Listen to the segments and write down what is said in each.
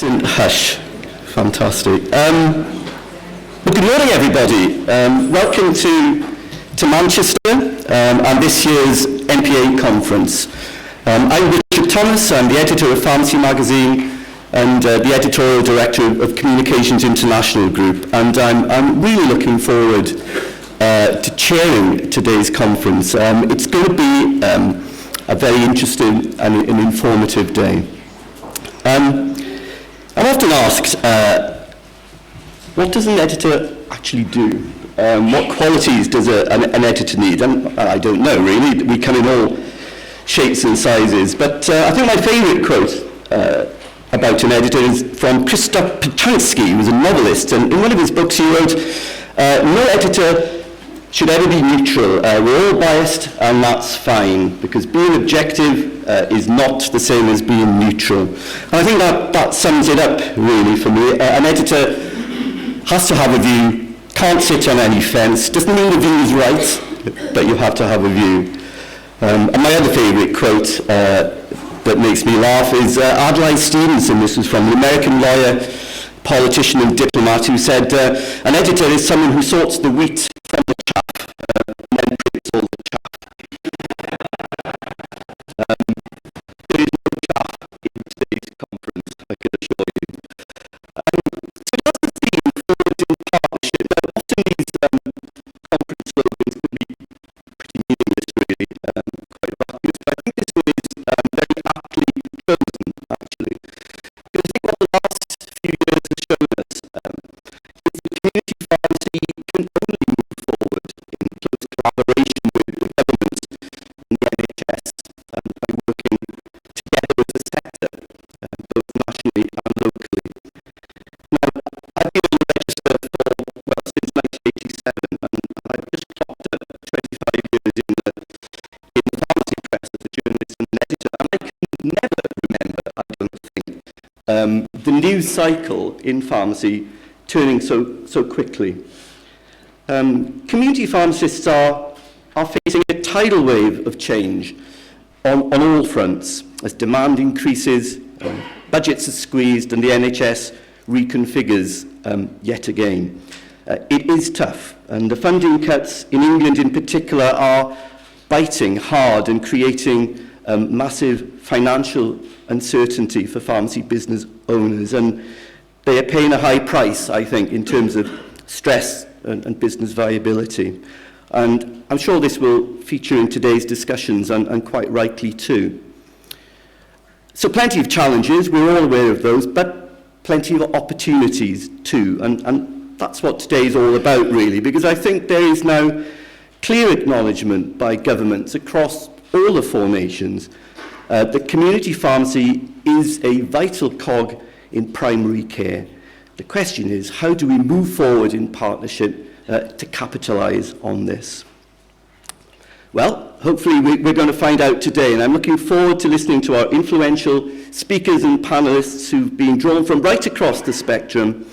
Hush. Fantastic. Well, good morning, everybody. Welcome to Manchester and this year's NPA Conference. I'm Richard Thomas. I'm the editor of Pharmacy Magazine and the editorial director of Communications International Group. And I'm really looking forward to chairing today's conference. It's going to be a very interesting and an informative day. I'm often asked, what does an editor actually do? What qualities does an editor need? And I don't know, really. We come in all shapes and sizes. But I think my favourite quote about an editor is from Krzysztof Pitansky, who was a novelist. And in one of his books he wrote, no editor should ever be neutral. We're all biased, and that's fine, because being objective is not the same as being neutral. And I think that sums it up, really, for me. An editor has to have a view, can't sit on any fence, doesn't mean the view is right, but you have to have a view. And my other favourite quote that makes me laugh is Adlai Stevenson. This was from an American lawyer, politician and diplomat, who said, an editor is someone who sorts the wheat from the chaff and then prints all the chaff. There is no chaff in today's conference, I can assure you. So that's the theme, forward in partnership. Now, often these conference slogans can be pretty meaningless, really, quite vacuous, but I think this one is very aptly chosen, actually. Because I think what the last few years have shown us is that community pharmacy can only move forward in close collaboration with governments and the NHS by working together as a sector, both nationally and locally. Now, I've been on the register since 1987, and I've just clocked up 25 years in the pharmacy press as a journalist and an editor, and I can never remember, I don't think, the news cycle in pharmacy turning so quickly. Community pharmacists are facing a tidal wave of change on all fronts as demand increases, budgets are squeezed, and the NHS reconfigures yet again. It is tough, and the funding cuts in England in particular are biting hard and creating massive financial uncertainty for pharmacy business owners, and they are paying a high price, I think, in terms of stress and business viability. And I'm sure this will feature in today's discussions, and quite rightly too. So plenty of challenges, we're all aware of those, but plenty of opportunities too. And that's what today is all about, really, because I think there is now clear acknowledgement by governments across all the four nations that community pharmacy is a vital cog in primary care. The question is, how do we move forward in partnership to capitalise on this? Well, hopefully we're going to find out today, and I'm looking forward to listening to our influential speakers and panellists who've been drawn from right across the spectrum,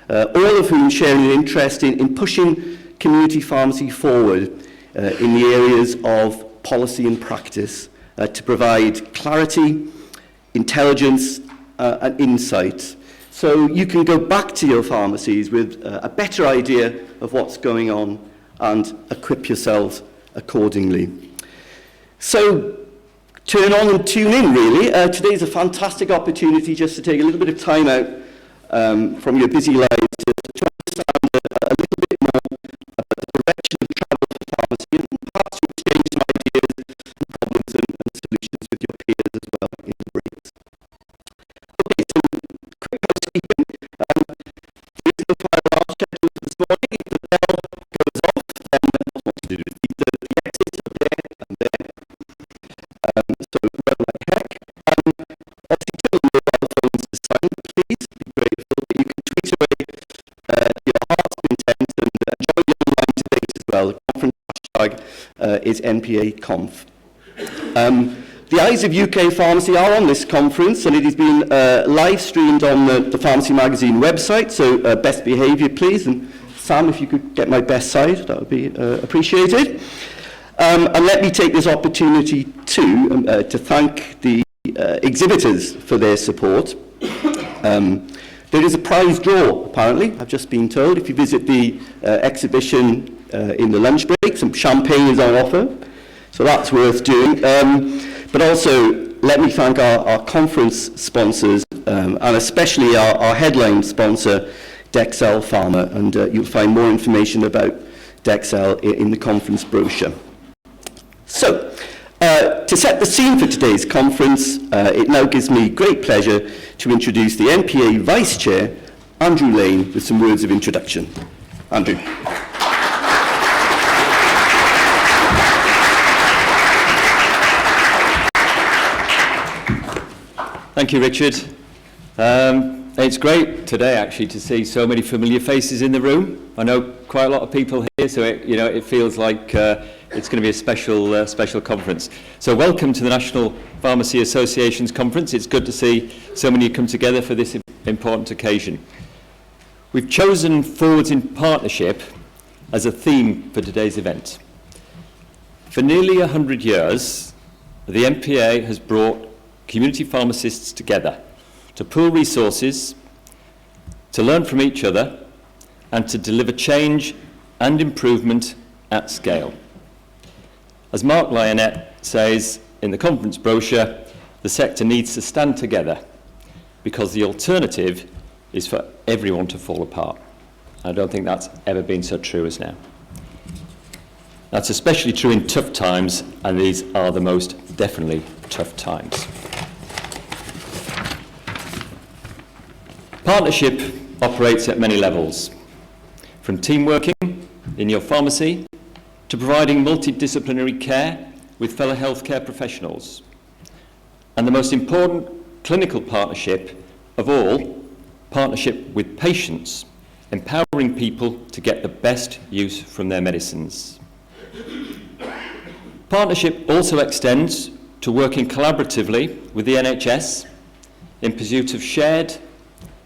all of whom share an interest in pushing community pharmacy forward in the areas of policy and practice to provide clarity, intelligence, and insight. So you can go back to your pharmacies with a better idea of what's going on and equip yourselves accordingly. So turn on and tune in, really. Today's a fantastic opportunity just to take a little bit of time out from your busy lives to understand a little bit more about the direction of travel for pharmacy, and perhaps to exchange some ideas and problems and solutions with your peers as well in the breaks. Okay, so quick housekeeping. There is no fire alarm scheduled for this morning. If the bell goes off, then what's what to do? The exits are there and there. So run like heck. Obviously, turn on mobile phones to silent, please. Be grateful. You can tweet away your heart's content and join the online debate as well. The conference hashtag is NPA Conf. The eyes of UK pharmacy are on this conference, and it has been live streamed on the Pharmacy Magazine website, so best behaviour, please. And Sam, if you could get my best side, that would be appreciated. And let me take this opportunity to thank the exhibitors for their support. There is a prize draw, apparently, I've just been told. If you visit the exhibition in the lunch break, some champagne is on offer, so that's worth doing. But also, let me thank our conference sponsors, and especially our headline sponsor, Dexel Pharma, and you'll find more information about Dexel in the conference brochure. So, to set the scene for today's conference, it now gives me great pleasure to introduce the NPA Vice Chair, Andrew Lane, with some words of introduction. Andrew. Thank you, Richard. It's great today, actually, to see so many familiar faces in the room. I know quite a lot of people here, so it feels like it's going to be a special conference. So welcome to the National Pharmacy Association's conference. It's good to see so many come together for this important occasion. We've chosen Forwards in Partnership as a theme for today's event. For nearly 100 years, the NPA has brought community pharmacists together to pool resources, to learn from each other, and to deliver change and improvement at scale. As Mark Lionette says in the conference brochure, the sector needs to stand together because the alternative is for everyone to fall apart. I don't think that's ever been so true as now. That's especially true in tough times, and these are the most definitely tough times. Partnership operates at many levels, from team working in your pharmacy to providing multidisciplinary care with fellow healthcare professionals, and the most important clinical partnership of all, partnership with patients, empowering people to get the best use from their medicines. Partnership also extends to working collaboratively with the NHS in pursuit of shared,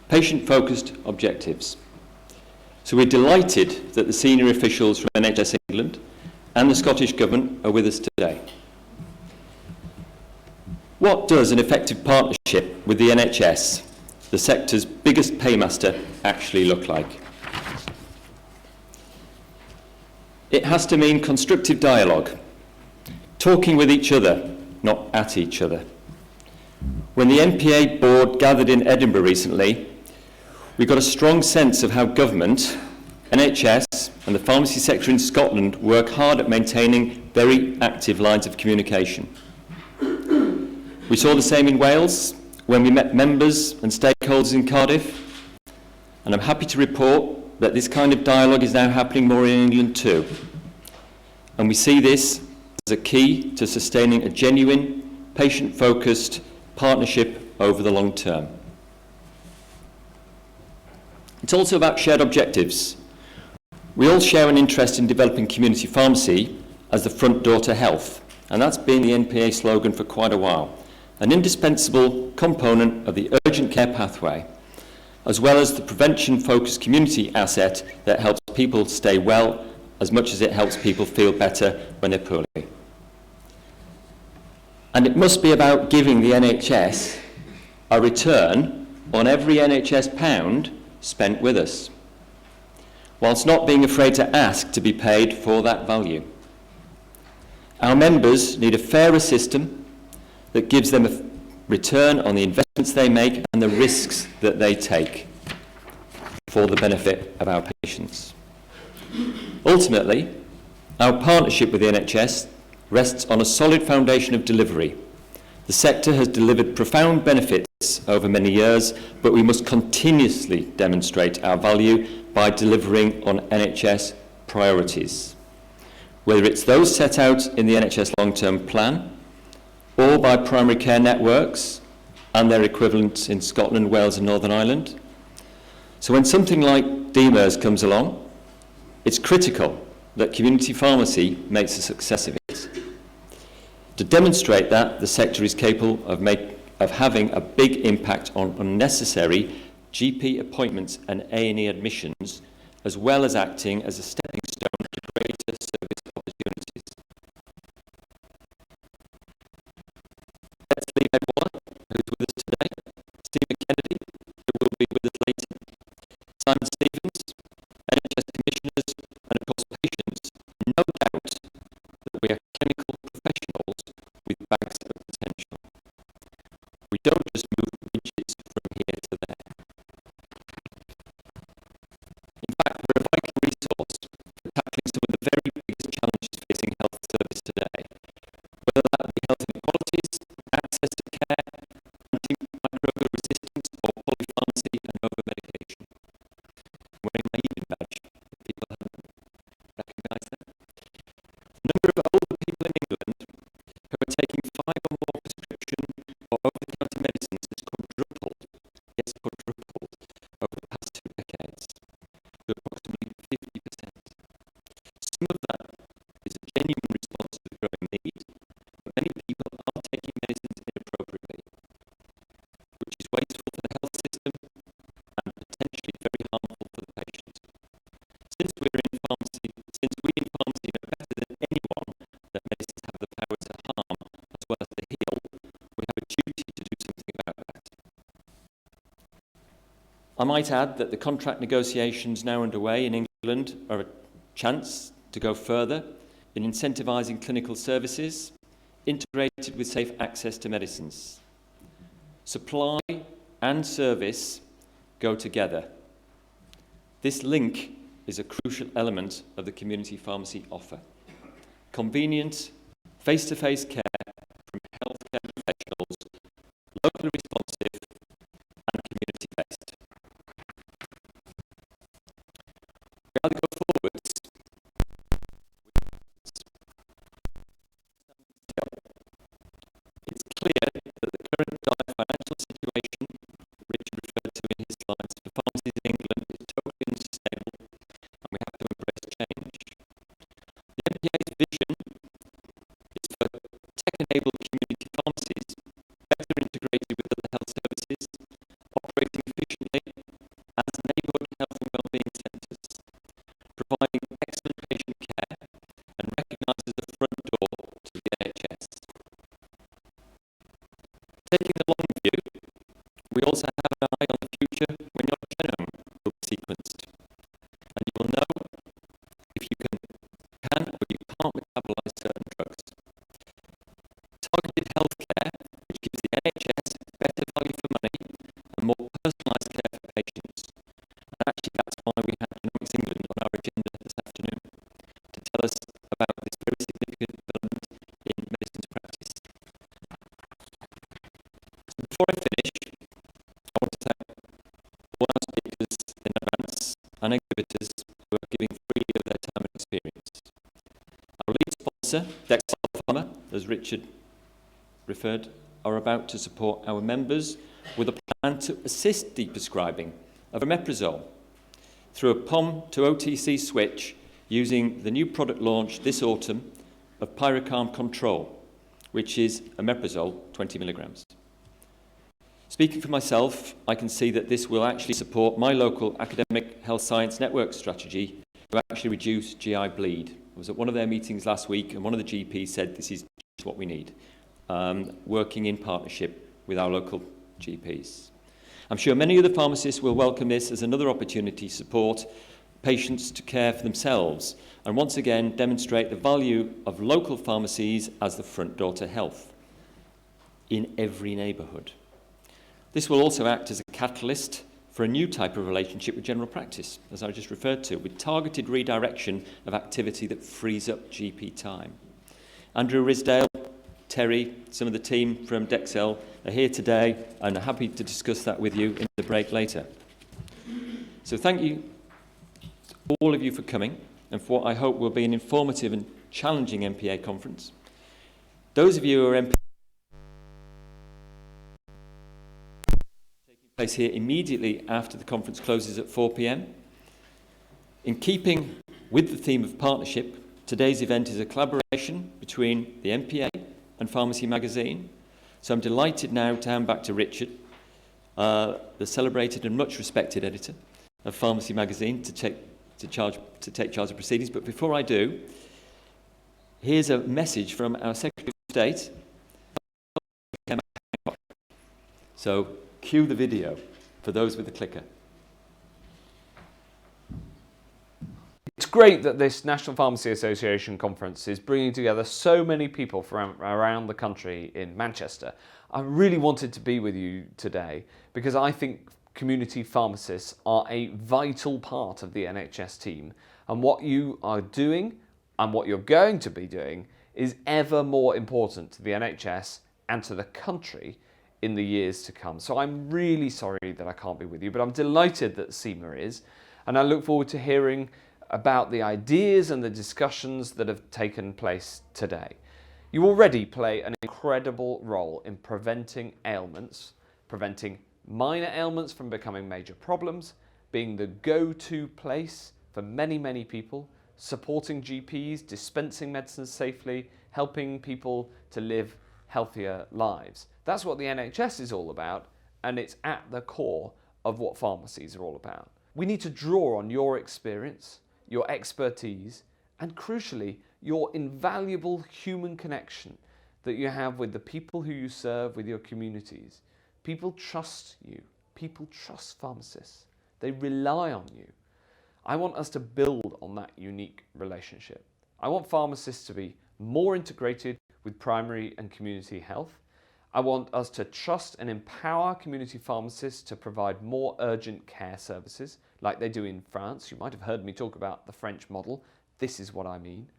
patient-focused objectives. So we're delighted that the senior officials from NHS England and the Scottish Government are with us today. What does an effective partnership with the NHS, the sector's biggest paymaster, actually look like? It has to mean constructive dialogue, talking with each other, not at each other. When the NPA board gathered in Edinburgh recently, we got a strong sense of how government, NHS and the pharmacy sector in Scotland work hard at maintaining very active lines of communication. We saw the same in Wales when we met members and stakeholders in Cardiff, and I'm happy to report that this kind of dialogue is now happening more in England too. And we see this as a key to sustaining a genuine, patient-focused partnership over the long term. It's also about shared objectives. We all share an interest in developing community pharmacy as the front door to health, and that's been the NPA slogan for quite a while, an indispensable component of the urgent care pathway, as well as the prevention-focused community asset that helps people stay well as much as it helps people feel better when they're poorly. And it must be about giving the NHS a return on every NHS pound spent with us, whilst not being afraid to ask to be paid for that value. Our members need a fairer system that gives them a return on the investments they make and the risks that they take for the benefit of our patients. Ultimately, our partnership with the NHS rests on a solid foundation of delivery. The sector has delivered profound benefits over many years, but we must continuously demonstrate our value by delivering on NHS priorities, whether it's those set out in the NHS long-term plan or by primary care networks and their equivalents in Scotland, Wales and Northern Ireland. So when something like DMERS comes along, it's critical that community pharmacy makes a success of it. To demonstrate that, the sector is capable of having a big impact on unnecessary GP appointments and A&E admissions, as well as acting as a stepping stone to greater service opportunities. Let's leave everyone who's with us today, Stephen Kennedy, who I might add that the contract negotiations now underway in England are a chance to go further in incentivising clinical services integrated with safe access to medicines. Supply and service go together. This link is a crucial element of the community pharmacy offer. Convenient, face-to-face care from healthcare professionals, locally responsive and community-based. As we go forwards, it's clear that the current dire financial situation Richard referred to in his slides for pharmacies in England is totally unsustainable, and we have to embrace change. The NPA's vision is for tech-enabled community pharmacies better integrated with other health services, operating efficiently as neighbourhood health and wellbeing centres, providing excellent patient care and recognised as the front door to the NHS. Taking the long view, we also have an eye on the future when your genome will be sequenced, and you will know if you can or you can't metabolise certain drugs. Targeted healthcare, which gives the NHS better value for money and more personalised care for patients. And actually that's why we have Genomics England on our agenda this afternoon, to tell us about this very significant development in medicine's practice. So before I finish, I want to thank all our speakers in advance and exhibitors who are giving freely of their time and experience. Our lead sponsor, Dexel Pharma, as Richard referred, are about to support our members with a plan to assist deprescribing of omeprazole through a POM to OTC switch using the new product launch this autumn of Pyrocalm Control, which is omeprazole 20 milligrams. Speaking for myself, I can see that this will actually support my local academic health science network strategy to actually reduce GI bleed. I was at one of their meetings last week and one of the GPs said this is what we need, working in partnership with our local GPs. I'm sure many other pharmacists will welcome this as another opportunity to support patients to care for themselves and once again demonstrate the value of local pharmacies as the front door to health in every neighbourhood. This will also act as a catalyst for a new type of relationship with general practice, as I just referred to, with targeted redirection of activity that frees up GP time. Andrew Risdale, Terry, some of the team from Dexel are here today and are happy to discuss that with you in the break later. So thank you to all of you for coming and for what I hope will be an informative and challenging NPA conference. Those of you who are NPA taking place here immediately after the conference closes at 4 p.m. In keeping with the theme of partnership, today's event is a collaboration between the NPA and Pharmacy Magazine. So I'm delighted now to hand back to Richard, the celebrated and much respected editor of Pharmacy Magazine, to take charge of proceedings. But before I do, here's a message from our Secretary of State. So cue the video for those with the clicker. It's great that this National Pharmacy Association conference is bringing together so many people from around the country in Manchester. I really wanted to be with you today because I think community pharmacists are a vital part of the NHS team, and what you are doing and what you're going to be doing is ever more important to the NHS and to the country in the years to come. So I'm really sorry that I can't be with you, but I'm delighted that Seema is, and I look forward to hearing about the ideas and the discussions that have taken place today. You already play an incredible role in preventing ailments, preventing minor ailments from becoming major problems, being the go-to place for many, many people, supporting GPs, dispensing medicines safely, helping people to live healthier lives. That's what the NHS is all about, and it's at the core of what pharmacies are all about. We need to draw on your experience, your expertise, and crucially, your invaluable human connection that you have with the people who you serve, with your communities. People trust you. People trust pharmacists. They rely on you. I want us to build on that unique relationship. I want pharmacists to be more integrated with primary and community health. I want us to trust and empower community pharmacists to provide more urgent care services like they do in France. You might have heard me talk about the French model. This is what I mean.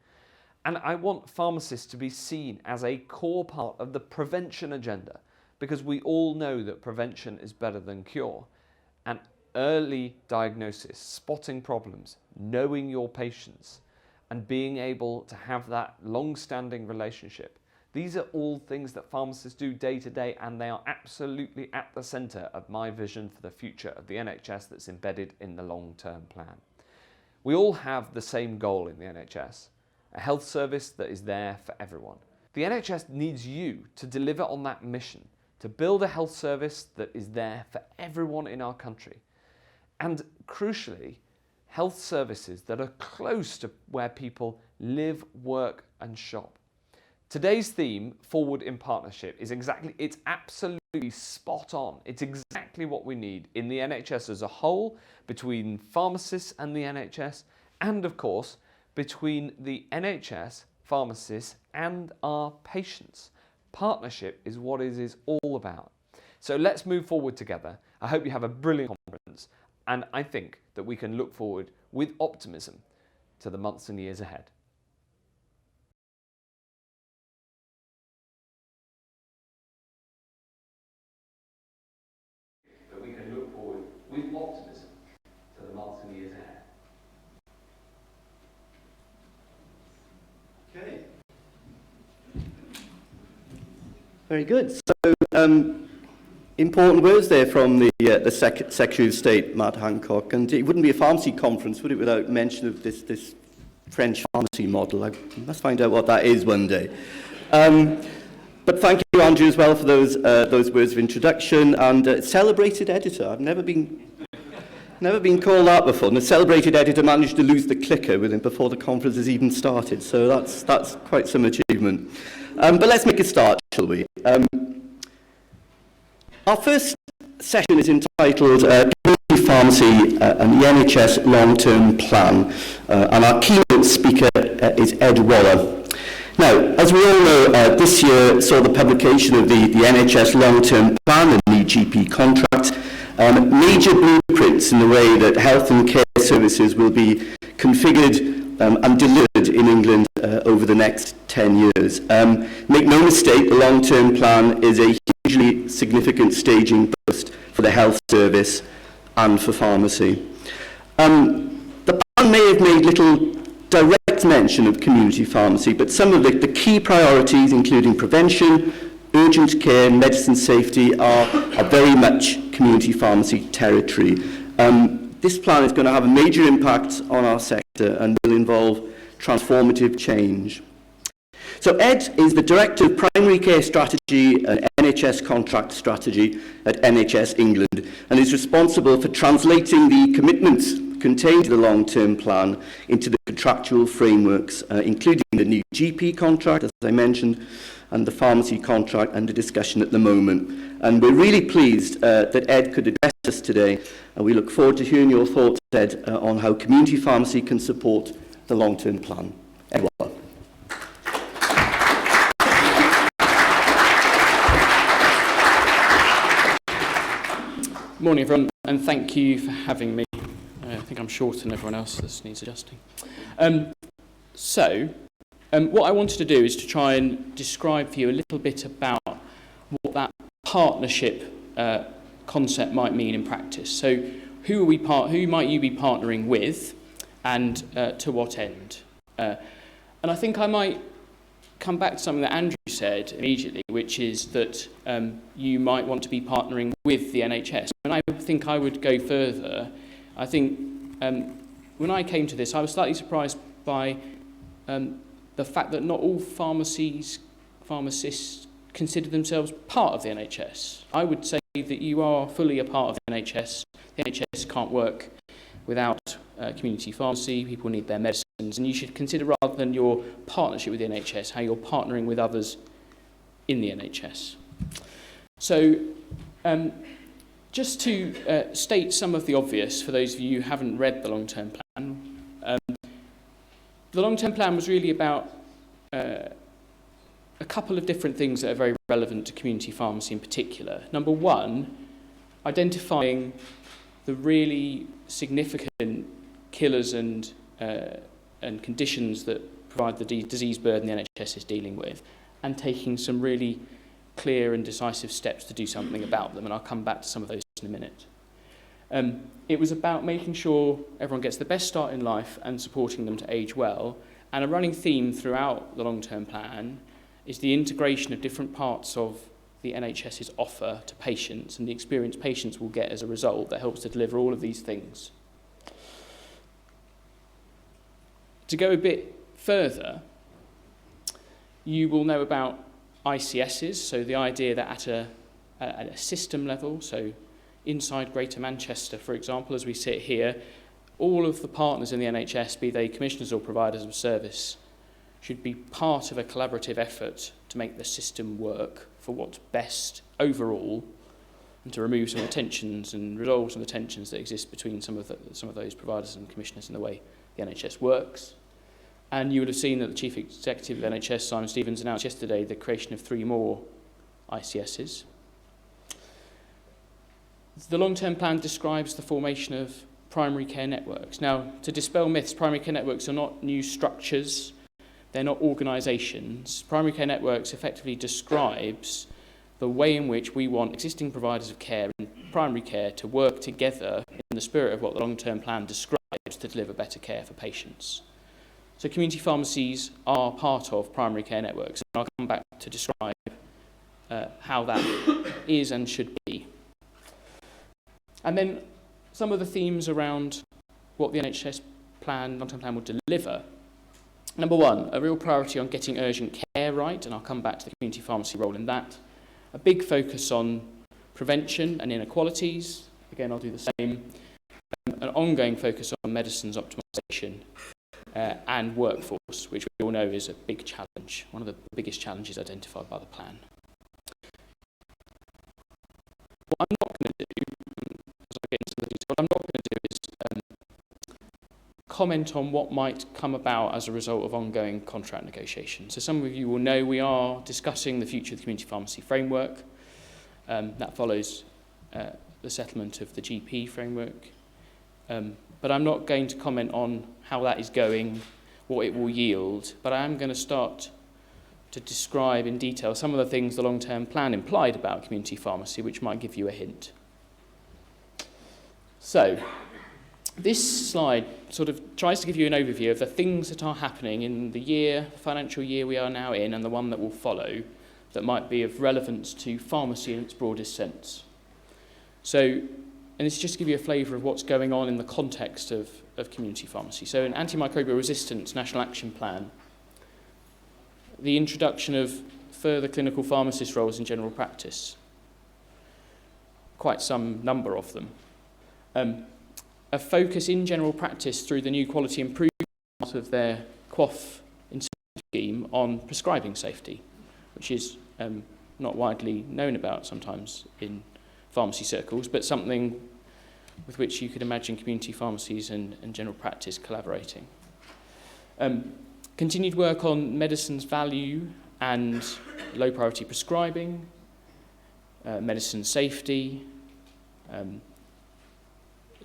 And I want pharmacists to be seen as a core part of the prevention agenda, because we all know that prevention is better than cure. And early diagnosis, spotting problems, knowing your patients, and being able to have that long-standing relationship. These are all things that pharmacists do day to day, and they are absolutely at the centre of my vision for the future of the NHS that's embedded in the long-term plan. We all have the same goal in the NHS, a health service that is there for everyone. The NHS needs you to deliver on that mission, to build a health service that is there for everyone in our country. And crucially, health services that are close to where people live, work and shop. Today's theme, Forward in Partnership, it's absolutely spot on. It's exactly what we need in the NHS as a whole, between pharmacists and the NHS, and of course, between the NHS, pharmacists and our patients. Partnership is what it is all about. So let's move forward together. I hope you have a brilliant conference, and I think that we can look forward with optimism to the months and years ahead. We can look forward with optimism to the months and years ahead. Okay. Very good. So, important words there from the Secretary of State, Matt Hancock. And it wouldn't be a pharmacy conference, would it, without mention of this French pharmacy model. I must find out what that is one day. But thank you, Andrew, as well for those words of introduction. And celebrated editor. I've never been called that before. And the celebrated editor managed to lose the clicker with him before the conference has even started. So that's quite some achievement. But let's make a start, shall we? Our first session is entitled Community Pharmacy and the NHS Long-Term Plan. And our keynote speaker is Ed Waller. Now, as we all know, this year saw the publication of the NHS Long-Term Plan and the GP contract, major blueprints in the way that health and care services will be configured and delivered in England over the next 10 years. Make no mistake, the long-term plan is a hugely significant staging post for the health service and for pharmacy. The plan may have made little direct mention of community pharmacy, but some of the key priorities, including prevention, urgent care and medicine safety, are very much community pharmacy territory. This plan is going to have a major impact on our sector and will involve transformative change. So Ed is the Director of Primary Care Strategy and NHS Contract Strategy at NHS England and is responsible for translating the commitments contained in the long-term plan into the contractual frameworks, including the new GP contract, as I mentioned, and the pharmacy contract under discussion at the moment. And we're really pleased that Ed could address us today, and we look forward to hearing your thoughts, Ed, on how community pharmacy can support the long-term plan. Ed Waller. Morning, everyone, and thank you for having me. I think I'm shorter than everyone else. This needs adjusting. What I wanted to do is to try and describe for you a little bit about what that partnership concept might mean in practice. So, who might you be partnering with, and to what end? And I think I might come back to something that Andrew said immediately, which is that you might want to be partnering with the NHS. And I think I would go further. I think when I came to this, I was slightly surprised by the fact that not all pharmacists consider themselves part of the NHS. I would say that you are fully a part of the NHS. The NHS can't work without community pharmacy. People need their medicines, and you should consider, rather than your partnership with the NHS, how you're partnering with others in the NHS. So, Just to state some of the obvious for those of you who haven't read the long-term plan, the long-term plan was really about a couple of different things that are very relevant to community pharmacy in particular. Number one, identifying the really significant killers and conditions that provide the disease burden the NHS is dealing with, and taking some really clear and decisive steps to do something about them, and I'll come back to some of those in a minute. It was about making sure everyone gets the best start in life and supporting them to age well, and a running theme throughout the long-term plan is the integration of different parts of the NHS's offer to patients and the experience patients will get as a result that helps to deliver all of these things. To go a bit further, you will know about ICSs, so the idea that at a system level, so inside Greater Manchester, for example, as we sit here, all of the partners in the NHS, be they commissioners or providers of service, should be part of a collaborative effort to make the system work for what's best overall, and to remove some of the tensions and resolve some of the tensions that exist between some of those providers and commissioners in the way the NHS works. And you would have seen that the Chief Executive of NHS, Simon Stevens, announced yesterday the creation of 3 more ICSs. The long-term plan describes the formation of primary care networks. Now, to dispel myths, primary care networks are not new structures, they're not organisations. Primary care networks effectively describes the way in which we want existing providers of care and primary care to work together in the spirit of what the long-term plan describes to deliver better care for patients. So community pharmacies are part of primary care networks, and I'll come back to describe how that is and should be. And then some of the themes around what the NHS plan, long-term plan will deliver. Number one, a real priority on getting urgent care right, and I'll come back to the community pharmacy role in that. A big focus on prevention and inequalities. Again, I'll do the same. An ongoing focus on medicines optimisation and workforce, which we all know is a big challenge, one of the biggest challenges identified by the plan. What I'm not going to do, as I get into the detail, what I'm not going to do is comment on what might come about as a result of ongoing contract negotiations. So some of you will know we are discussing the future of the community pharmacy framework. That follows the settlement of the GP framework. But I'm not going to comment on how that is going, what it will yield, but I am going to start to describe in detail some of the things the long-term plan implied about community pharmacy, which might give you a hint. So, this slide sort of tries to give you an overview of the things that are happening in the financial year we are now in, and the one that will follow, that might be of relevance to pharmacy in its broadest sense. So, and this is just to give you a flavour of what's going on in the context of community pharmacy. So an antimicrobial resistance national action plan, the introduction of further clinical pharmacist roles in general practice, quite some number of them. A focus in general practice through the new quality improvement part of their QOF incentive scheme on prescribing safety, which is not widely known about sometimes in pharmacy circles, but something with which you could imagine community pharmacies and general practice collaborating. Continued work on medicines value and low priority prescribing, medicine safety,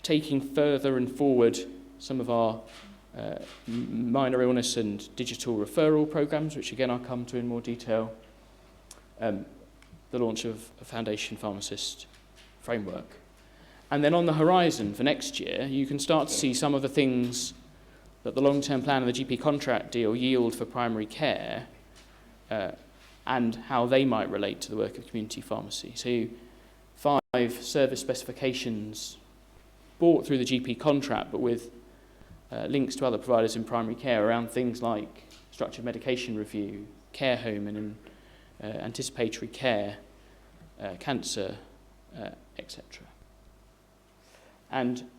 taking further and forward some of our minor illness and digital referral programs, which again I'll come to in more detail, the launch of a foundation pharmacist framework. And then on the horizon for next year, you can start to see some of the things that the long-term plan and the GP contract deal yield for primary care and how they might relate to the work of community pharmacy. So 5 service specifications bought through the GP contract, but with links to other providers in primary care around things like structured medication review, care home and anticipatory care, cancer, etc. And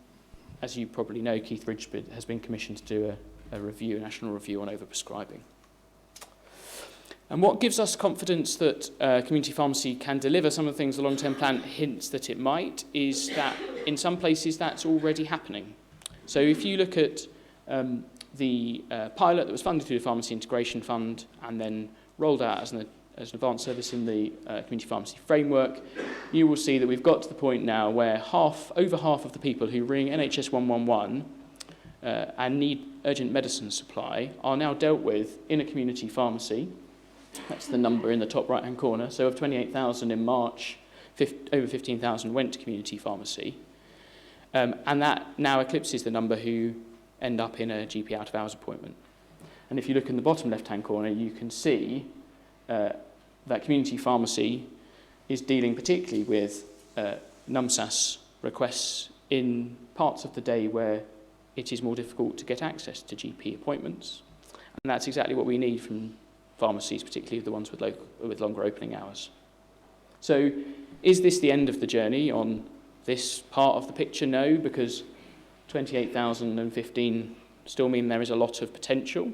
as you probably know, Keith Ridgeford has been commissioned to do a national review on overprescribing. And what gives us confidence that community pharmacy can deliver some of the things the long-term plan hints that it might is that in some places that's already happening. So if you look at the pilot that was funded through the Pharmacy Integration Fund and then rolled out as an advanced service in the community pharmacy framework, you will see that we've got to the point now where over half of the people who ring NHS 111 and need urgent medicine supply are now dealt with in a community pharmacy. That's the number in the top right-hand corner. So of 28,000 in March, over 15,000 went to community pharmacy. And that now eclipses the number who end up in a GP out-of-hours appointment. And if you look in the bottom left-hand corner, you can see that community pharmacy is dealing particularly with NUMSAS requests in parts of the day where it is more difficult to get access to GP appointments. And that's exactly what we need from pharmacies, particularly the ones with longer opening hours. So is this the end of the journey on this part of the picture? No, because 28,015 still mean there is a lot of potential,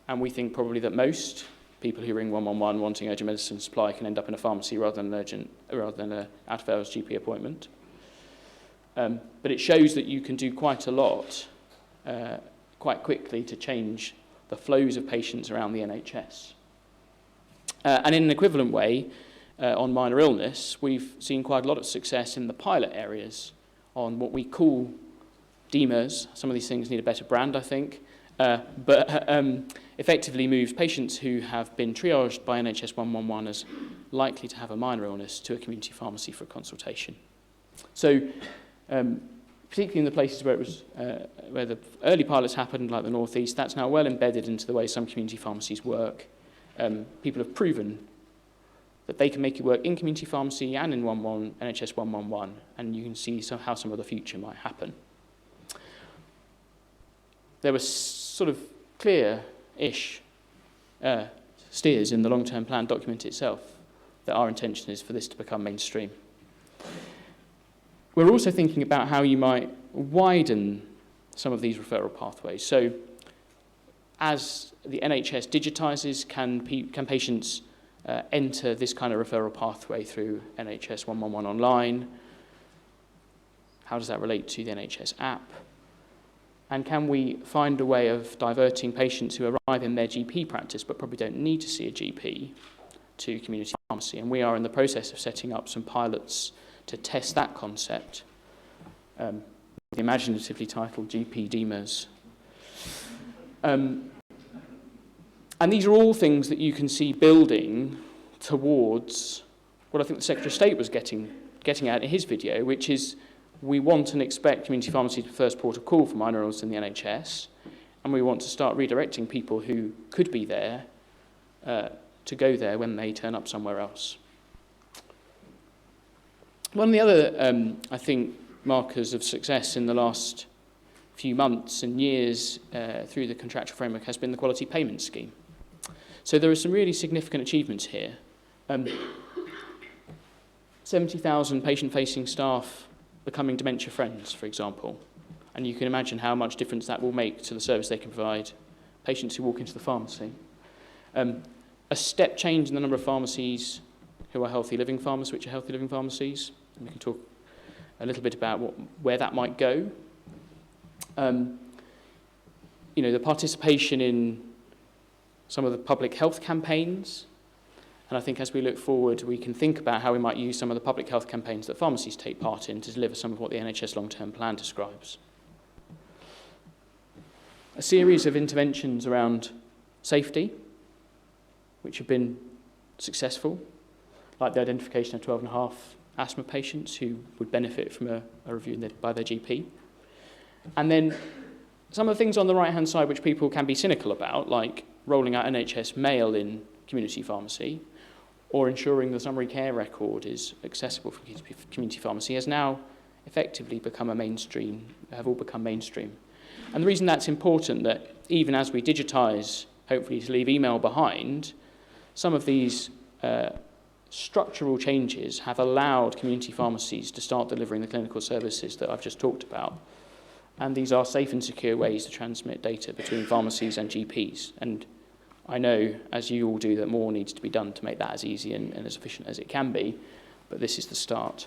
and we think probably that most people who ring 111 wanting urgent medicine supply can end up in a pharmacy rather than an out-of-hours GP appointment. But it shows that you can do quite a lot quite quickly to change the flows of patients around the NHS. And in an equivalent way, on minor illness, we've seen quite a lot of success in the pilot areas on what we call DEMAs. Some of these things need a better brand, I think, but effectively moves patients who have been triaged by NHS 111 as likely to have a minor illness to a community pharmacy for a consultation. So, particularly in the places where where the early pilots happened, like the North East, that's now well embedded into the way some community pharmacies work. People have proven that they can make it work in community pharmacy and in NHS 111, and you can see how some of the future might happen. There were sort of clear-ish steers in the long-term plan document itself that our intention is for this to become mainstream. We're also thinking about how you might widen some of these referral pathways. So as the NHS digitises, can patients enter this kind of referral pathway through NHS 111 online? How does that relate to the NHS app? And can we find a way of diverting patients who arrive in their GP practice but probably don't need to see a GP to community pharmacy? And we are in the process of setting up some pilots to test that concept, the imaginatively titled GP DEMAs. And these are all things that you can see building towards what I think the Secretary of State was getting at in his video, which is we want and expect community pharmacy to be the first port of call for minor illness in the NHS, and we want to start redirecting people who could be there to go there when they turn up somewhere else. One of the other, I think, markers of success in the last few months and years through the contractual framework has been the quality payment scheme. So there are some really significant achievements here. 70,000 patient-facing staff becoming dementia friends, for example. And you can imagine how much difference that will make to the service they can provide patients who walk into the pharmacy. A step change in the number of pharmacies who are healthy living pharmacies, which are healthy living pharmacies. And we can talk a little bit about where that might go. The participation in some of the public health campaigns. And I think as we look forward, we can think about how we might use some of the public health campaigns that pharmacies take part in to deliver some of what the NHS long-term plan describes. A series of interventions around safety, which have been successful, like the identification of 12.5 asthma patients who would benefit from a review by their GP. And then some of the things on the right-hand side which people can be cynical about, like rolling out NHS mail in community pharmacy, or ensuring the summary care record is accessible for community pharmacy, has now effectively become have all become mainstream. And the reason that's important, that even as we digitise, hopefully to leave email behind, some of these structural changes have allowed community pharmacies to start delivering the clinical services that I've just talked about. And these are safe and secure ways to transmit data between pharmacies and GPs. And I know, as you all do, that more needs to be done to make that as easy and as efficient as it can be, but this is the start.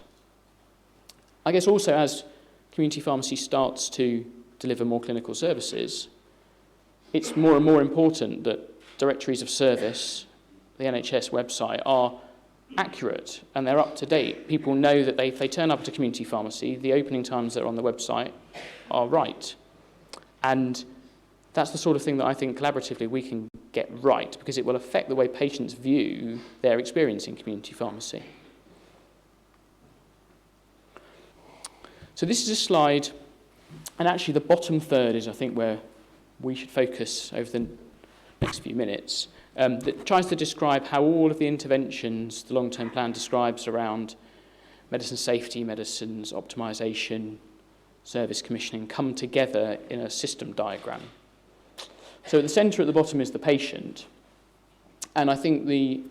I guess also as community pharmacy starts to deliver more clinical services, it's more and more important that directories of service, the NHS website, are accurate and they're up to date. People know that if they turn up at a community pharmacy, the opening times that are on the website are right. And that's the sort of thing that I think collaboratively we can get right, because it will affect the way patients view their experience in community pharmacy. So this is a slide, and actually the bottom third is, I think, where we should focus over the next few minutes, that tries to describe how all of the interventions the long-term plan describes around medicine safety, medicines optimisation, service commissioning come together in a system diagram. So at the centre at the bottom is the patient, and I think the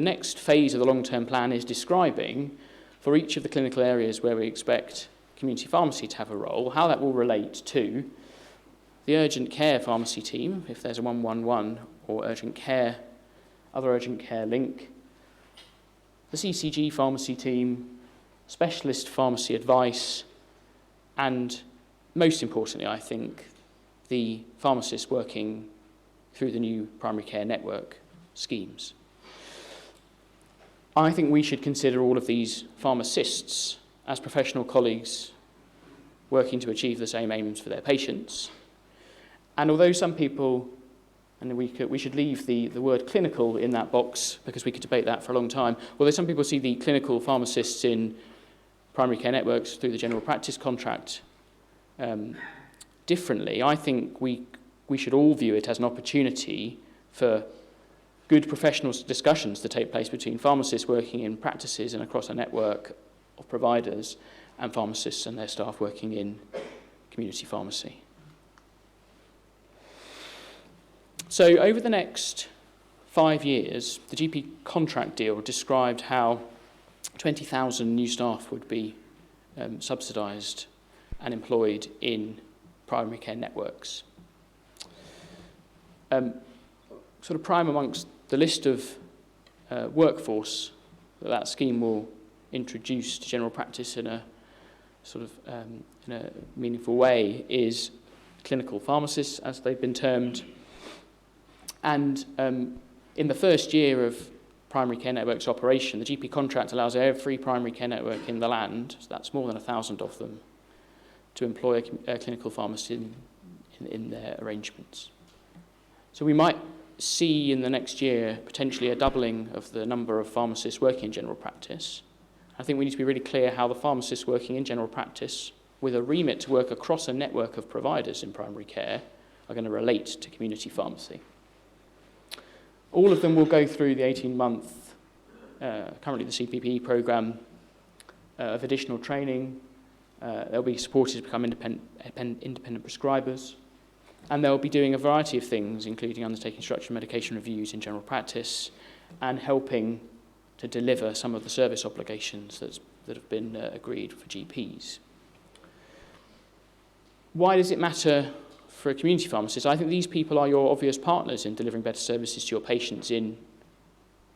next phase of the long-term plan is describing, for each of the clinical areas where we expect community pharmacy to have a role, how that will relate to the urgent care pharmacy team, if there's a 111 or urgent care, other urgent care link, the CCG pharmacy team, specialist pharmacy advice, and most importantly, I think, the pharmacists working through the new primary care network schemes. I think we should consider all of these pharmacists as professional colleagues working to achieve the same aims for their patients. And although some people, and we should leave the word clinical in that box because we could debate that for a long time, although some people see the clinical pharmacists in primary care networks through the general practice contract differently, I think we should all view it as an opportunity for good professional discussions to take place between pharmacists working in practices and across a network of providers and pharmacists and their staff working in community pharmacy. So over the next 5 years, the GP contract deal described how 20,000 new staff would be subsidised and employed in primary care networks. Sort of prime amongst the list of workforce that scheme will introduce to general practice in a sort of in a meaningful way is clinical pharmacists, as they've been termed. And in the first year of primary care network's operation, the GP contract allows every primary care network in the land, so that's more than 1,000 of them, to employ a clinical pharmacist in their arrangements. So we might see in the next year potentially a doubling of the number of pharmacists working in general practice. I think we need to be really clear how the pharmacists working in general practice with a remit to work across a network of providers in primary care are going to relate to community pharmacy. All of them will go through the 18-month, currently the CPP programme of additional training. They'll be supported to become independent prescribers. And they'll be doing a variety of things, including undertaking structured medication reviews in general practice and helping to deliver some of the service obligations that have been agreed for GPs. Why does it matter for a community pharmacist? I think these people are your obvious partners in delivering better services to your patients in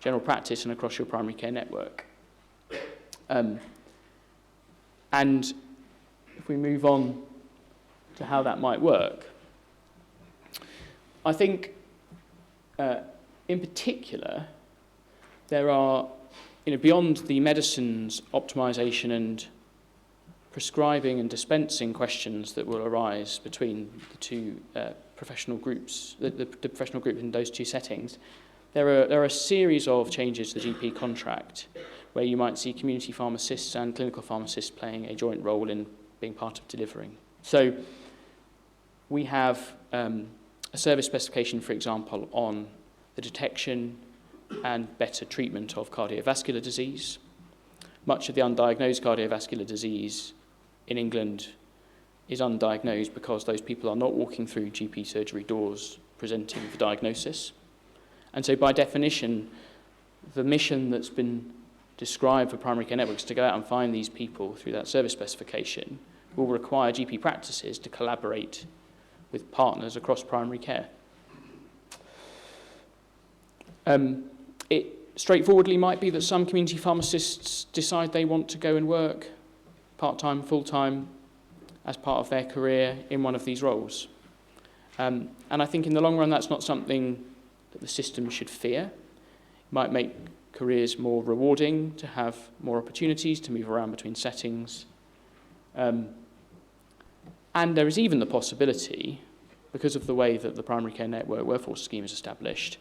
general practice and across your primary care network. And if we move on to how that might work, I think, in particular, there are, beyond the medicines optimisation and prescribing and dispensing questions that will arise between the two professional groups, the professional group in those two settings, there are a series of changes to the GP contract where you might see community pharmacists and clinical pharmacists playing a joint role in being part of delivering. So we have a service specification, for example, on the detection and better treatment of cardiovascular disease. Much of the undiagnosed cardiovascular disease in England is undiagnosed because those people are not walking through GP surgery doors presenting for diagnosis. And so by definition, the mission that's been described for primary care networks to go out and find these people through that service specification will require GP practices to collaborate with partners across primary care. It straightforwardly might be that some community pharmacists decide they want to go and work part-time, full-time, as part of their career in one of these roles. And I think in the long run, that's not something that the system should fear. It might make careers more rewarding, to have more opportunities to move around between settings. And there is even the possibility, because of the way that the primary care network workforce scheme is established,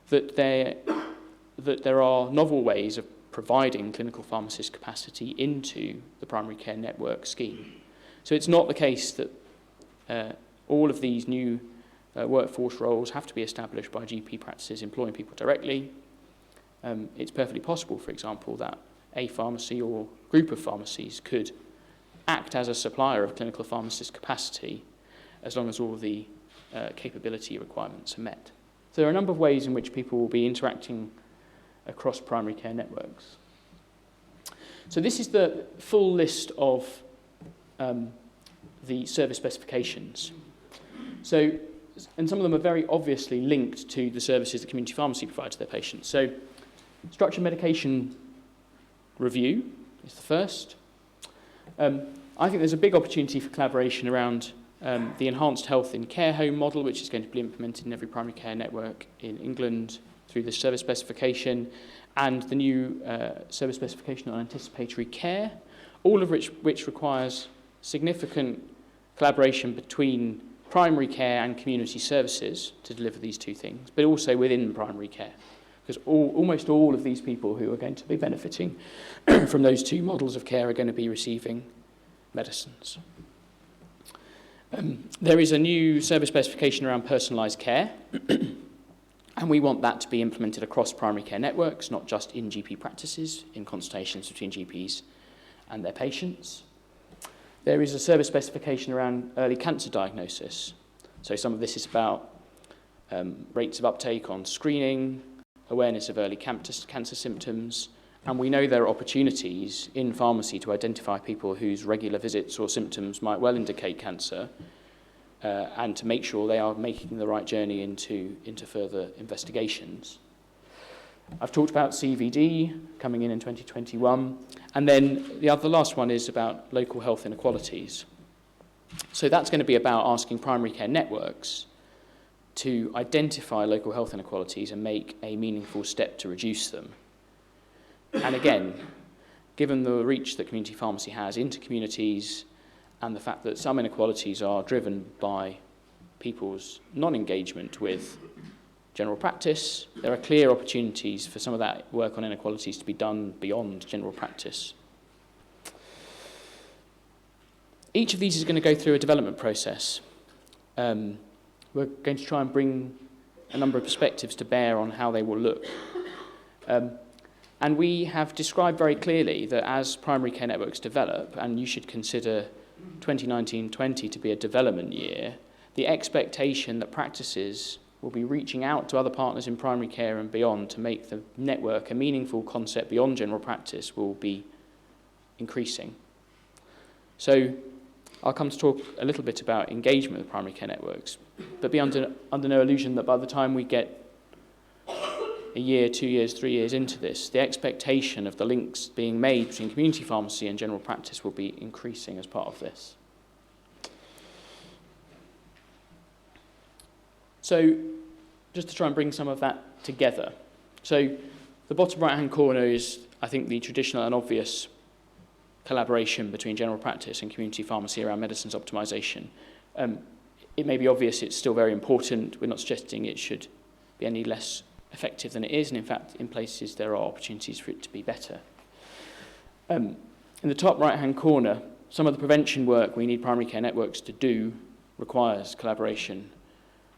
that there are novel ways of providing clinical pharmacist capacity into the primary care network scheme. So it's not the case that all of these new workforce roles have to be established by GP practices employing people directly. It's perfectly possible, for example, that a pharmacy or group of pharmacies could act as a supplier of clinical pharmacist capacity as long as all the capability requirements are met. So there are a number of ways in which people will be interacting across primary care networks. So this is the full list of the service specifications. So, and some of them are very obviously linked to the services that community pharmacy provides to their patients. So structured medication review is the first. I think there's a big opportunity for collaboration around the enhanced health in care home model, which is going to be implemented in every primary care network in England through this service specification, and the new service specification on anticipatory care, all of which requires significant collaboration between primary care and community services to deliver these two things, but also within primary care, because almost all of these people who are going to be benefiting from those two models of care are going to be receiving medicines. There is a new service specification around personalised care, and we want that to be implemented across primary care networks, not just in GP practices, in consultations between GPs and their patients. There is a service specification around early cancer diagnosis. So some of this is about rates of uptake on screening, awareness of early cancer symptoms, and we know there are opportunities in pharmacy to identify people whose regular visits or symptoms might well indicate cancer, and to make sure they are making the right journey into further investigations. I've talked about CVD coming in 2021, and then the last one is about local health inequalities. So that's going to be about asking primary care networks to identify local health inequalities and make a meaningful step to reduce them. And again, given the reach that community pharmacy has into communities and the fact that some inequalities are driven by people's non-engagement with general practice, there are clear opportunities for some of that work on inequalities to be done beyond general practice. Each of these is going to go through a development process. We're going to try and bring a number of perspectives to bear on how they will look. And we have described very clearly that as primary care networks develop, and you should consider 2019-20 to be a development year, the expectation that practices will be reaching out to other partners in primary care and beyond to make the network a meaningful concept beyond general practice will be increasing. So I'll come to talk a little bit about engagement with primary care networks, but be under no illusion that by the time we get a year, 2 years, 3 years into this, the expectation of the links being made between community pharmacy and general practice will be increasing as part of this. So just to try and bring some of that together. So the bottom right-hand corner is, I think, the traditional and obvious collaboration between general practice and community pharmacy around medicines optimization. It may be obvious it's still very important. We're not suggesting it should be any less effective than it is, and in fact, in places there are opportunities for it to be better. In the top right-hand corner, some of the prevention work we need primary care networks to do requires collaboration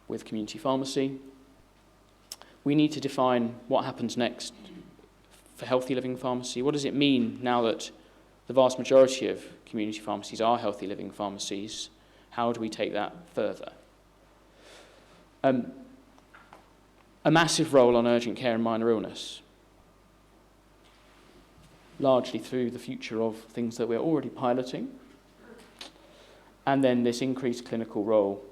with community pharmacy. We need to define what happens next for healthy living pharmacy. What does it mean now that the vast majority of community pharmacies are healthy living pharmacies? How do we take that further? A massive role on urgent care and minor illness, largely through the future of things that we're already piloting, and then this increased clinical role.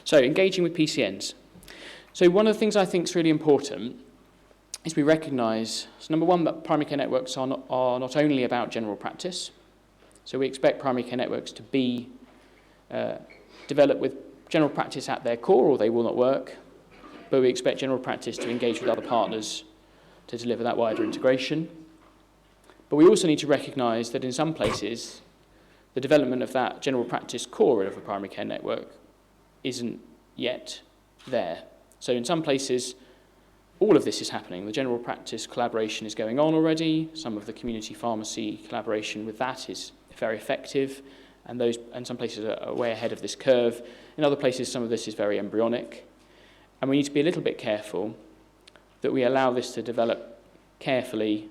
So, engaging with PCNs. So one of the things I think is really important is we recognise, so number one, that primary care networks are not only about general practice. So we expect primary care networks to be developed with general practice at their core, or they will not work. But we expect general practice to engage with other partners to deliver that wider integration. But we also need to recognise that in some places, the development of that general practice core of a primary care network isn't yet there. So in some places, all of this is happening. The general practice collaboration is going on already. Some of the community pharmacy collaboration with that is very effective, and some places are way ahead of this curve. In other places, some of this is very embryonic. And we need to be a little bit careful that we allow this to develop carefully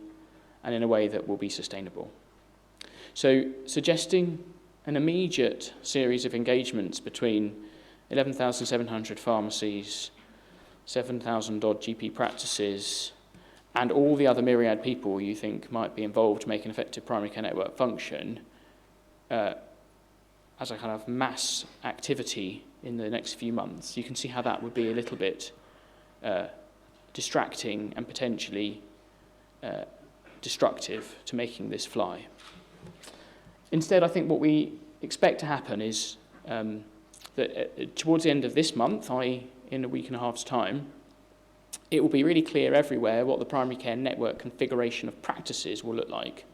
and in a way that will be sustainable. So suggesting an immediate series of engagements between 11,700 pharmacies, 7,000 odd GP practices, and all the other myriad people you think might be involved to make an effective primary care network function as a kind of mass activity in the next few months, you can see how that would be a little bit distracting and potentially destructive to making this fly. Instead, I think what we expect to happen is that towards the end of this month, i.e. in a week and a half's time, it will be really clear everywhere what the primary care network configuration of practices will look like.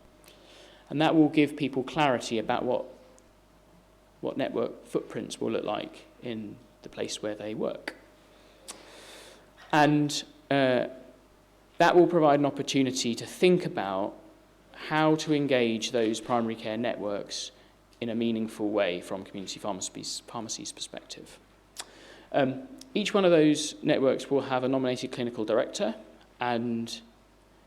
And that will give people clarity about what network footprints will look like in the place where they work. And that will provide an opportunity to think about how to engage those primary care networks in a meaningful way from community pharmacies' perspective. Each one of those networks will have a nominated clinical director, and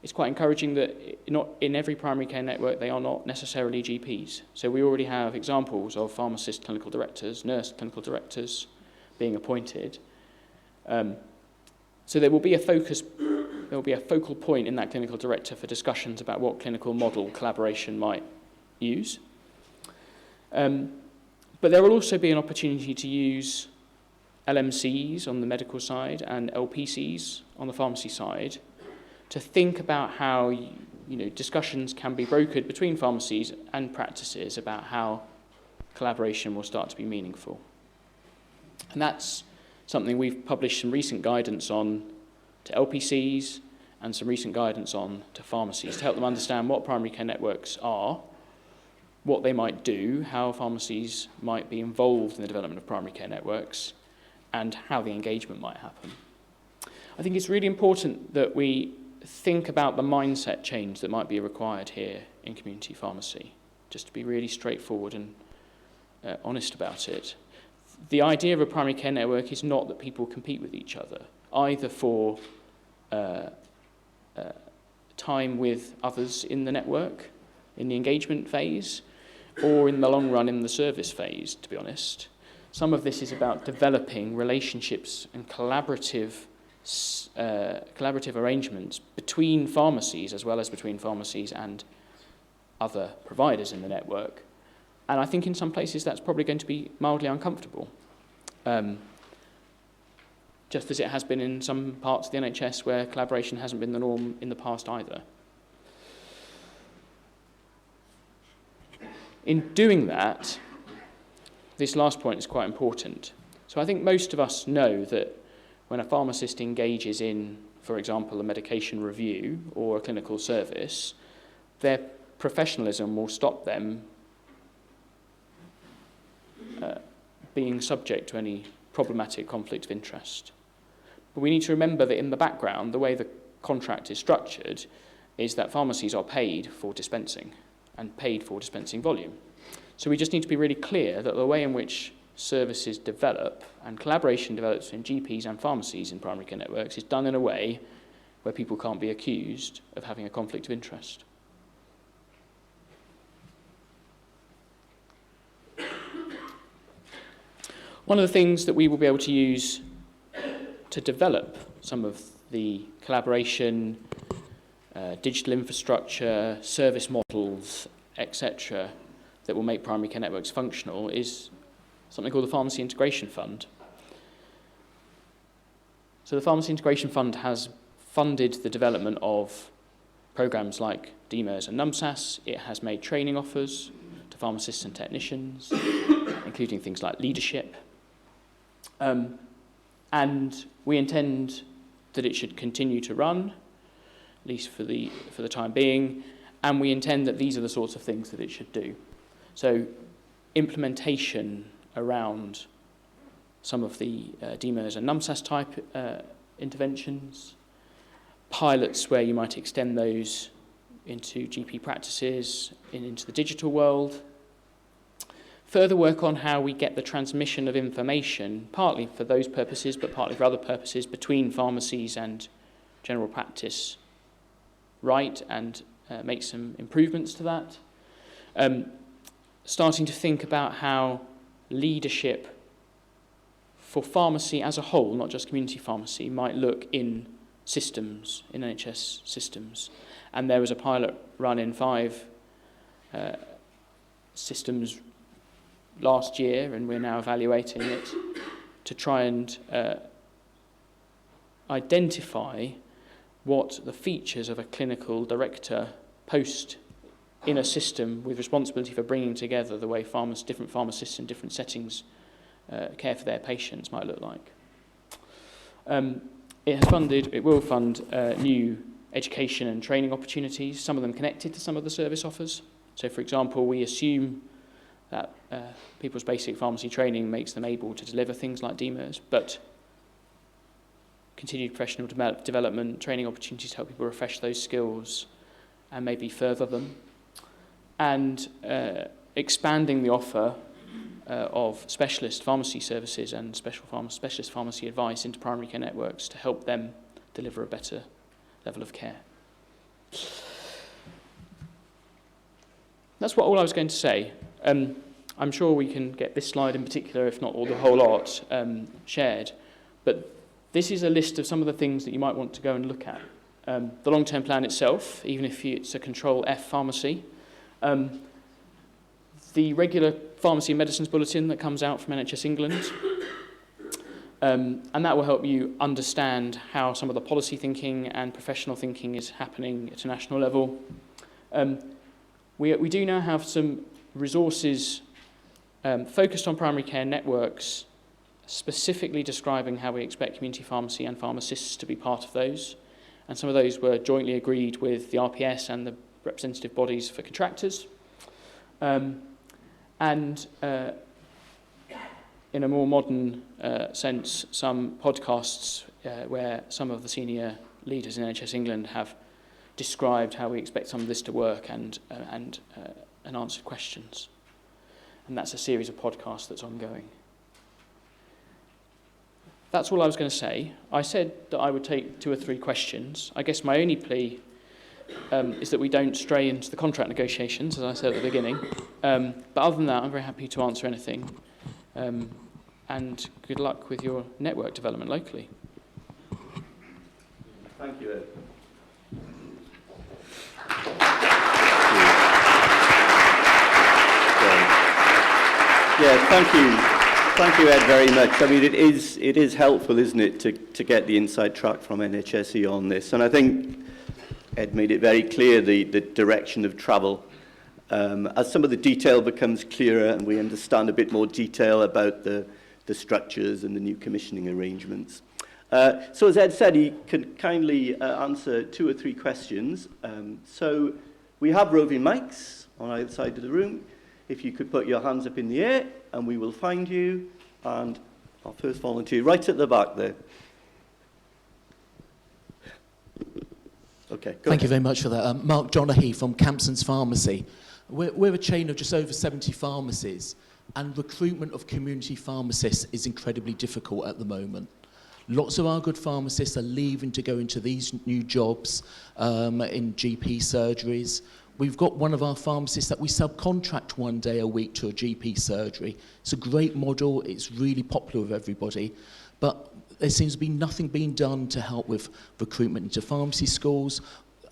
it's quite encouraging that not in every primary care network they are not necessarily GPs. So we already have examples of pharmacist clinical directors, nurse clinical directors being appointed. So there will be a focal point in that clinical director for discussions about what clinical model collaboration might use. But there will also be an opportunity to use LMCs on the medical side and LPCs on the pharmacy side to think about how discussions can be brokered between pharmacies and practices about how collaboration will start to be meaningful. And that's something we've published some recent guidance on to LPCs and some recent guidance on to pharmacies to help them understand what primary care networks are, what they might do, how pharmacies might be involved in the development of primary care networks, and how the engagement might happen. I think it's really important that we think about the mindset change that might be required here in community pharmacy, just to be really straightforward and honest about it. The idea of a primary care network is not that people compete with each other, either for time with others in the network, in the engagement phase, or in the long run in the service phase, to be honest. Some of this is about developing relationships and collaborative arrangements between pharmacies as well as between pharmacies and other providers in the network. And I think in some places that's probably going to be mildly uncomfortable, just as it has been in some parts of the NHS where collaboration hasn't been the norm in the past either. In doing that, this last point is quite important. So I think most of us know that when a pharmacist engages in, for example, a medication review or a clinical service, their professionalism will stop them being subject to any problematic conflict of interest. But we need to remember that in the background, the way the contract is structured is that pharmacies are paid for dispensing and paid for dispensing volume. So we just need to be really clear that the way in which services develop and collaboration develops in GPs and pharmacies in primary care networks is done in a way where people can't be accused of having a conflict of interest. One of the things that we will be able to use to develop some of the collaboration, digital infrastructure, service models, etc., that will make primary care networks functional is something called the Pharmacy Integration Fund. So the Pharmacy Integration Fund has funded the development of programs like DMERS and NUMSAS. It has made training offers to pharmacists and technicians, including things like leadership. And we intend that it should continue to run, at least for the time being, and we intend that these are the sorts of things that it should do. So implementation around some of the DMERS and NUMSAS type interventions, pilots where you might extend those into GP practices, into the digital world. Further work on how we get the transmission of information, partly for those purposes, but partly for other purposes, between pharmacies and general practice right, and make some improvements to that. Starting to think about how leadership for pharmacy as a whole, not just community pharmacy, might look in systems, in NHS systems. And there was a pilot run in 5 systems last year, and we're now evaluating it to try and identify what the features of a clinical director post in a system with responsibility for bringing together the way different pharmacists in different settings care for their patients might look like. It will fund new education and training opportunities, some of them connected to some of the service offers. So, for example, we assume that people's basic pharmacy training makes them able to deliver things like DMERS, but continued professional development, training opportunities to help people refresh those skills and maybe further them. And expanding the offer of specialist pharmacy services and specialist pharmacy advice into primary care networks to help them deliver a better level of care. That's all I was going to say. I'm sure we can get this slide in particular, if not all the whole lot, shared. But this is a list of some of the things that you might want to go and look at. The long-term plan itself, even if it's a Control F pharmacy. The regular pharmacy and medicines bulletin that comes out from NHS England. And that will help you understand how some of the policy thinking and professional thinking is happening at a national level. We do now have some resources focused on primary care networks, specifically describing how we expect community pharmacy and pharmacists to be part of those. And some of those were jointly agreed with the RPS and the representative bodies for contractors. In a more modern sense, some podcasts where some of the senior leaders in NHS England have described how we expect some of this to work and answered questions. And that's a series of podcasts that's ongoing. That's all I was going to say. I said that I would take 2 or 3 questions. I guess my only plea is that we don't stray into the contract negotiations, as I said at the beginning. But other than that, I'm very happy to answer anything. And good luck with your network development locally. Thank you, Ed. Yeah, thank you, Ed, very much. I mean, it is helpful, isn't it, to get the inside track from NHSE on this. And I think Ed made it very clear the direction of travel. As some of the detail becomes clearer and we understand a bit more detail about the structures and the new commissioning arrangements. So as Ed said, he could kindly answer 2 or 3 questions. So we have roving mics on either side of the room. If you could put your hands up in the air and we will find you. And our first volunteer right at the back there. Okay, Thank you very much for that. Mark Donaghy from Campson's Pharmacy. We're a chain of just over 70 pharmacies, and recruitment of community pharmacists is incredibly difficult at the moment. Lots of our good pharmacists are leaving to go into these new jobs in GP surgeries. We've got one of our pharmacists that we subcontract 1 day a week to a GP surgery. It's a great model, it's really popular with everybody, but there seems to be nothing being done to help with recruitment into pharmacy schools.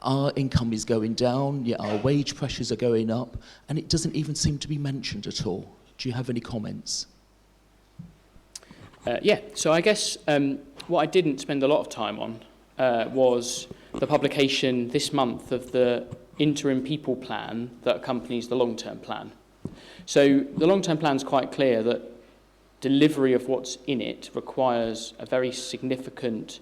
Our income is going down, yet our wage pressures are going up, and it doesn't even seem to be mentioned at all. Do you have any comments? Yeah, so I guess what I didn't spend a lot of time on was the publication this month of the interim people plan that accompanies the long-term plan. So the long-term plan is quite clear that delivery of what's in it requires a very significant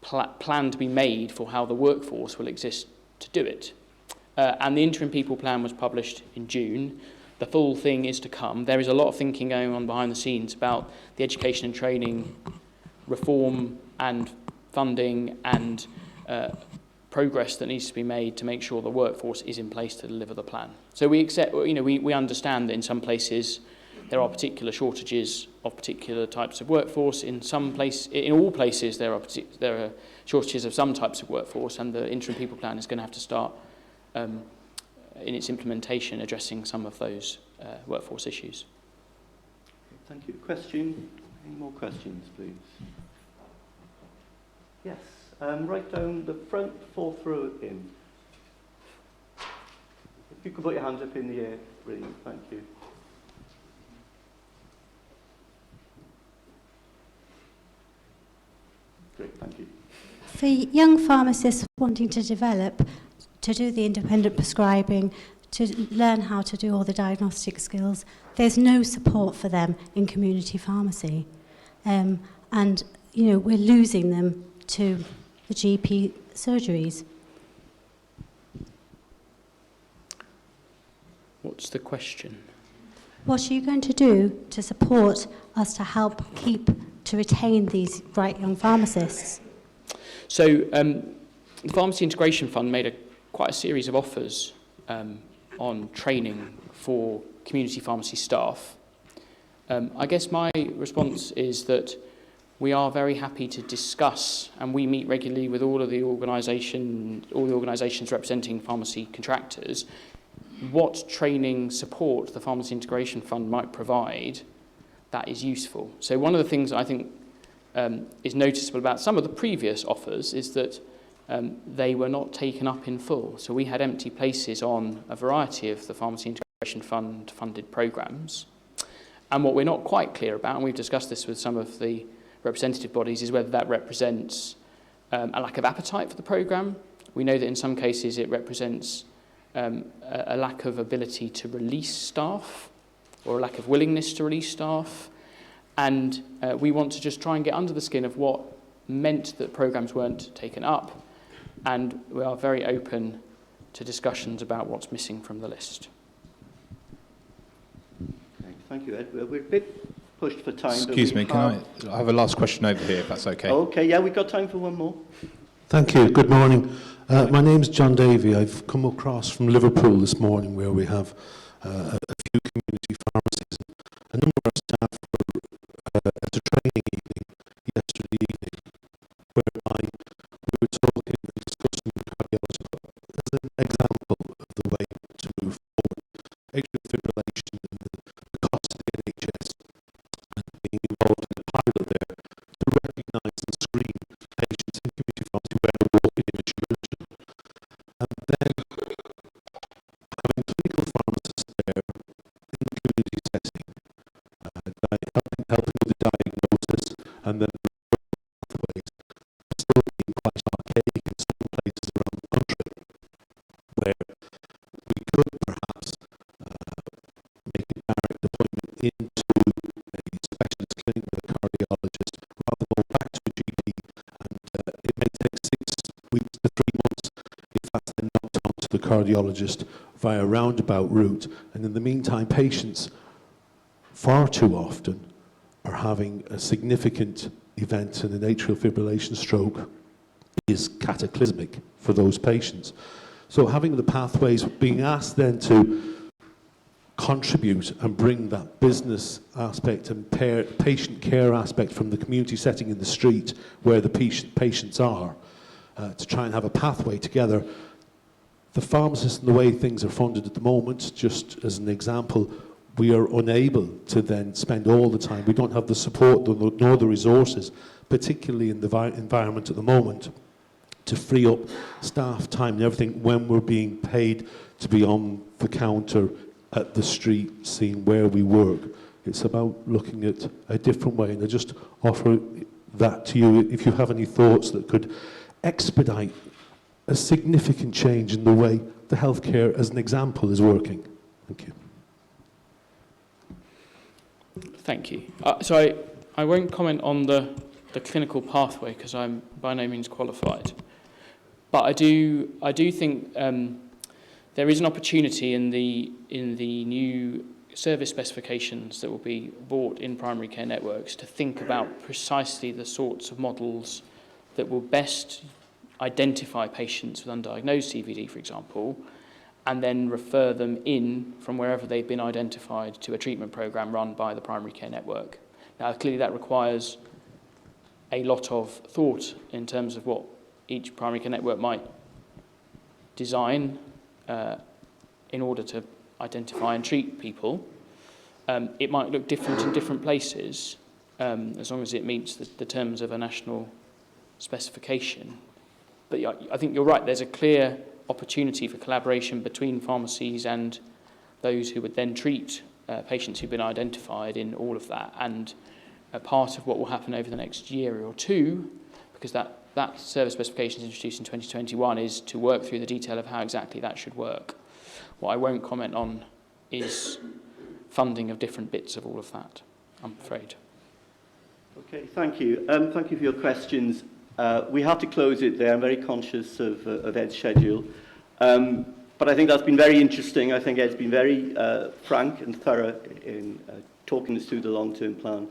plan to be made for how the workforce will exist to do it. And the interim people plan was published in June. The full thing is to come. There is a lot of thinking going on behind the scenes about the education and training reform and funding and progress that needs to be made to make sure the workforce is in place to deliver the plan. So we accept, we understand that in some places there are particular shortages of particular types of workforce. In all places there are shortages of some types of workforce, and the interim people plan is going to have to start in its implementation addressing some of those workforce issues. Thank you. Question? Any more questions, please? Yes. Right down the front, fourth row in. If you could put your hands up in the air, brilliant. Thank you. Great, thank you. For young pharmacists wanting to develop, to do the independent prescribing, to learn how to do all the diagnostic skills, there's no support for them in community pharmacy. And, we're losing them to the GP surgeries. What's the question? What are you going to do to support us to help to retain these bright young pharmacists? So the Pharmacy Integration Fund made quite a series of offers on training for community pharmacy staff. I guess my response is that we are very happy to discuss, and we meet regularly with all the organisations representing pharmacy contractors, what training support the Pharmacy Integration Fund might provide that is useful. So one of the things I think is noticeable about some of the previous offers is that they were not taken up in full. So we had empty places on a variety of the Pharmacy Integration Fund funded programmes. And what we're not quite clear about, and we've discussed this with some of the representative bodies, is whether that represents a lack of appetite for the programme. We know that in some cases it represents a lack of ability to release staff, or a lack of willingness to release staff. And we want to just try and get under the skin of what meant that programmes weren't taken up. And we are very open to discussions about what's missing from the list. Okay, thank you, Ed. We're a bit pushed for time. Excuse me, can I have a last question over here, if that's okay? Okay, yeah, we've got time for one more. Thank you. Good morning. My name's John Davey. I've come across from Liverpool this morning, where we have a few community pharmacies. A number of staff were at a training evening yesterday evening, whereby we were talking and discussing cardiology as an example of the way to move forward. Atrial fibrillation and the cost of the NHS, and being involved in a pilot there to recognise and screen patients in community pharmacy where they're walking in a chirurgeon. And then having clinical pharmacists there in the community setting, helping with the diagnosis and then the pathways, are still being quite archaic in some places around the country, where we could perhaps make a direct appointment into a specialist clinic with a cardiologist rather than go back to a GP, and it may take 6 weeks to 3 months if that's then knocked on to the cardiologist via a roundabout route. And in the meantime, patients far too often are having a significant event, and an atrial fibrillation stroke is cataclysmic for those patients. So having the pathways, being asked then to contribute and bring that business aspect and patient care aspect from the community setting in the street where the patients are, to try and have a pathway together. The pharmacists and the way things are funded at the moment, just as an example, we are unable to then spend all the time. We don't have the support nor the resources, particularly in the environment at the moment, to free up staff time and everything when we're being paid to be on the counter at the street, seeing where we work. It's about looking at a different way, and I just offer that to you if you have any thoughts that could expedite a significant change in the way the healthcare, as an example, is working. Thank you. Thank you. So I won't comment on the clinical pathway because I'm by no means qualified. But I do think there is an opportunity in the new service specifications that will be brought in primary care networks to think about precisely the sorts of models that will best identify patients with undiagnosed CVD, for example, and then refer them in from wherever they've been identified to a treatment program run by the primary care network. Now, clearly that requires a lot of thought in terms of what each primary care network might design in order to identify and treat people. It might look different in different places, as long as it meets the terms of a national specification. But I think you're right, there's a clear opportunity for collaboration between pharmacies and those who would then treat patients who've been identified in all of that. And a part of what will happen over the next year or two, because that service specification is introduced in 2021, is to work through the detail of how exactly that should work. What I won't comment on is funding of different bits of all of that, I'm afraid. Okay, thank you. Thank you for your questions. We have to close it there. I'm very conscious of Ed's schedule. But I think that's been very interesting. I think Ed's been very frank and thorough in talking us through the long-term plan.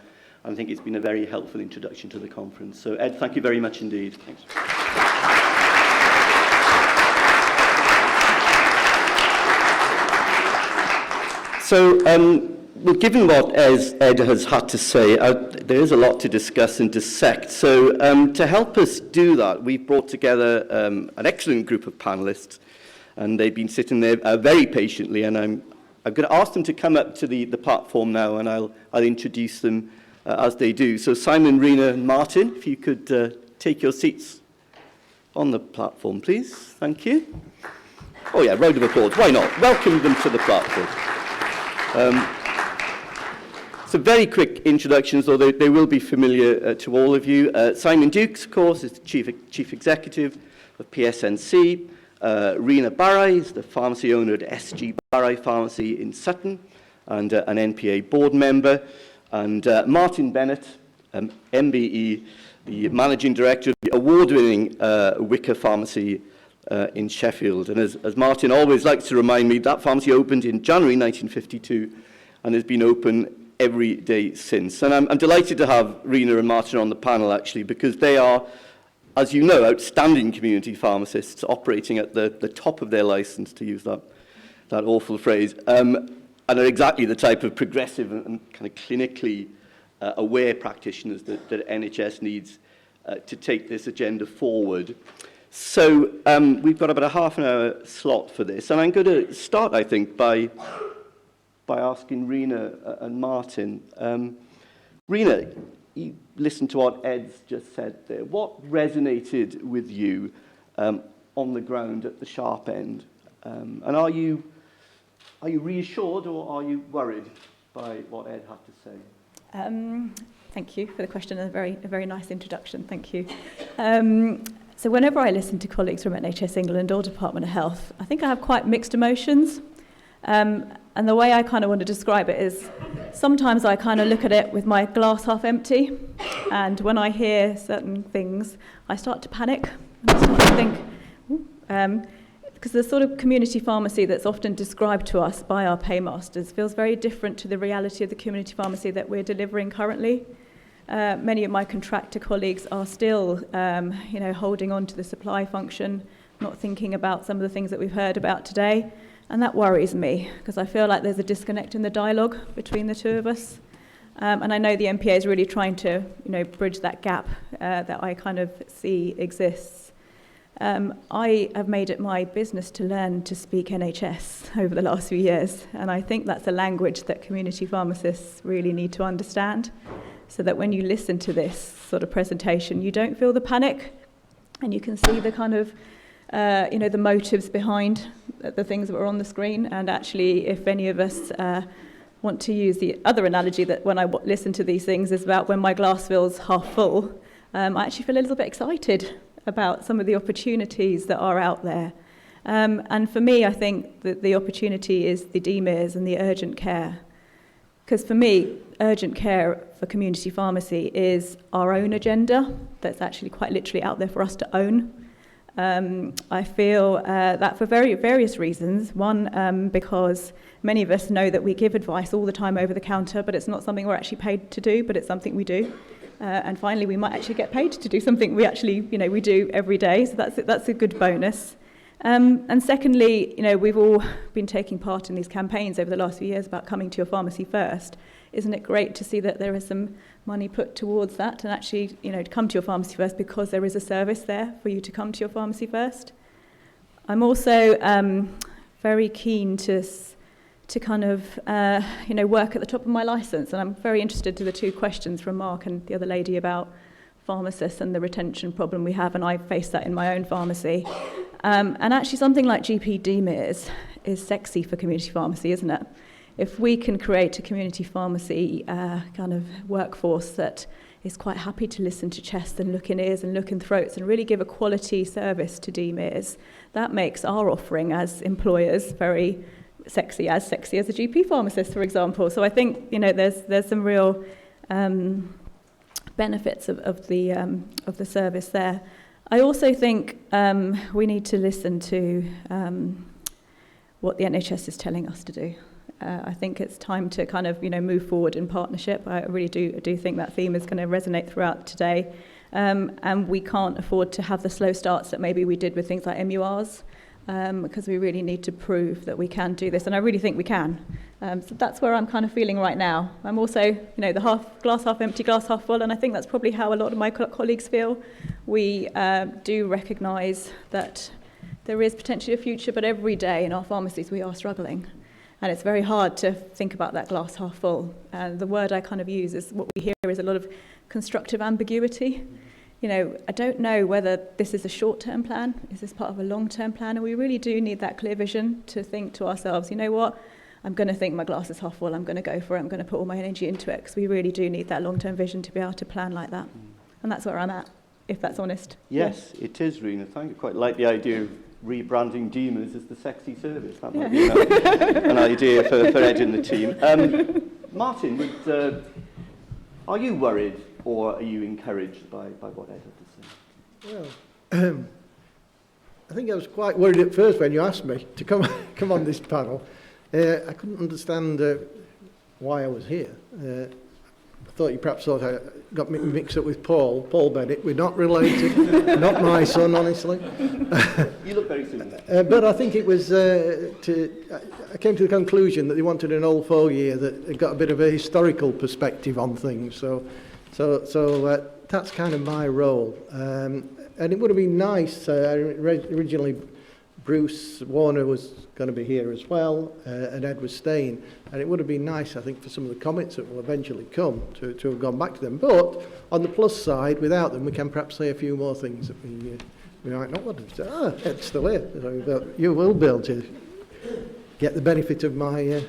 I think it's been a very helpful introduction to the conference. So, Ed, thank you very much indeed. Thanks. So, well, given what Ed has had to say, there is a lot to discuss and dissect. So, to help us do that, we've brought together an excellent group of panellists, and they've been sitting there very patiently. And I'm going to ask them to come up to the platform now, and I'll introduce them as they do. So, Simon, Rena, and Martin, if you could take your seats on the platform, please. Thank you. Oh yeah, round of applause. Why not? Welcome them to the platform. So very quick introductions, although they will be familiar to all of you. Simon Dukes, of course, is the Chief Executive of PSNC. Rena Barrai is the pharmacy owner at SG Barrai Pharmacy in Sutton and an NPA board member. And Martin Bennett, MBE, the Managing Director of the award-winning Wicker Pharmacy in Sheffield. And as Martin always likes to remind me, that pharmacy opened in January 1952 and has been open every day since. And I'm delighted to have Rena and Martin on the panel, actually, because they are, as you know, outstanding community pharmacists operating at the top of their license, to use that awful phrase, and are exactly the type of progressive and kind of clinically aware practitioners that NHS needs to take this agenda forward. So we've got about a half an hour slot for this, and I'm going to start, I think, by asking Rena and Martin. Rena, you listened to what Ed's just said there. What resonated with you on the ground at the sharp end? And are you reassured or are you worried by what Ed had to say? Thank you for the question. A very nice introduction. Thank you. So whenever I listen to colleagues from NHS England or Department of Health, I think I have quite mixed emotions. And the way I kind of want to describe it is sometimes I kind of look at it with my glass half empty, and when I hear certain things, I start to panic. And I start to think, because the sort of community pharmacy that's often described to us by our paymasters feels very different to the reality of the community pharmacy that we're delivering currently. Many of my contractor colleagues are still, holding on to the supply function, not thinking about some of the things that we've heard about today. And that worries me, because I feel like there's a disconnect in the dialogue between the two of us. And I know the NPA is really trying to, bridge that gap that I kind of see exists. I have made it my business to learn to speak NHS over the last few years. And I think that's a language that community pharmacists really need to understand, so that when you listen to this sort of presentation, you don't feel the panic, and you can see the kind of the motives behind the things that were on the screen. And actually, if any of us want to use the other analogy that when I listen to these things is about when my glass feels half full. I actually feel a little bit excited about some of the opportunities that are out there. And for me, I think that the opportunity is the DMIRS and the urgent care. Because for me, urgent care for community pharmacy is our own agenda that's actually quite literally out there for us to own. I feel that for various reasons. One, because many of us know that we give advice all the time over the counter, but it's not something we're actually paid to do, but it's something we do. And finally, we might actually get paid to do something we actually, we do every day. So that's a good bonus. And secondly, we've all been taking part in these campaigns over the last few years about coming to your pharmacy first. Isn't it great to see that there is some money put towards that and actually, to come to your pharmacy first because there is a service there for you to come to your pharmacy first? I'm also very keen to kind of, work at the top of my licence, and I'm very interested to the two questions from Mark and the other lady about pharmacists and the retention problem we have, and I face that in my own pharmacy. And actually something like GP DMIRS is sexy for community pharmacy, isn't it? If we can create a community pharmacy kind of workforce that is quite happy to listen to chests and look in ears and look in throats and really give a quality service to DMIRS, that makes our offering as employers very sexy as a GP pharmacist, for example. So I think there's some real benefits of the service there. I also think we need to listen to what the NHS is telling us to do. I think it's time to kind of move forward in partnership. I really do think that theme is going to resonate throughout today, and we can't afford to have the slow starts that maybe we did with things like MURs, because we really need to prove that we can do this, and I really think we can. So that's where I'm kind of feeling right now. I'm also, the glass half empty, glass half full, and I think that's probably how a lot of my colleagues feel. We do recognise that there is potentially a future, but every day in our pharmacies we are struggling. And it's very hard to think about that glass half full. And the word I kind of use is, what we hear is a lot of constructive ambiguity. I don't know whether this is a short-term plan, is this part of a long-term plan, and we really do need that clear vision to think to ourselves, what, I'm going to think my glass is half full, I'm going to go for it, I'm going to put all my energy into it, because we really do need that long-term vision to be able to plan like that. And that's where I'm at, if that's honest. Yes, it is, Rena. Thank you. Quite like the idea of rebranding DMIRS as the sexy service. That might be an idea for Ed and the team. Martin, are you worried or are you encouraged by what Ed had to say? Well, I think I was quite worried at first when you asked me to come on this panel. I couldn't understand why I was here. I thought you perhaps thought I got me mixed up with Paul Bennett. We're not related, not my son, honestly. You look very similar. But I think it was, I came to the conclusion that they wanted an old fogey that got a bit of a historical perspective on things. So that's kind of my role. And it would have been nice, originally Bruce Warner was going to be here as well, and Ed was staying. And it would have been nice, I think, for some of the comments that will eventually come to have gone back to them. But on the plus side, without them, we can perhaps say a few more things that we might not want to say. Ed's still here. So you will be able to get the benefit of my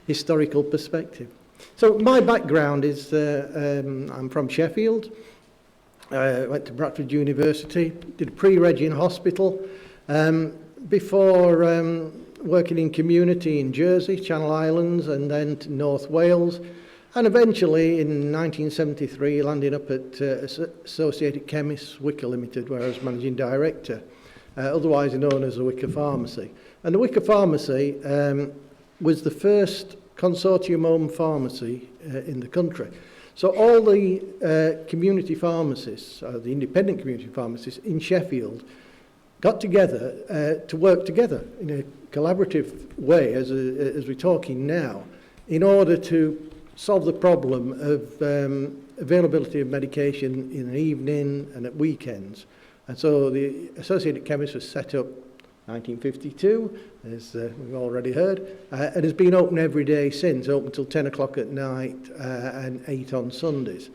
historical perspective. So my background is, I'm from Sheffield. Went to Bradford University, did a pre-reg in hospital. Before working in community in Jersey, Channel Islands, and then to North Wales, and eventually in 1973 landing up at Associated Chemists Wicker Limited, where I was managing director, otherwise known as the Wicker Pharmacy. And the Wicker Pharmacy was the first consortium-owned pharmacy in the country. So all the community pharmacists, the independent community pharmacists in Sheffield, got together to work together in a collaborative way, as we're talking now, in order to solve the problem of availability of medication in the evening and at weekends. And so the Associated Chemists was set up 1952, as we've already heard, and has been open every day since, open till 10 o'clock at night and 8 on Sundays.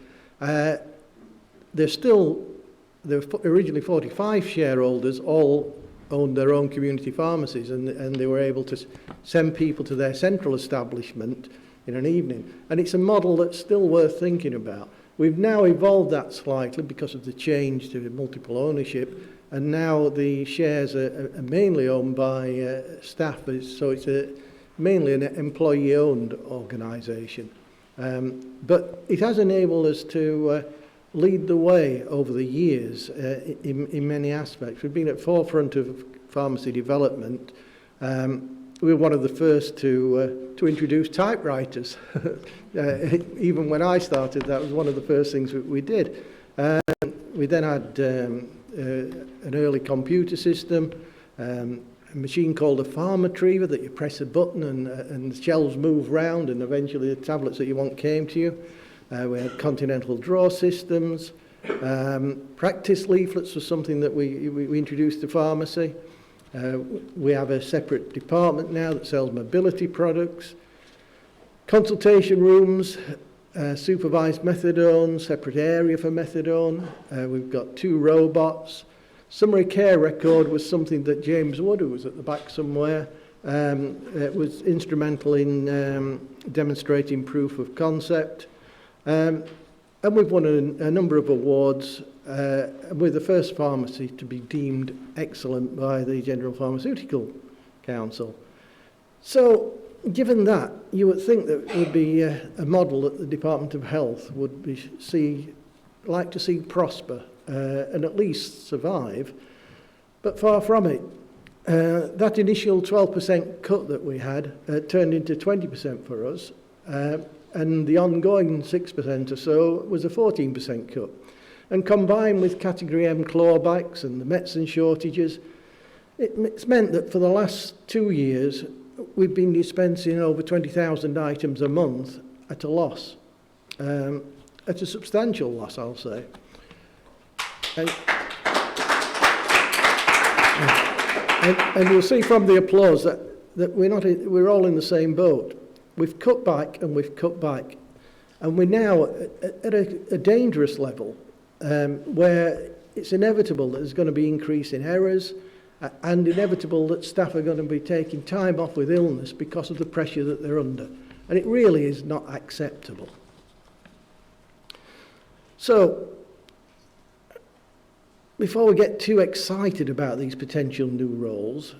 There were originally 45 shareholders, all owned their own community pharmacies, and they were able to send people to their central establishment in an evening. And it's a model that's still worth thinking about. We've now evolved that slightly because of the change to multiple ownership, and now the shares are mainly owned by staff, so it's mainly an employee-owned organisation. But it has enabled us to lead the way over the years in many aspects. We've been at the forefront of pharmacy development. We were one of the first to introduce typewriters. Even when I started, that was one of the first things we did. We then had an early computer system, a machine called a pharmatriever that you press a button and the shelves move round, and eventually the tablets that you want came to you. We had continental drawer systems. Practice leaflets was something that we introduced to pharmacy. We have a separate department now that sells mobility products. Consultation rooms, supervised methadone, separate area for methadone. We've got 2 robots. Summary care record was something that James Wood, who was at the back somewhere, was instrumental in demonstrating proof of concept. And we've won a number of awards. We're the first pharmacy to be deemed excellent by the General Pharmaceutical Council. So, given that, you would think that it would be a model that the Department of Health would like to see prosper and at least survive, but far from it. That initial 12% cut that we had turned into 20% for us, and the ongoing 6% or so was a 14% cut. And combined with Category M clawbacks and the medicine shortages, it's meant that for the last 2 years, we've been dispensing over 20,000 items a month at a loss. At a substantial loss, I'll say. And you'll see from the applause that we're all in the same boat. We've cut back and we've cut back. And we're now at a dangerous level where it's inevitable that there's going to be increase in errors and inevitable that staff are going to be taking time off with illness because of the pressure that they're under. And it really is not acceptable. So, before we get too excited about these potential new roles,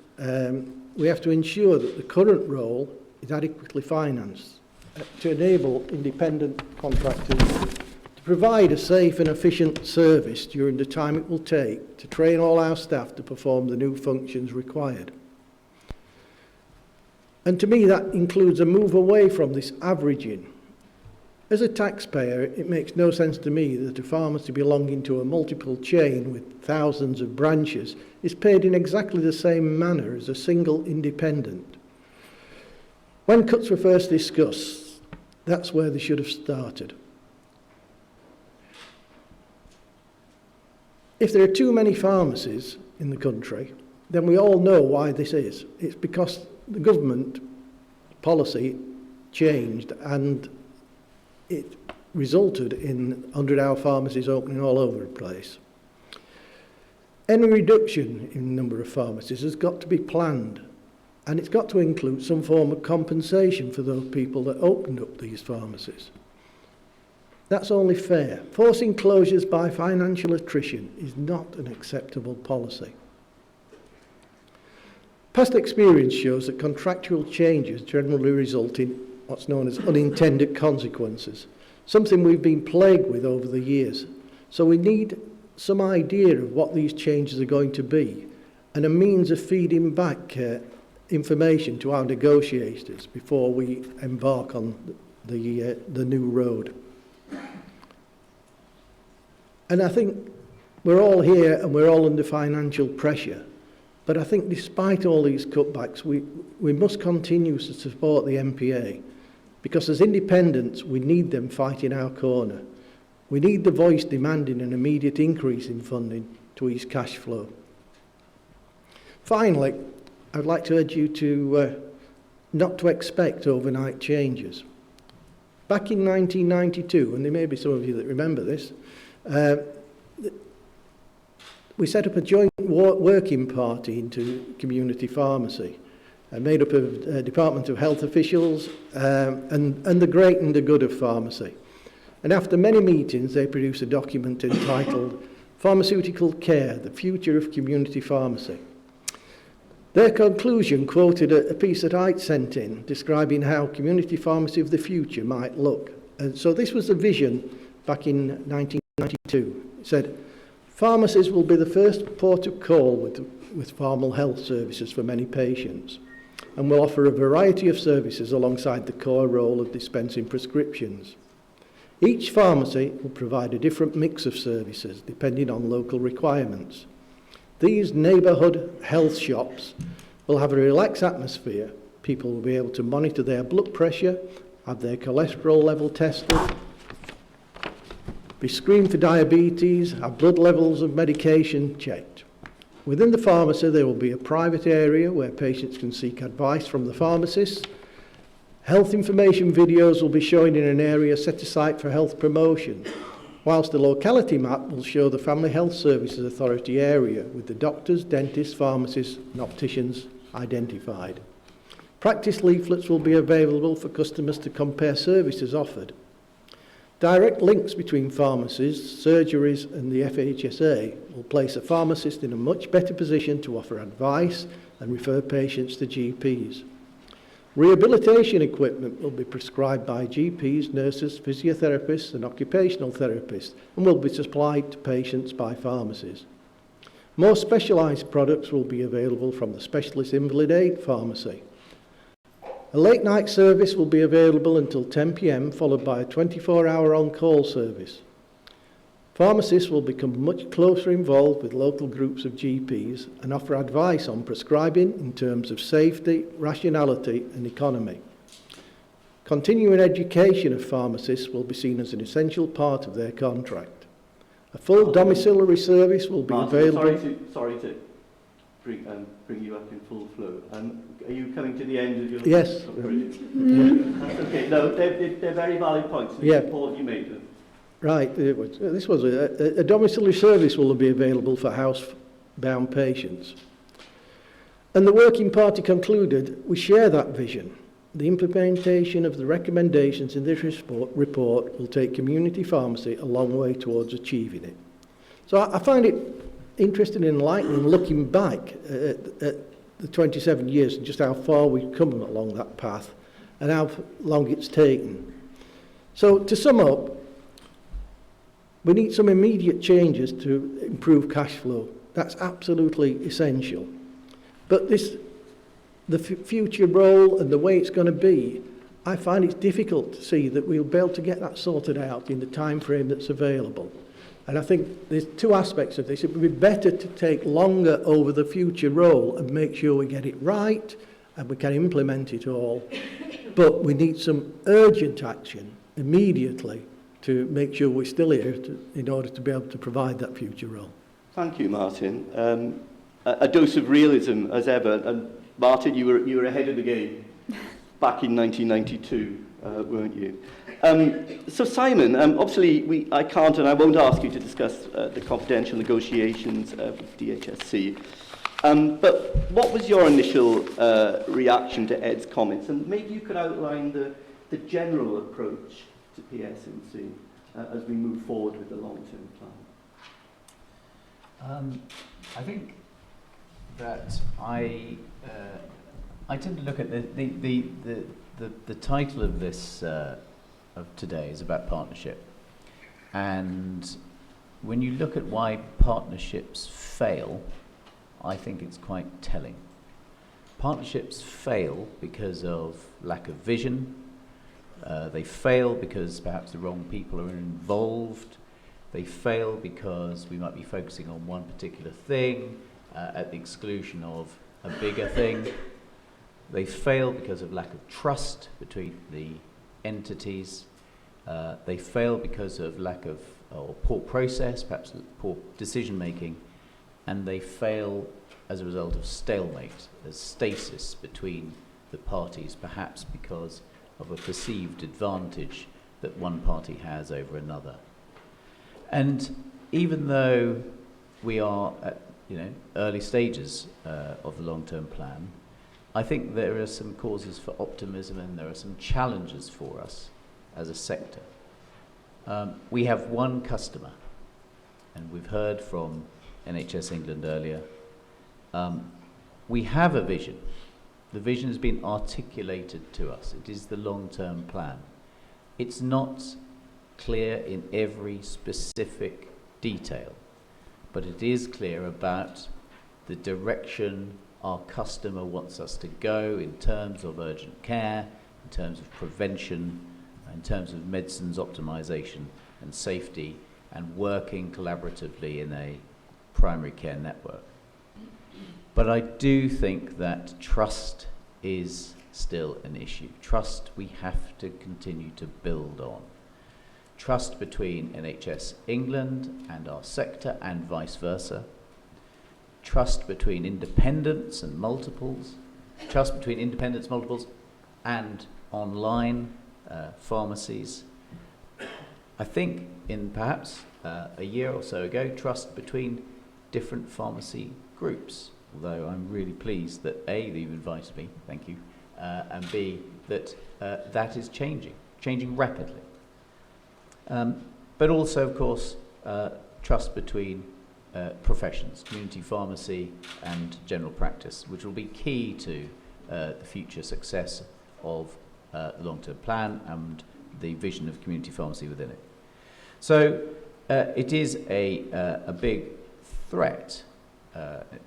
we have to ensure that the current role is adequately financed to enable independent contractors to provide a safe and efficient service during the time it will take to train all our staff to perform the new functions required. And to me, that includes a move away from this averaging. As a taxpayer, it makes no sense to me that a pharmacy belonging to a multiple chain with thousands of branches is paid in exactly the same manner as a single independent. When cuts were first discussed, that's where they should have started. If there are too many pharmacies in the country, then we all know why this is. It's because the government policy changed and it resulted in 100-hour pharmacies opening all over the place. Any reduction in the number of pharmacies has got to be planned, and it's got to include some form of compensation for those people that opened up these pharmacies. That's only fair. Forcing closures by financial attrition is not an acceptable policy. Past experience shows that contractual changes generally result in what's known as unintended consequences, something we've been plagued with over the years. So we need some idea of what these changes are going to be and a means of feeding back information to our negotiators before we embark on the new road. And I think we're all here and we're all under financial pressure. But I think despite all these cutbacks, we must continue to support the NPA, because as independents, we need them fighting our corner. We need the voice demanding an immediate increase in funding to ease cash flow. Finally, I'd like to urge you to not to expect overnight changes. Back in 1992, and there may be some of you that remember this, we set up a joint working party into community pharmacy. made up of Department of Health officials and the great and the good of pharmacy. And after many meetings, they produced a document entitled Pharmaceutical Care, the Future of Community Pharmacy. Their conclusion quoted a piece that I'd sent in describing how community pharmacy of the future might look. And so this was the vision back in 1992. It said, pharmacies will be the first port of call with formal health services for many patients and will offer a variety of services alongside the core role of dispensing prescriptions. Each pharmacy will provide a different mix of services depending on local requirements. These neighbourhood health shops will have a relaxed atmosphere. People will be able to monitor their blood pressure, have their cholesterol level tested, be screened for diabetes, have blood levels of medication checked. Within the pharmacy, there will be a private area where patients can seek advice from the pharmacist. Health information videos will be shown in an area set aside for health promotion, whilst the locality map will show the Family Health Services Authority area with the doctors, dentists, pharmacists and opticians identified. Practice leaflets will be available for customers to compare services offered. Direct links between pharmacies, surgeries and the FHSA will place a pharmacist in a much better position to offer advice and refer patients to GPs. Rehabilitation equipment will be prescribed by GPs, nurses, physiotherapists and occupational therapists and will be supplied to patients by pharmacies. More specialised products will be available from the Specialist Invalid Aid Pharmacy. A late night service will be available until 10 p.m, followed by a 24-hour on-call service. Pharmacists will become much closer involved with local groups of GPs and offer advice on prescribing in terms of safety, rationality and economy. Continuing education of pharmacists will be seen as an essential part of their contract. A full domiciliary service will be available. Sorry to bring you up in full flow. Are you coming to the end of your... Yes. That's okay. No, they're very valid points. It's important you made them. Right. This was a domiciliary service will be available for housebound patients. And the working party concluded, we share that vision. The implementation of the recommendations in this report will take community pharmacy a long way towards achieving it. So I find it interesting and enlightening looking back at the 27 years and just how far we've come along that path and how long it's taken. So to sum up, we need some immediate changes to improve cash flow. That's absolutely essential. But the future role and the way it's going to be, I find it's difficult to see that we'll be able to get that sorted out in the time frame that's available. And I think there's two aspects of this. It would be better to take longer over the future role and make sure we get it right and we can implement it all. But we need some urgent action immediately to make sure we're still here in order to be able to provide that future role. Thank you, Martin. A dose of realism as ever. And Martin, you were ahead of the game back in 1992, weren't you? So Simon, obviously I can't and I won't ask you to discuss the confidential negotiations with DHSC. But what was your initial reaction to Ed's comments? And maybe you could outline the general approach to PSNC as we move forward with the long-term plan. I think that I tend to look at the title of this of today is about partnership, and when you look at why partnerships fail, I think it's quite telling. Partnerships fail because of lack of vision. They fail because perhaps the wrong people are involved. They fail because we might be focusing on one particular thing at the exclusion of a bigger thing. They fail because of lack of trust between the entities. They fail because of lack of or poor process, perhaps poor decision making, and they fail as a result of stalemate, as stasis between the parties, perhaps because of a perceived advantage that one party has over another. And even though we are at early stages of the long-term plan, I think there are some causes for optimism and there are some challenges for us as a sector. We have one customer, and we've heard from NHS England earlier. We have a vision. The vision has been articulated to us. It is the long-term plan. It's not clear in every specific detail, but it is clear about the direction our customer wants us to go in terms of urgent care, in terms of prevention, in terms of medicines optimization and safety, and working collaboratively in a primary care network. But I do think that trust is still an issue. Trust we have to continue to build on. Trust between NHS England and our sector and vice versa. Trust between independents and multiples. Trust between independents, multiples, and online pharmacies. I think in perhaps a year or so ago, trust between different pharmacy groups. Although I'm really pleased that A, that you've invited me, thank you, and B, that that is changing rapidly. But also, of course, trust between professions, community pharmacy and general practice, which will be key to the future success of the long-term plan and the vision of community pharmacy within it. So it is a big threat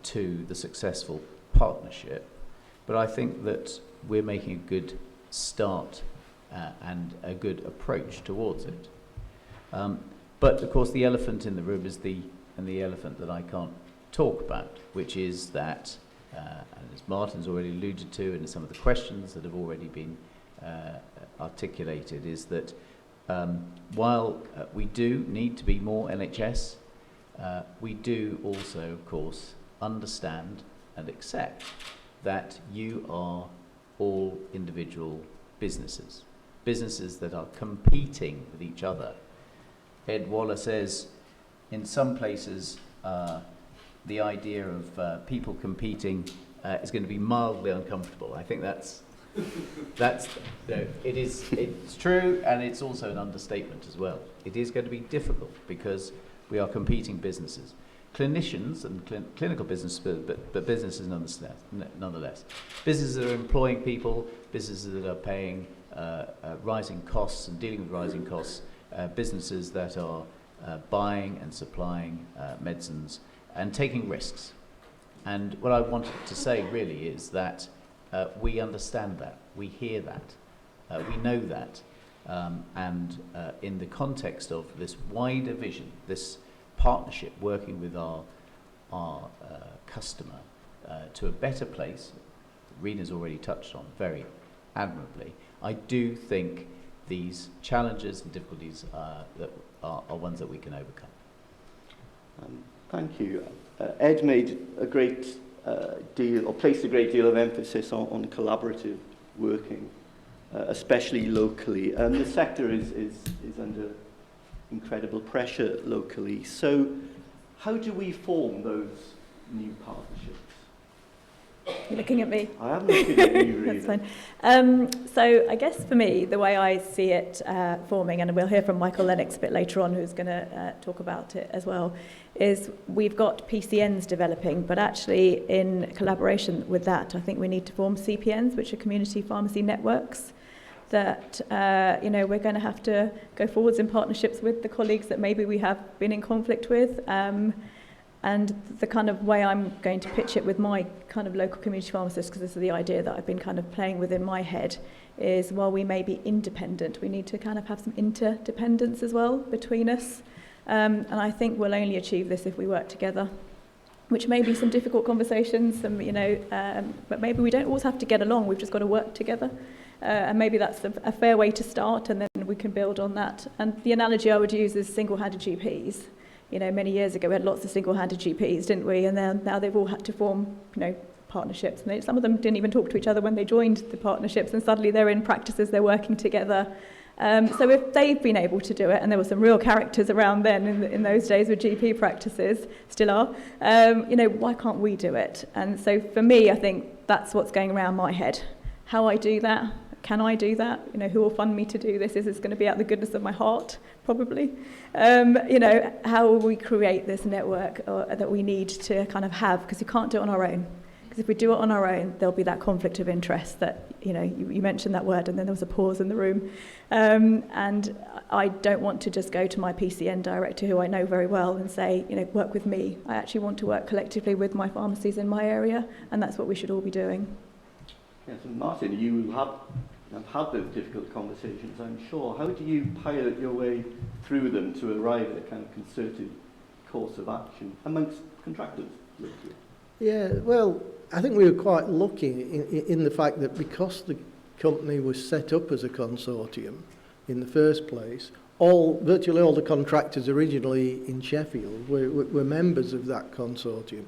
to the successful partnership, but I think that we're making a good start and a good approach towards it. But of course the elephant in the room is the elephant that I can't talk about, which is that, and as Martin's already alluded to, and some of the questions that have already been articulated, is that while we do need to be more NHS, we do also, of course, understand and accept that you are all individual businesses that are competing with each other. Ed Waller says, in some places, the idea of people competing is going to be mildly uncomfortable. I think it's true, and it's also an understatement as well. It is going to be difficult because we are competing businesses, clinicians and clinical business, but businesses nonetheless. Businesses that are employing people, businesses that are paying rising costs and dealing with rising costs, businesses that are buying and supplying medicines and taking risks. And what I wanted to say really is that we understand that, we hear that, we know that, and in the context of this wider vision, this partnership working with our customer to a better place, Rena's already touched on very admirably, I do think these challenges and difficulties that are ones that we can overcome. Thank you. Ed made a great deal, or placed a great deal of emphasis on collaborative working, especially locally. The sector is under incredible pressure locally. So how do we form those new partnerships? You're looking at me. I am looking at you, really. That's fine. So I guess for me, the way I see it forming, and we'll hear from Michael Lennox a bit later on, who's going to talk about it as well, is we've got PCNs developing, but actually in collaboration with that, I think we need to form CPNs, which are community pharmacy networks, that we're going to have to go forwards in partnerships with the colleagues that maybe we have been in conflict with. And the kind of way I'm going to pitch it with my kind of local community pharmacists, because this is the idea that I've been kind of playing with in my head, is while we may be independent, we need to kind of have some interdependence as well between us. And I think we'll only achieve this if we work together, which may be some difficult conversations, but maybe we don't always have to get along, we've just got to work together. And maybe that's a fair way to start, and then we can build on that. And the analogy I would use is single-handed GPs. Many years ago we had lots of single-handed GPs, didn't we? And then now they've all had to form, partnerships. And some of them didn't even talk to each other when they joined the partnerships, and suddenly they're in practices, they're working together. So if they've been able to do it, and there were some real characters around then in those days with GP practices, still are, why can't we do it? And so for me, I think that's what's going around my head. How I do that? Can I do that? Who will fund me to do this? Is this going to be out of the goodness of my heart? Probably. How will we create this network that we need to kind of have? Because you can't do it on our own. Because if we do it on our own, there'll be that conflict of interest that, you mentioned that word and then there was a pause in the room. And I don't want to just go to my PCN director, who I know very well, and say, work with me. I actually want to work collectively with my pharmacies in my area, and that's what we should all be doing. Yes, and Martin, you have had those difficult conversations, I'm sure. How do you pilot your way through them to arrive at a kind of concerted course of action amongst contractors? Yeah, well, I think we were quite lucky in the fact that because the company was set up as a consortium in the first place, virtually all the contractors originally in Sheffield were members of that consortium.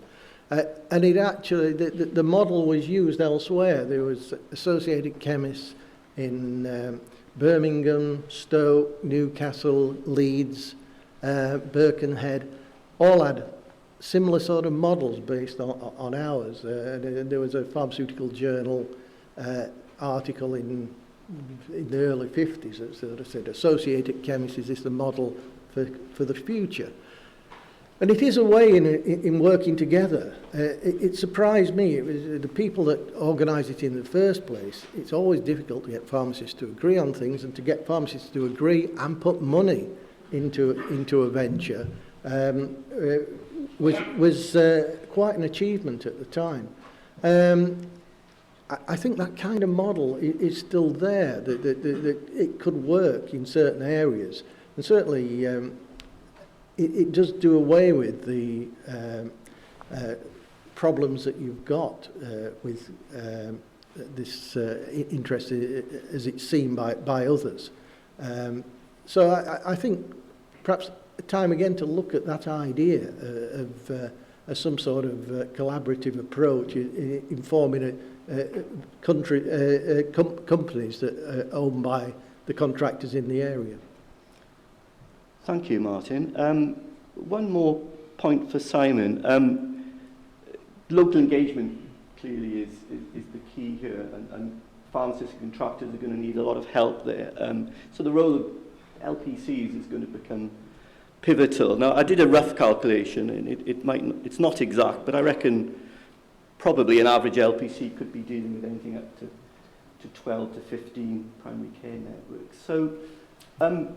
And it actually, the model was used elsewhere. There was Associated Chemists in Birmingham, Stoke, Newcastle, Leeds, Birkenhead, all had similar sort of models based on ours. There was a pharmaceutical journal article in the early 50s that sort of said, Associated Chemists, is this the model for the future? And it is a way in working together. It surprised me. It was the people that organised it in the first place. It's always difficult to get pharmacists to agree on things, and to get pharmacists to agree and put money into a venture was quite an achievement at the time. I think that kind of model is still there, that it could work in certain areas. And certainly it does do away with the problems that you've got with this interest as it's seen by others. So I think perhaps time again to look at that idea of some sort of collaborative approach in forming companies that are owned by the contractors in the area. Thank you, Martin. One more point for Simon. Local engagement clearly is the key here, and pharmacists and contractors are going to need a lot of help there. So the role of LPCs is going to become pivotal. Now, I did a rough calculation, and it's not exact, but I reckon probably an average LPC could be dealing with anything up to 12 to 15 primary care networks. So are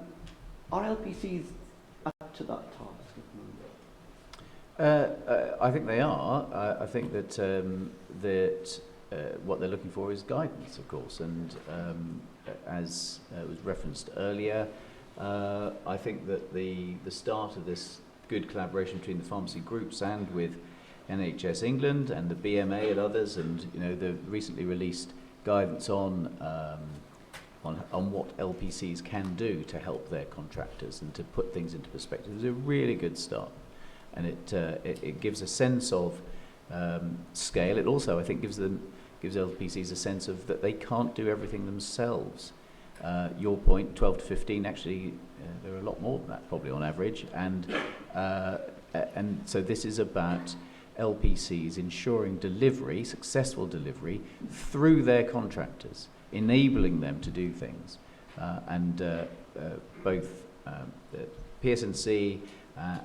LPCs up to that task at the moment? I think they are. I think that what they're looking for is guidance, of course, and as was referenced earlier, I think that the start of this good collaboration between the pharmacy groups and with NHS England and the BMA and others, and the recently released guidance on what LPCs can do to help their contractors and to put things into perspective is a really good start, and it gives a sense of scale. It also, I think, gives LPCs a sense of that they can't do everything themselves. Your point, 12 to 15, actually, there are a lot more than that probably on average, and so this is about LPCs ensuring delivery, successful delivery, through their contractors, enabling them to do things. Both PSNC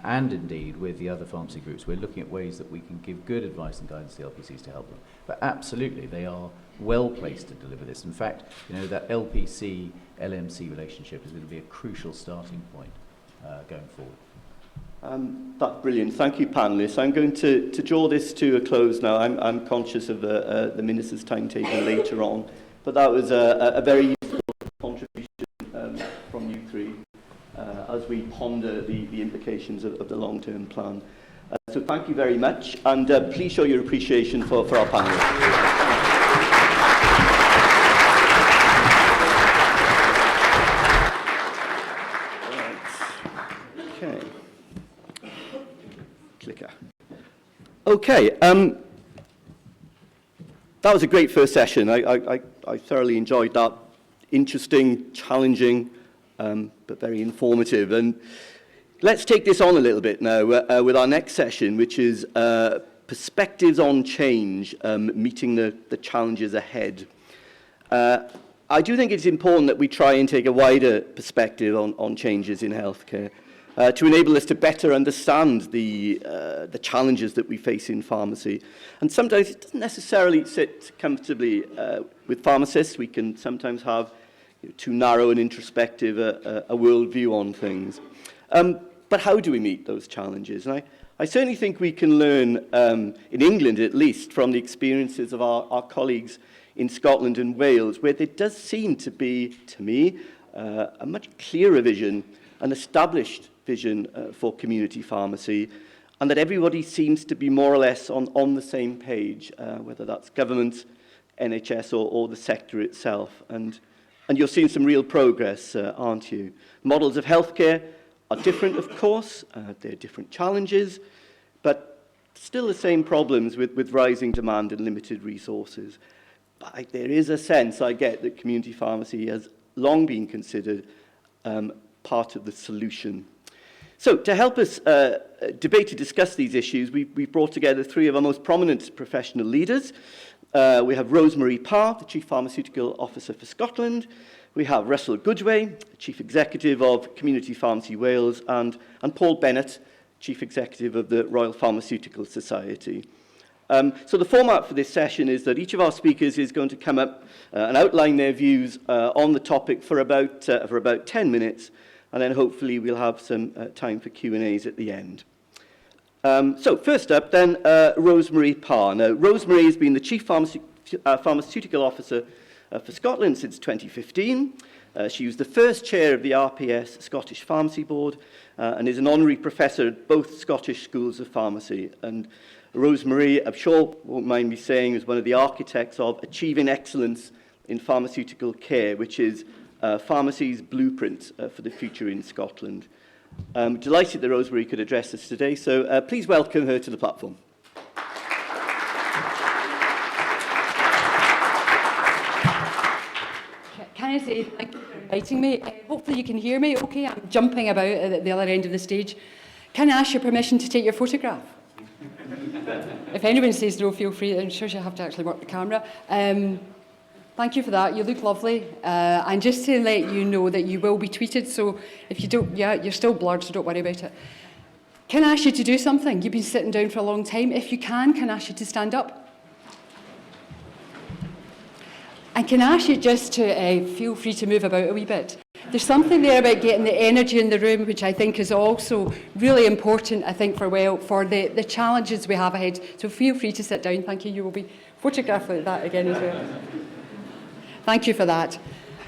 and indeed with the other pharmacy groups, we're looking at ways that we can give good advice and guidance to the LPCs to help them. But absolutely, they are well placed to deliver this. In fact, that LPC-LMC relationship is going to be a crucial starting point going forward. That's brilliant. Thank you, panellists. I'm going to draw this to a close now. I'm conscious of the Minister's timetable later on, but that was a very useful contribution from you three as we ponder the implications of the long-term plan. So thank you very much, and please show your appreciation for our panellists. Okay, that was a great first session. I thoroughly enjoyed that. Interesting, challenging, but very informative. And let's take this on a little bit now with our next session, which is perspectives on change, meeting the challenges ahead. I do think it's important that we try and take a wider perspective on changes in healthcare to enable us to better understand the challenges that we face in pharmacy. And sometimes it doesn't necessarily sit comfortably with pharmacists. We can sometimes have too narrow and introspective a worldview on things. But how do we meet those challenges? And I certainly think we can learn, in England at least, from the experiences of our colleagues in Scotland and Wales, where there does seem to be, to me, a much clearer vision, an established vision for community pharmacy, and that everybody seems to be more or less on the same page, whether that's government, NHS, or the sector itself. And you're seeing some real progress, aren't you? Models of healthcare are different, of course. There are different challenges, but still the same problems with rising demand and limited resources. But there is a sense, I get, that community pharmacy has long been considered part of the solution. So to help us debate and discuss these issues, we've brought together three of our most prominent professional leaders. We have Rosemary Parr, the Chief Pharmaceutical Officer for Scotland. We have Russell Goodway, Chief Executive of Community Pharmacy Wales, and Paul Bennett, Chief Executive of the Royal Pharmaceutical Society. So the format for this session is that each of our speakers is going to come up and outline their views on the topic for about 10 minutes, and then hopefully we'll have some time for Q&As at the end. So first up then, Rosemary Parr. Now, Rosemary has been the Chief Pharmaceutical Officer for Scotland since 2015. She was the first chair of the RPS Scottish Pharmacy Board and is an honorary professor at both Scottish schools of pharmacy. And Rosemary, I'm sure won't mind me saying, is one of the architects of achieving excellence in pharmaceutical care, which is pharmacy's blueprint for the future in Scotland. I'm delighted that Rosemary could address us today, so please welcome her to the platform. Can I say thank you for inviting me? Hopefully you can hear me okay. I'm jumping about at the other end of the stage. Can I ask your permission to take your photograph? If anyone says no, feel free. I'm sure you'll have to actually work the camera. Thank you for that. You look lovely. And just to let you know that you will be tweeted, so if you don't, you're still blurred, so don't worry about it. Can I ask you to do something? You've been sitting down for a long time. If you can I ask you to stand up? And can I ask you just to feel free to move about a wee bit? There's something there about getting the energy in the room, which I think is also really important, I think, for the challenges we have ahead. So feel free to sit down. Thank you. You will be photographed like that again as well. Thank you for that.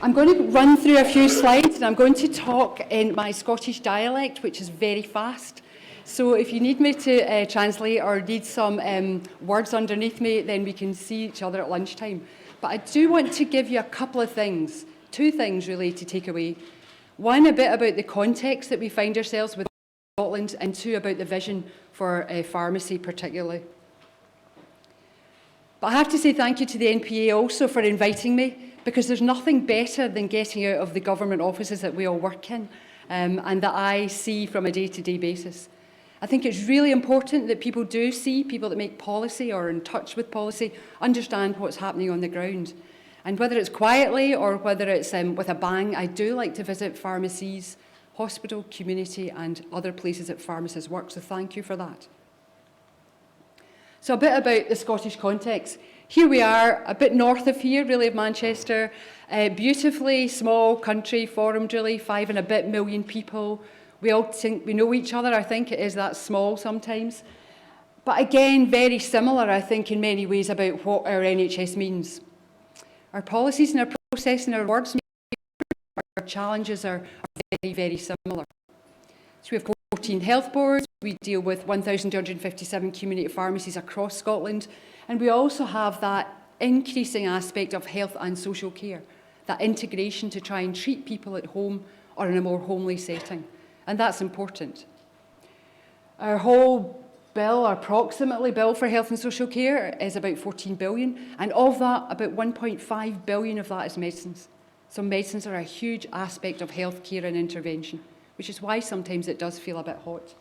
I'm going to run through a few slides, and I'm going to talk in my Scottish dialect, which is very fast. So if you need me to translate or need some words underneath me, then we can see each other at lunchtime. But I do want to give you a couple of things, two things really to take away. One, a bit about the context that we find ourselves with Scotland, and two, about the vision for pharmacy particularly. But I have to say thank you to the NPA also for inviting me, because there's nothing better than getting out of the government offices that we all work in and that I see from a day-to-day basis. I think it's really important that people do see, people that make policy or are in touch with policy, understand what's happening on the ground. And whether it's quietly or whether it's with a bang, I do like to visit pharmacies, hospital, community and other places that pharmacists work, so thank you for that. So a bit about the Scottish context. Here we are, a bit north of here, really, of Manchester. Beautifully small country, Forum really, 5 and a bit million people. We all think we know each other. I think it is that small sometimes. But again, very similar, I think, in many ways about what our NHS means. Our policies and our process and our words, our challenges are very, very similar. So we have 14 health boards. We deal with 1,257 community pharmacies across Scotland. And we also have that increasing aspect of health and social care, that integration to try and treat people at home or in a more homely setting. And that's important. Our whole bill, our approximately bill for health and social care is about 14 billion. And of that, about 1.5 billion of that is medicines. So medicines are a huge aspect of healthcare and intervention, which is why sometimes it does feel a bit hot.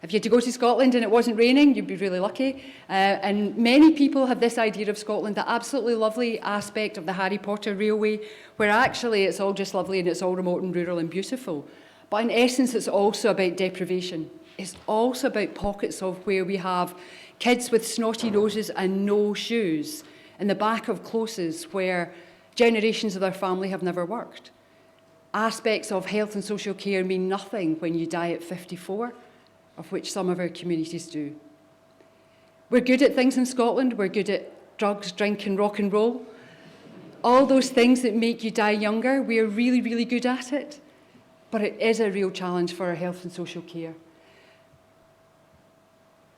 If you had to go to Scotland and it wasn't raining, you'd be really lucky. And many people have this idea of Scotland, the absolutely lovely aspect of the Harry Potter railway, where actually it's all just lovely and it's all remote and rural and beautiful. But in essence, it's also about deprivation. It's also about pockets of where we have kids with snotty noses and no shoes in the back of closes where generations of their family have never worked. Aspects of health and social care mean nothing when you die at 54, of which some of our communities do. We're good at things in Scotland. We're good at drugs, drink and rock and roll. All those things that make you die younger, we are really, really good at it. But it is a real challenge for our health and social care.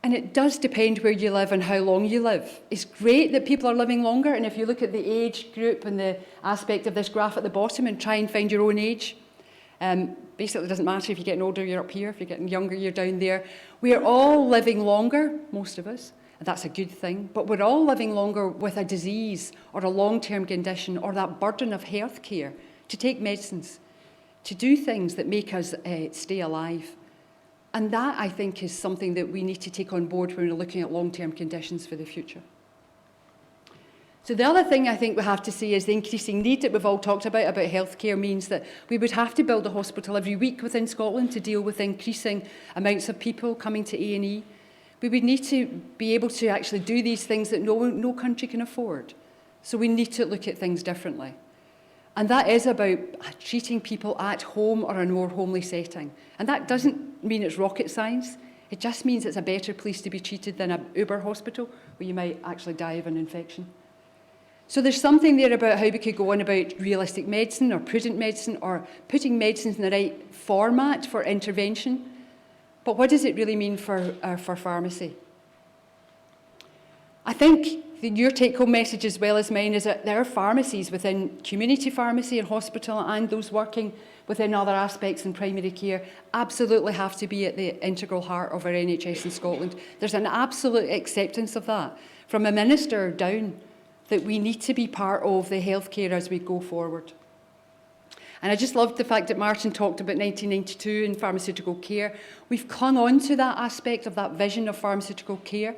And it does depend where you live and how long you live. It's great that people are living longer, and if you look at the age group and the aspect of this graph at the bottom and try and find your own age, basically it doesn't matter if you're getting older, you're up here, if you're getting younger, you're down there. We are all living longer, most of us, and that's a good thing, but we're all living longer with a disease or a long-term condition or that burden of health care to take medicines, to do things that make us stay alive. And that, I think, is something that we need to take on board when we're looking at long-term conditions for the future. So the other thing I think we have to say is the increasing need that we've all talked about healthcare means that we would have to build a hospital every week within Scotland to deal with increasing amounts of people coming to A&E. We would need to be able to actually do these things that no country can afford. So we need to look at things differently. And that is about treating people at home or in a more homely setting. And that doesn't mean it's rocket science. It just means it's a better place to be treated than an Uber hospital where you might actually die of an infection. So there's something there about how we could go on about realistic medicine or prudent medicine or putting medicines in the right format for intervention. But what does it really mean for pharmacy? I think your take-home message as well as mine is that there are pharmacies within community pharmacy and hospital and those working within other aspects in primary care absolutely have to be at the integral heart of our NHS in Scotland. There's an absolute acceptance of that from a minister down that we need to be part of the healthcare as we go forward. And I just loved the fact that Martin talked about 1992 and pharmaceutical care. We've clung on to that aspect of that vision of pharmaceutical care,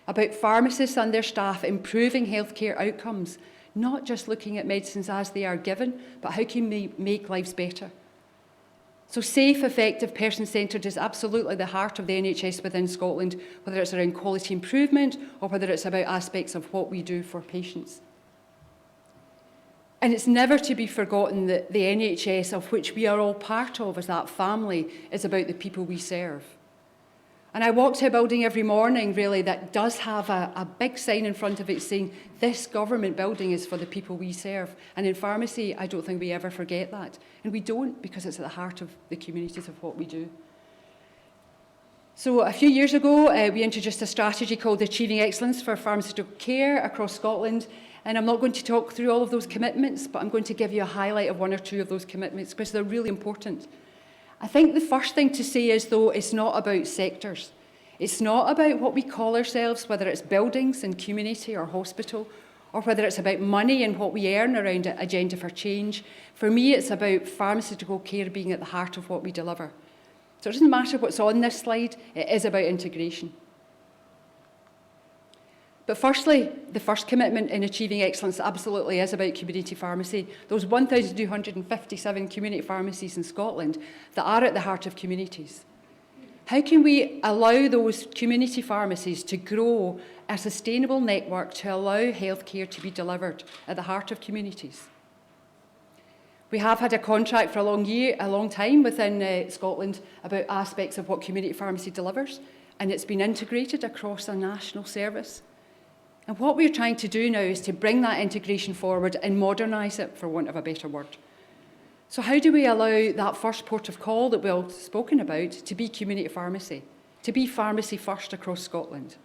about pharmacists and their staff improving healthcare outcomes, not just looking at medicines as they are given, but how can we make lives better. So safe, effective, person-centred is absolutely the heart of the NHS within Scotland, whether it's around quality improvement or whether it's about aspects of what we do for patients. And it's never to be forgotten that the NHS, of which we are all part of as that family, is about the people we serve. And I walk to a building every morning, really, that does have a big sign in front of it saying, this government building is for the people we serve. And in pharmacy, I don't think we ever forget that. And we don't, because it's at the heart of the communities of what we do. So a few years ago, we introduced a strategy called Achieving Excellence for Pharmaceutical Care across Scotland. And I'm not going to talk through all of those commitments, but I'm going to give you a highlight of one or two of those commitments because they're really important. I think the first thing to say is, though, it's not about sectors. It's not about what we call ourselves, whether it's buildings and community or hospital, or whether it's about money and what we earn around Agenda for Change. For me, it's about pharmaceutical care being at the heart of what we deliver. So it doesn't matter what's on this slide, it is about integration. But firstly, the first commitment in achieving excellence absolutely is about community pharmacy. Those 1,257 community pharmacies in Scotland that are at the heart of communities. How can we allow those community pharmacies to grow a sustainable network to allow healthcare to be delivered at the heart of communities? We have had a contract for a long time within Scotland about aspects of what community pharmacy delivers, and it's been integrated across a national service. And what we're trying to do now is to bring that integration forward and modernise it, for want of a better word. So how do we allow that first port of call that we've spoken about to be community pharmacy, to be pharmacy first across Scotland?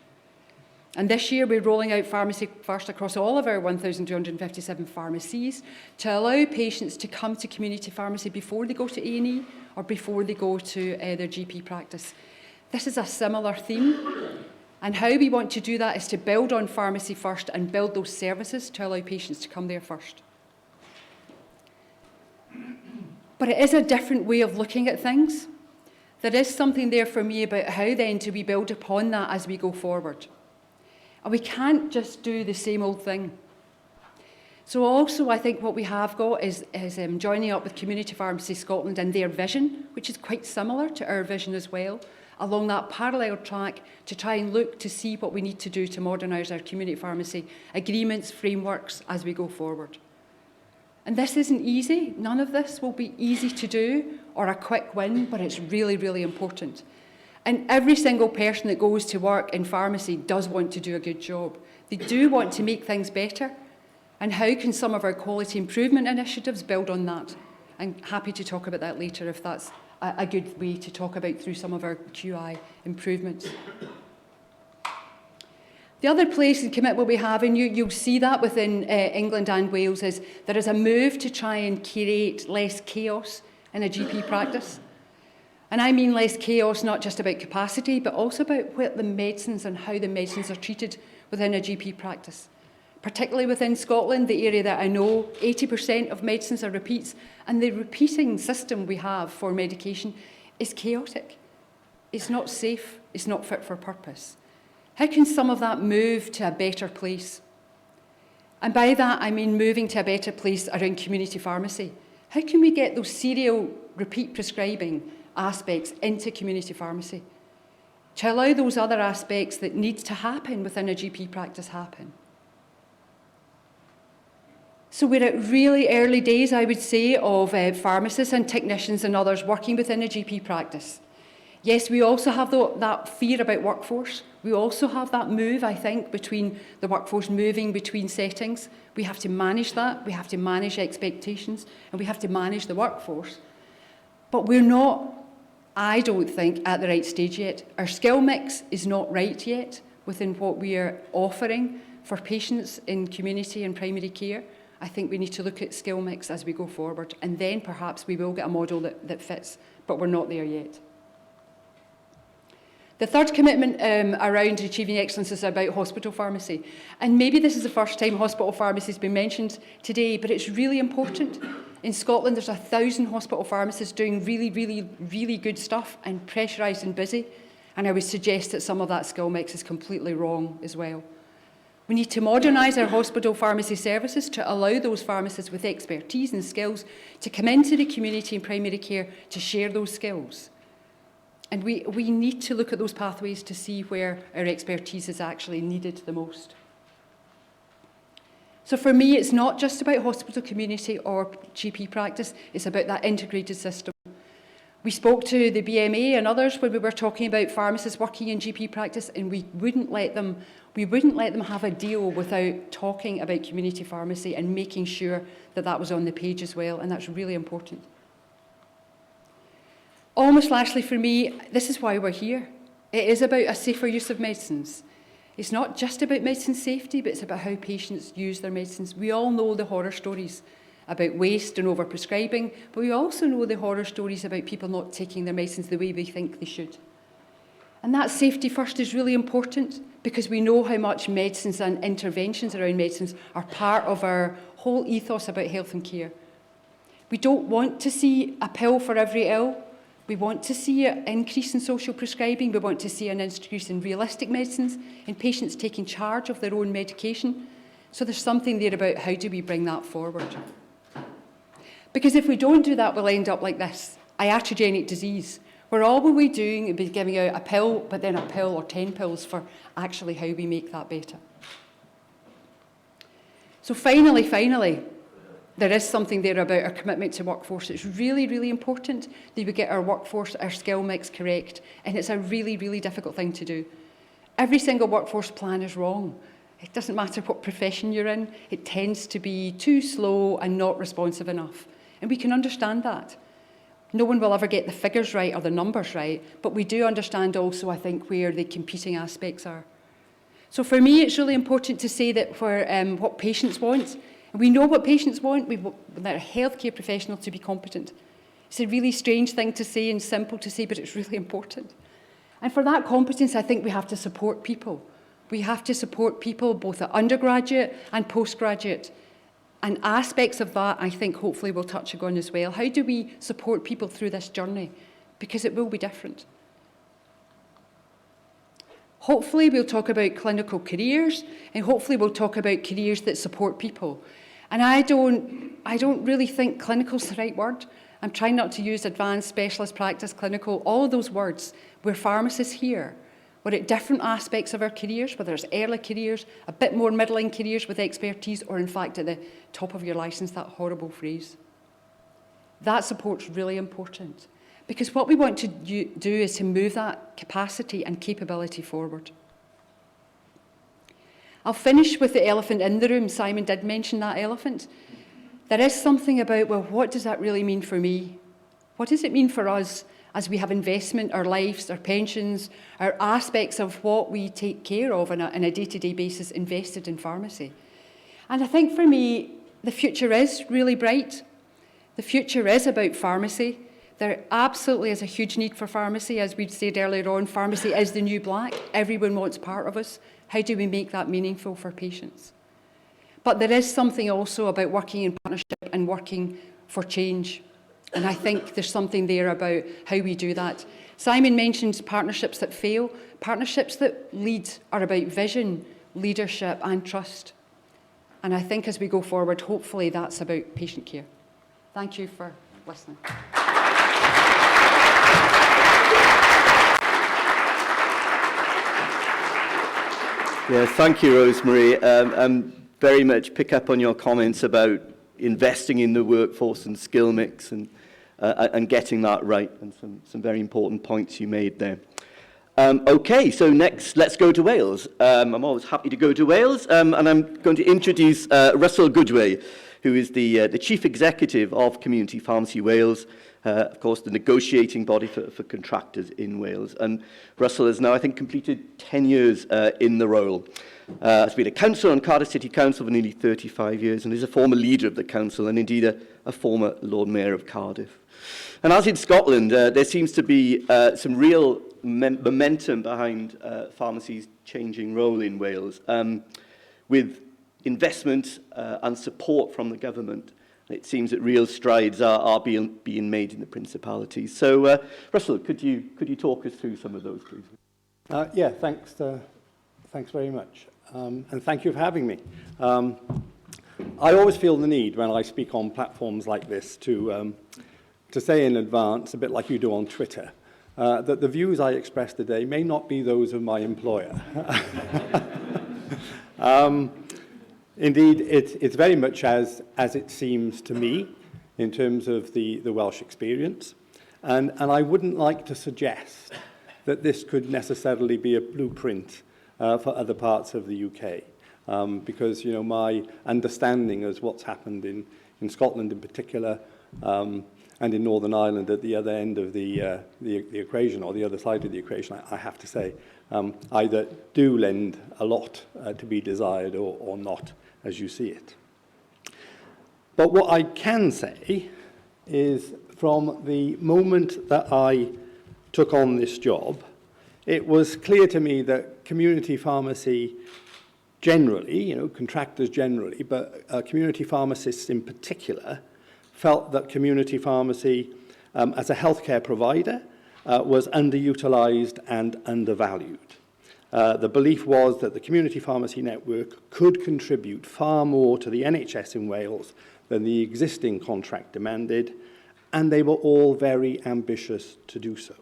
And this year we're rolling out Pharmacy First across all of our 1,257 pharmacies to allow patients to come to community pharmacy before they go to A&E or before they go to their GP practice. This is a similar theme. And how we want to do that is to build on Pharmacy First and build those services to allow patients to come there first. But it is a different way of looking at things. There is something there for me about how then do we build upon that as we go forward. And we can't just do the same old thing. So also I think what we have got is joining up with Community Pharmacy Scotland and their vision, which is quite similar to our vision as well, along that parallel track to try and look to see what we need to do to modernise our community pharmacy agreements, frameworks as we go forward. And this isn't easy. None of this will be easy to do or a quick win, but it's really, really important. And every single person that goes to work in pharmacy does want to do a good job. They do want to make things better. And how can some of our quality improvement initiatives build on that? I'm happy to talk about that later if that's a good way to talk about through some of our QI improvements. The other place and commitment we have, and you'll see that within England and Wales, is there is a move to try and create less chaos in a GP practice. And I mean less chaos, not just about capacity, but also about what the medicines and how the medicines are treated within a GP practice. Particularly within Scotland, the area that I know, 80% of medicines are repeats, and the repeating system we have for medication is chaotic. It's not safe, it's not fit for purpose. How can some of that move to a better place? And by that, I mean moving to a better place around community pharmacy. How can we get those serial repeat prescribing aspects into community pharmacy to allow those other aspects that need to happen within a GP practice happen? So we're at really early days, I would say, of pharmacists and technicians and others working within a GP practice. Yes, we also have that fear about workforce. We also have that move, I think, between the workforce moving between settings. We have to manage that. We have to manage expectations, and we have to manage the workforce. But we're not, I don't think, at the right stage yet. Our skill mix is not right yet within what we are offering for patients in community and primary care. I think we need to look at skill mix as we go forward, and then perhaps we will get a model that fits, but we're not there yet. The third commitment around achieving excellence is about hospital pharmacy. And maybe this is the first time hospital pharmacy has been mentioned today, but it's really important. In Scotland, there's 1,000 hospital pharmacists doing really, really, really good stuff and pressurised and busy. And I would suggest that some of that skill mix is completely wrong as well. We need to modernise our hospital pharmacy services to allow those pharmacists with expertise and skills to come into the community and primary care to share those skills. And we need to look at those pathways to see where our expertise is actually needed the most. So for me, it's not just about hospital community or GP practice, it's about that integrated system. We spoke to the BMA and others when we were talking about pharmacists working in GP practice, and we wouldn't let them have a deal without talking about community pharmacy and making sure that that was on the page as well, and that's really important. Almost lastly for me, this is why we're here. It is about a safer use of medicines. It's not just about medicine safety, but it's about how patients use their medicines. We all know the horror stories about waste and overprescribing, but we also know the horror stories about people not taking their medicines the way we think they should. And that safety first is really important because we know how much medicines and interventions around medicines are part of our whole ethos about health and care. We don't want to see a pill for every ill. We want to see an increase in social prescribing. We want to see an increase in realistic medicines, in patients taking charge of their own medication. So there's something there about how do we bring that forward. Because if we don't do that, we'll end up like this, iatrogenic disease, where all we'll be doing is be giving out a pill, but then a pill or 10 pills for actually how we make that better. So finally, there is something there about our commitment to workforce. It's really, really important that we get our workforce, our skill mix correct, and it's a really, really difficult thing to do. Every single workforce plan is wrong. It doesn't matter what profession you're in, it tends to be too slow and not responsive enough. And we can understand that. No one will ever get the figures right or the numbers right, but we do understand also, I think, where the competing aspects are. So for me, it's really important to say that for what patients want, we know what patients want. We want their healthcare professional to be competent. It's a really strange thing to say and simple to say, but it's really important. And for that competence, I think we have to support people. We have to support people both at undergraduate and postgraduate And aspects of that, I think, hopefully we'll touch on as well. How do we support people through this journey? Because it will be different. Hopefully we'll talk about clinical careers, and hopefully we'll talk about careers that support people. And I don't really think clinical's the right word. I'm trying not to use advanced, specialist practice, clinical, all of those words. We're pharmacists here. We're at different aspects of our careers, whether it's early careers, a bit more middling careers with expertise, or in fact at the top of your licence, that horrible phrase. That support's really important, because what we want to do is to move that capacity and capability forward. I'll finish with the elephant in the room. Simon did mention that elephant. There is something about, well, what does that really mean for me? What does it mean for us as we have investment, our lives, our pensions, our aspects of what we take care of on a day-to-day basis invested in pharmacy? And I think for me, the future is really bright. The future is about pharmacy. There absolutely is a huge need for pharmacy. As we've said earlier on, pharmacy is the new black. Everyone wants part of us. How do we make that meaningful for patients? But there is something also about working in partnership and working for change. And I think there's something there about how we do that. Simon mentioned partnerships that fail. Partnerships that lead are about vision, leadership and trust. And I think as we go forward, hopefully that's about patient care. Thank you for listening. Yeah, thank you, Rosemary. Very much pick up on your comments about investing in the workforce and skill mix and getting that right, and some very important points you made there. Okay, so next, let's go to Wales. I'm always happy to go to Wales, and I'm going to introduce Russell Goodway, who is the Chief Executive of Community Pharmacy Wales, of course, the negotiating body for contractors in Wales. And Russell has now, I think, completed 10 years in the role. Has been a councillor on Cardiff City Council for nearly 35 years and is a former leader of the council and indeed a former Lord Mayor of Cardiff. And as in Scotland, there seems to be some real momentum behind pharmacy's changing role in Wales, with investment and support from the government. It seems that real strides are being made in the Principalities. So, Russell, could you talk us through some of those, please? Yeah, thanks very much. And thank you for having me. I always feel the need when I speak on platforms like this to say in advance, a bit like you do on Twitter, that the views I express today may not be those of my employer. Indeed, it's very much as it seems to me in terms of the Welsh experience. And I wouldn't like to suggest that this could necessarily be a blueprint for other parts of the UK, because my understanding of what's happened in Scotland in particular, and in Northern Ireland at the other end of the equation, or the other side of the equation, I have to say, either do lend a lot to be desired or not, as you see it. But what I can say is, from the moment that I took on this job, it was clear to me that community pharmacy generally, contractors generally, but community pharmacists in particular, felt that community pharmacy as a healthcare provider was underutilised and undervalued. The belief was that the community pharmacy network could contribute far more to the NHS in Wales than the existing contract demanded, and they were all very ambitious to do so.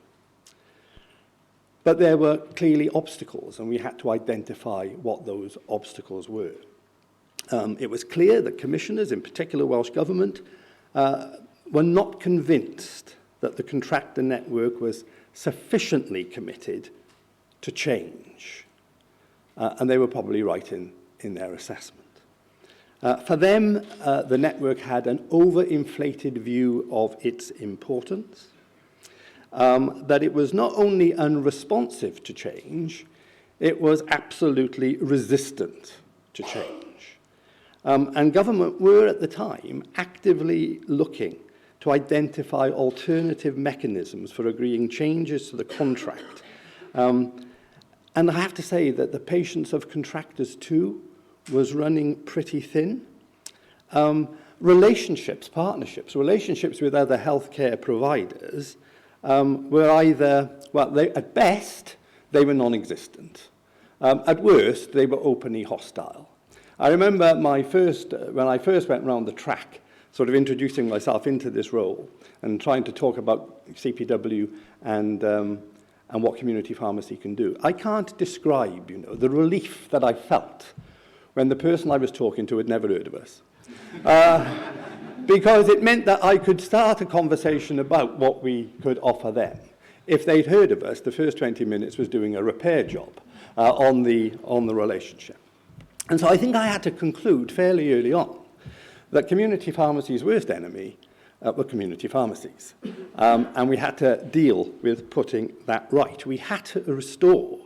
But there were clearly obstacles, and we had to identify what those obstacles were. It was clear that commissioners, in particular Welsh Government, were not convinced that the contractor network was sufficiently committed to change. And they were probably right in their assessment. For them, the network had an overinflated view of its importance, that it was not only unresponsive to change, it was absolutely resistant to change. And government were at the time actively looking to identify alternative mechanisms for agreeing changes to the contract. And I have to say that the patience of contractors too was running pretty thin. Relationships, partnerships, relationships with other healthcare providers were either, well, at best, they were non-existent. At worst, they were openly hostile. I remember when I first went round the track, sort of introducing myself into this role and trying to talk about CPW and what community pharmacy can do. I can't describe, the relief that I felt when the person I was talking to had never heard of us. Because it meant that I could start a conversation about what we could offer them. If they'd heard of us, the first 20 minutes was doing a repair job on the relationship. And so I think I had to conclude fairly early on that community pharmacy's worst enemy were community pharmacies. And we had to deal with putting that right. We had to restore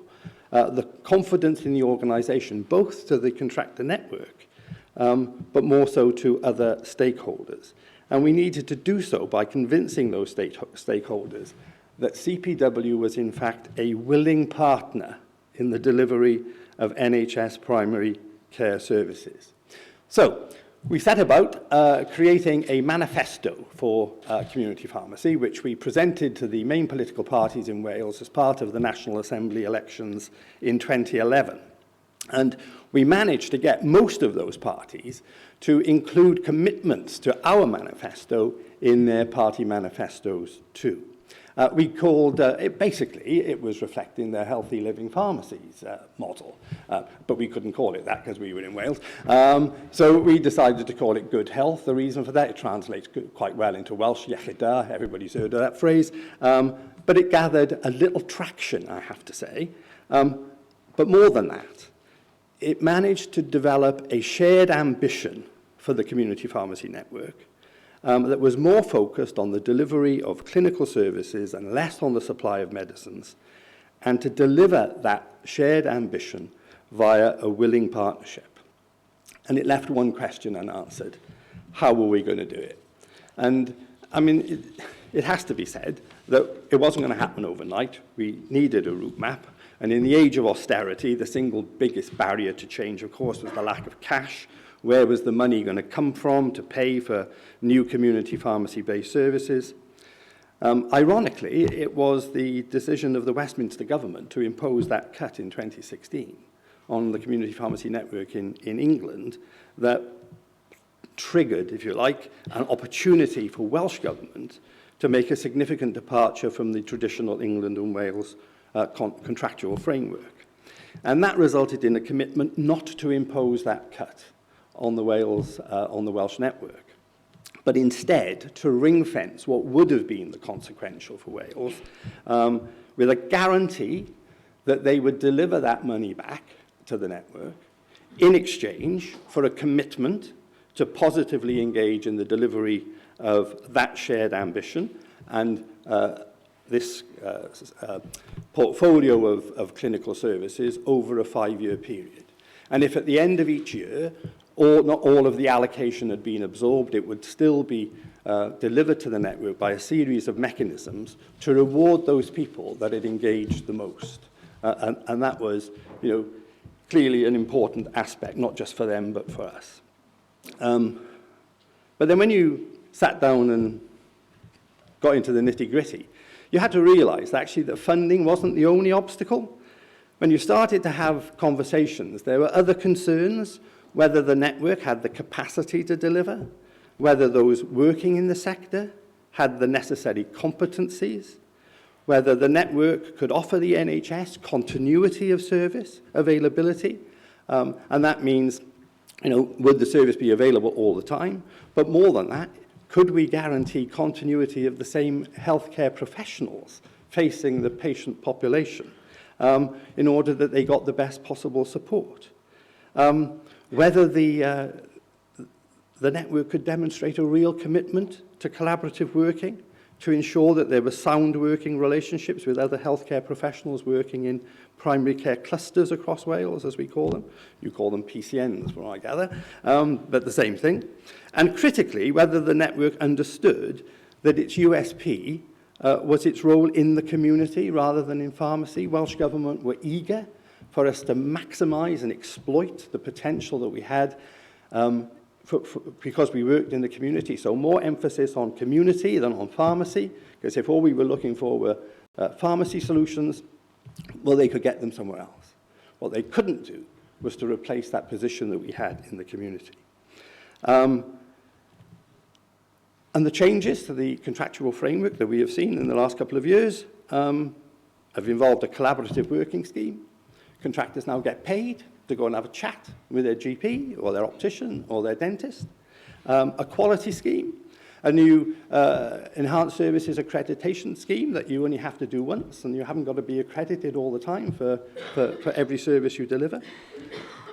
the confidence in the organisation, both to the contractor network, but more so to other stakeholders. And we needed to do so by convincing those stakeholders that CPW was in fact a willing partner in the delivery of NHS primary care services. So we set about creating a manifesto for community pharmacy, which we presented to the main political parties in Wales as part of the National Assembly elections in 2011. And we managed to get most of those parties to include commitments to our manifesto in their party manifestos too. We called, it was reflecting their healthy living pharmacies model, but we couldn't call it that because we were in Wales. So we decided to call it good health. The reason for that, it translates quite well into Welsh, iechyd da, everybody's heard of that phrase, but it gathered a little traction, I have to say. But more than that, it managed to develop a shared ambition for the community pharmacy network that was more focused on the delivery of clinical services and less on the supply of medicines, and to deliver that shared ambition via a willing partnership. And it left one question unanswered: how were we going to do it? And I mean, it has to be said that it wasn't going to happen overnight. We needed a route map. And in the age of austerity, the single biggest barrier to change, of course, was the lack of cash. Where was the money going to come from to pay for new community pharmacy-based services? Ironically, it was the decision of the Westminster government to impose that cut in 2016 on the community pharmacy network in England that triggered, if you like, an opportunity for Welsh government to make a significant departure from the traditional England and Wales contractual framework. And that resulted in a commitment not to impose that cut on the Welsh network, but instead to ring-fence what would have been the consequential for Wales with a guarantee that they would deliver that money back to the network in exchange for a commitment to positively engage in the delivery of that shared ambition and this portfolio of clinical services over a 5-year period. And if at the end of each year, not all of the allocation had been absorbed, it would still be delivered to the network by a series of mechanisms to reward those people that had engaged the most. And that was, clearly an important aspect, not just for them, but for us. But then when you sat down and got into the nitty-gritty, you had to realize actually that funding wasn't the only obstacle. When you started to have conversations, there were other concerns, whether the network had the capacity to deliver, whether those working in the sector had the necessary competencies, whether the network could offer the NHS continuity of service, availability, and that means, would the service be available all the time? But more than that, could we guarantee continuity of the same healthcare professionals facing the patient population in order that they got the best possible support? Whether the network could demonstrate a real commitment to collaborative working to ensure that there were sound working relationships with other healthcare professionals working in primary care clusters across Wales, as we call them. You call them PCNs, from what I gather, but the same thing. And critically, whether the network understood that its USP was its role in the community rather than in pharmacy. Welsh Government were eager for us to maximise and exploit the potential that we had because we worked in the community. So more emphasis on community than on pharmacy, because if all we were looking for were pharmacy solutions, well, they could get them somewhere else. What they couldn't do was to replace that position that we had in the community. And the changes to the contractual framework that we have seen in the last couple of years have involved a collaborative working scheme. Contractors now get paid to go and have a chat with their GP or their optician or their dentist. A quality scheme, a new enhanced services accreditation scheme that you only have to do once and you haven't got to be accredited all the time for every service you deliver.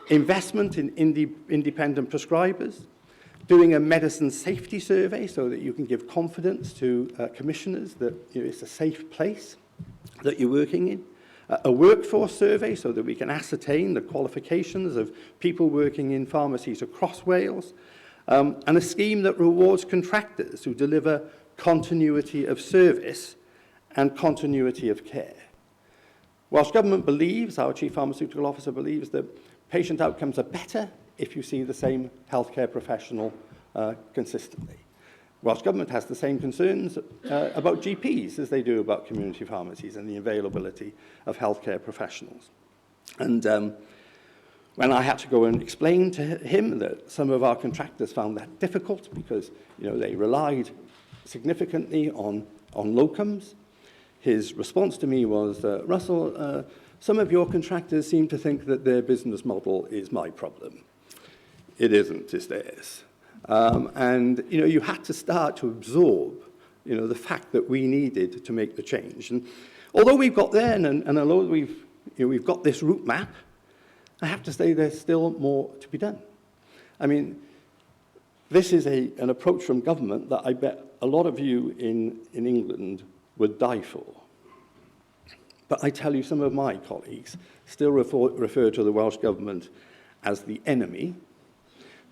Investment in independent prescribers, doing a medicine safety survey so that you can give confidence to commissioners that it's a safe place that you're working in. A workforce survey so that we can ascertain the qualifications of people working in pharmacies across Wales. And a scheme that rewards contractors who deliver continuity of service and continuity of care. Welsh Government believes, our Chief Pharmaceutical Officer believes, that patient outcomes are better if you see the same healthcare professional consistently. Welsh Government has the same concerns about GPs as they do about community pharmacies and the availability of healthcare professionals. And when I had to go and explain to him that some of our contractors found that difficult because they relied significantly on locums, his response to me was, Russell, some of your contractors seem to think that their business model is my problem. It isn't, it's theirs. And you had to start to absorb the fact that we needed to make the change. And although we've got there and although we've got this route map, I have to say there's still more to be done. I mean, this is an approach from government that I bet a lot of you in England would die for. But I tell you, some of my colleagues still refer to the Welsh Government as the enemy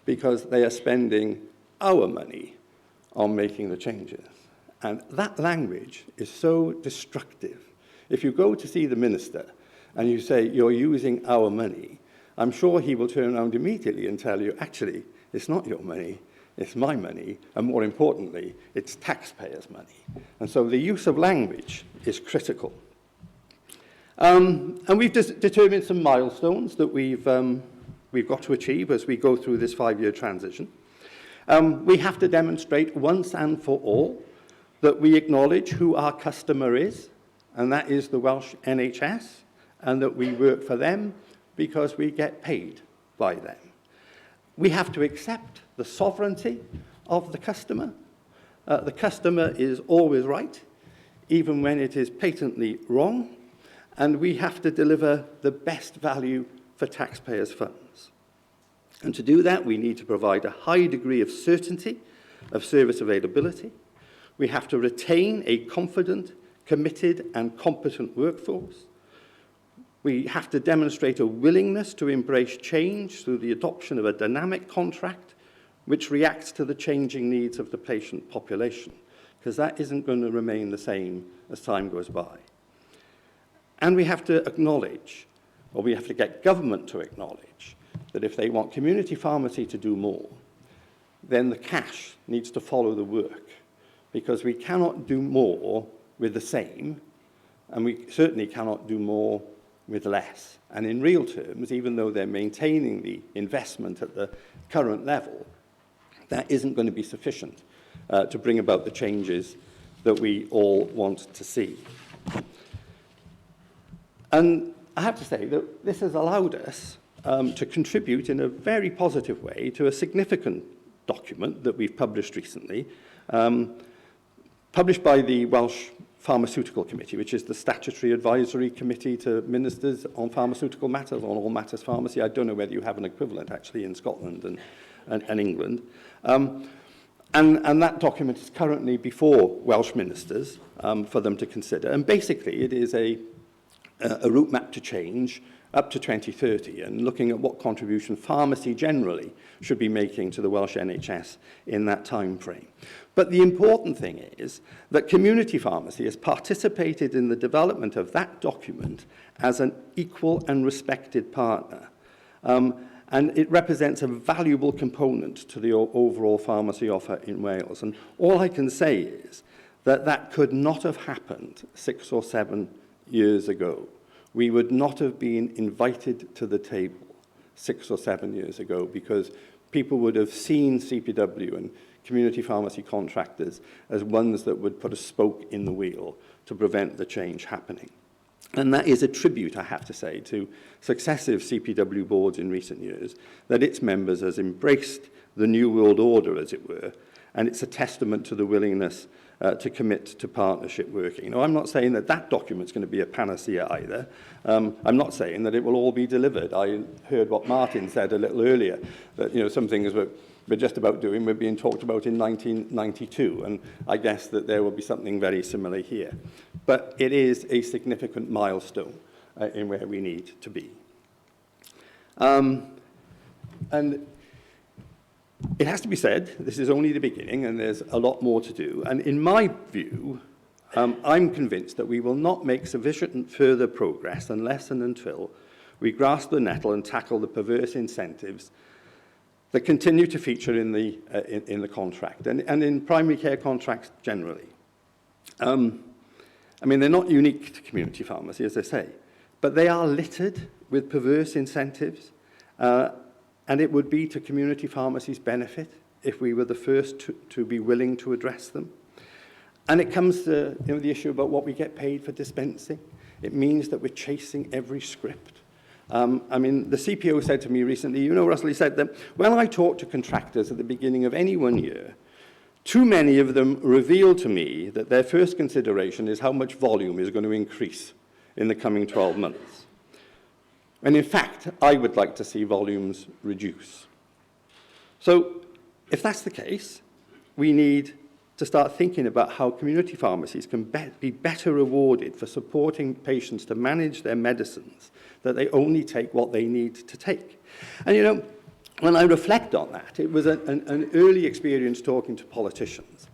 because they are spending our money on making the changes. And that language is so destructive. If you go to see the minister and you say, you're using our money, I'm sure he will turn around immediately and tell you, actually, it's not your money, it's my money, and more importantly, it's taxpayers' money. And so the use of language is critical. And we've determined some milestones that we've got to achieve as we go through this 5-year transition. We have to demonstrate once and for all that we acknowledge who our customer is, and that is the Welsh NHS, and that we work for them because we get paid by them. We have to accept the sovereignty of the customer. The customer is always right, even when it is patently wrong, and we have to deliver the best value for taxpayers' funds. And to do that, we need to provide a high degree of certainty of service availability. We have to retain a confident, committed, and competent workforce. We have to demonstrate a willingness to embrace change through the adoption of a dynamic contract which reacts to the changing needs of the patient population, because that isn't going to remain the same as time goes by. And we have to acknowledge, or we have to get government to acknowledge, that if they want community pharmacy to do more, then the cash needs to follow the work, because we cannot do more with the same, and we certainly cannot do more with less. And in real terms, even though they're maintaining the investment at the current level, that isn't going to be sufficient to bring about the changes that we all want to see. And I have to say that this has allowed us to contribute in a very positive way to a significant document that we've published recently, published by the Welsh Pharmaceutical Committee, which is the statutory advisory committee to ministers on pharmaceutical matters, on all matters pharmacy. I don't know whether you have an equivalent actually in Scotland and England. And that document is currently before Welsh ministers for them to consider. And basically it is a route map to change up to 2030 and looking at what contribution pharmacy generally should be making to the Welsh NHS in that time frame. But the important thing is that community pharmacy has participated in the development of that document as an equal and respected partner. and it represents a valuable component to the overall pharmacy offer in Wales. And all I can say is that that could not have happened 6 or 7 years ago. We would not have been invited to the table 6 or 7 years ago because people would have seen CPW and community pharmacy contractors as ones that would put a spoke in the wheel to prevent the change happening. And that is a tribute, I have to say, to successive CPW boards in recent years, that its members has embraced the New World Order, as it were, and it's a testament to the willingness to commit to partnership working. Now, I'm not saying that that document's going to be a panacea either. I'm not saying that it will all be delivered. I heard what Martin said a little earlier, that some things we're just about doing were being talked about in 1992, and I guess that there will be something very similar here. But it is a significant milestone in where we need to be. And it has to be said, this is only the beginning, and there's a lot more to do. And in my view, I'm convinced that we will not make sufficient further progress unless and until we grasp the nettle and tackle the perverse incentives that continue to feature in the contract and in primary care contracts generally. I mean, they're not unique to community pharmacy, as I say, but they are littered with perverse incentives, and it would be to community pharmacy's benefit if we were the first to be willing to address them. And it comes to the issue about what we get paid for dispensing. It means that we're chasing every script. I mean, the CPO said to me recently, Russell, he said that when I talk to contractors at the beginning of any one year, too many of them reveal to me that their first consideration is how much volume is going to increase in the coming 12 months. And in fact, I would like to see volumes reduce. So if that's the case, we need to start thinking about how community pharmacies can be better rewarded for supporting patients to manage their medicines, that they only take what they need to take. And when I reflect on that, it was an early experience talking to politicians,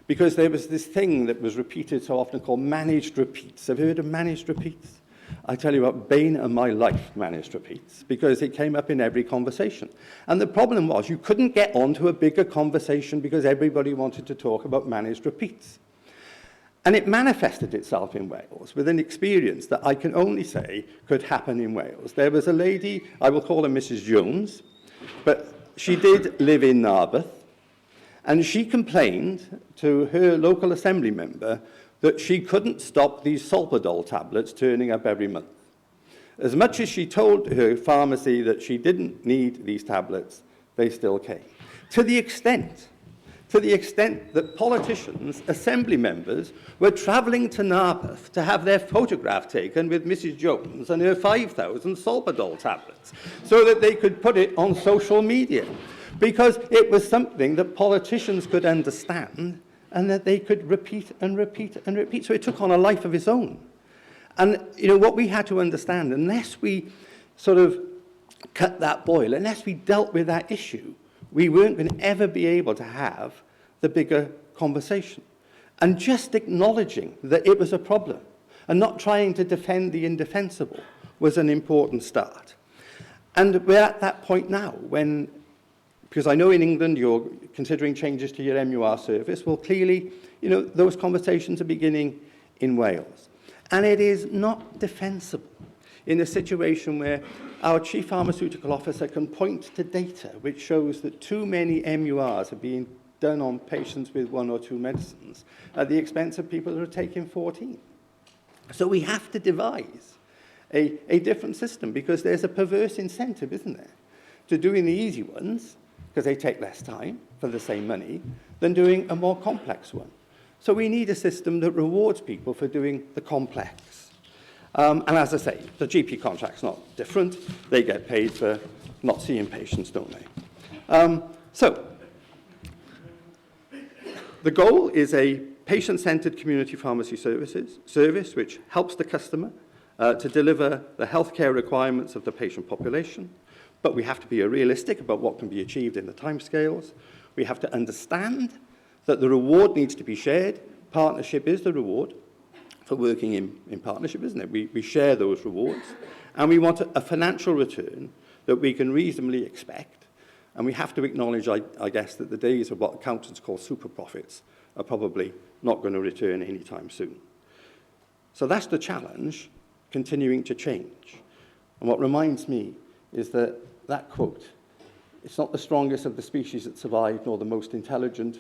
because there was this thing that was repeated so often called managed repeats. Have you heard of managed repeats? I tell you what, bane of my life, managed repeats, because it came up in every conversation. And the problem was you couldn't get onto a bigger conversation because everybody wanted to talk about managed repeats. And it manifested itself in Wales with an experience that I can only say could happen in Wales. There was a lady, I will call her Mrs. Jones, but she did live in Narberth, and she complained to her local assembly member that she couldn't stop these Solpadol tablets turning up every month. As much as she told her pharmacy that she didn't need these tablets, they still came. To the extent that politicians, assembly members, were travelling to Narberth to have their photograph taken with Mrs. Jones and her 5,000 Solpadol tablets so that they could put it on social media, because it was something that politicians could understand and that they could repeat and repeat and repeat. So it took on a life of its own. And what we had to understand, unless we sort of cut that boil, unless we dealt with that issue, we weren't going to ever be able to have the bigger conversation. And just acknowledging that it was a problem and not trying to defend the indefensible was an important start. And we're at that point now when, because I know in England you're considering changes to your MUR service, well, clearly, those conversations are beginning in Wales. And it is not defensible in a situation where our chief pharmaceutical officer can point to data which shows that too many MURs are being done on patients with 1 or 2 medicines at the expense of people who are taking 14. So we have to devise a different system, because there's a perverse incentive, isn't there, to doing the easy ones, because they take less time for the same money, than doing a more complex one. So we need a system that rewards people for doing the complex. And as I say, the GP contract's not different. They get paid for not seeing patients, don't they? So the goal is a patient-centered community pharmacy service which helps the customer to deliver the healthcare requirements of the patient population. But we have to be realistic about what can be achieved in the timescales. We have to understand that the reward needs to be shared. Partnership is the reward for working in partnership, isn't it? We share those rewards. And we want a financial return that we can reasonably expect. And we have to acknowledge, I guess, that the days of what accountants call super profits are probably not going to return anytime soon. So that's the challenge, continuing to change. And what reminds me is that quote, "It's not the strongest of the species that survive, nor the most intelligent,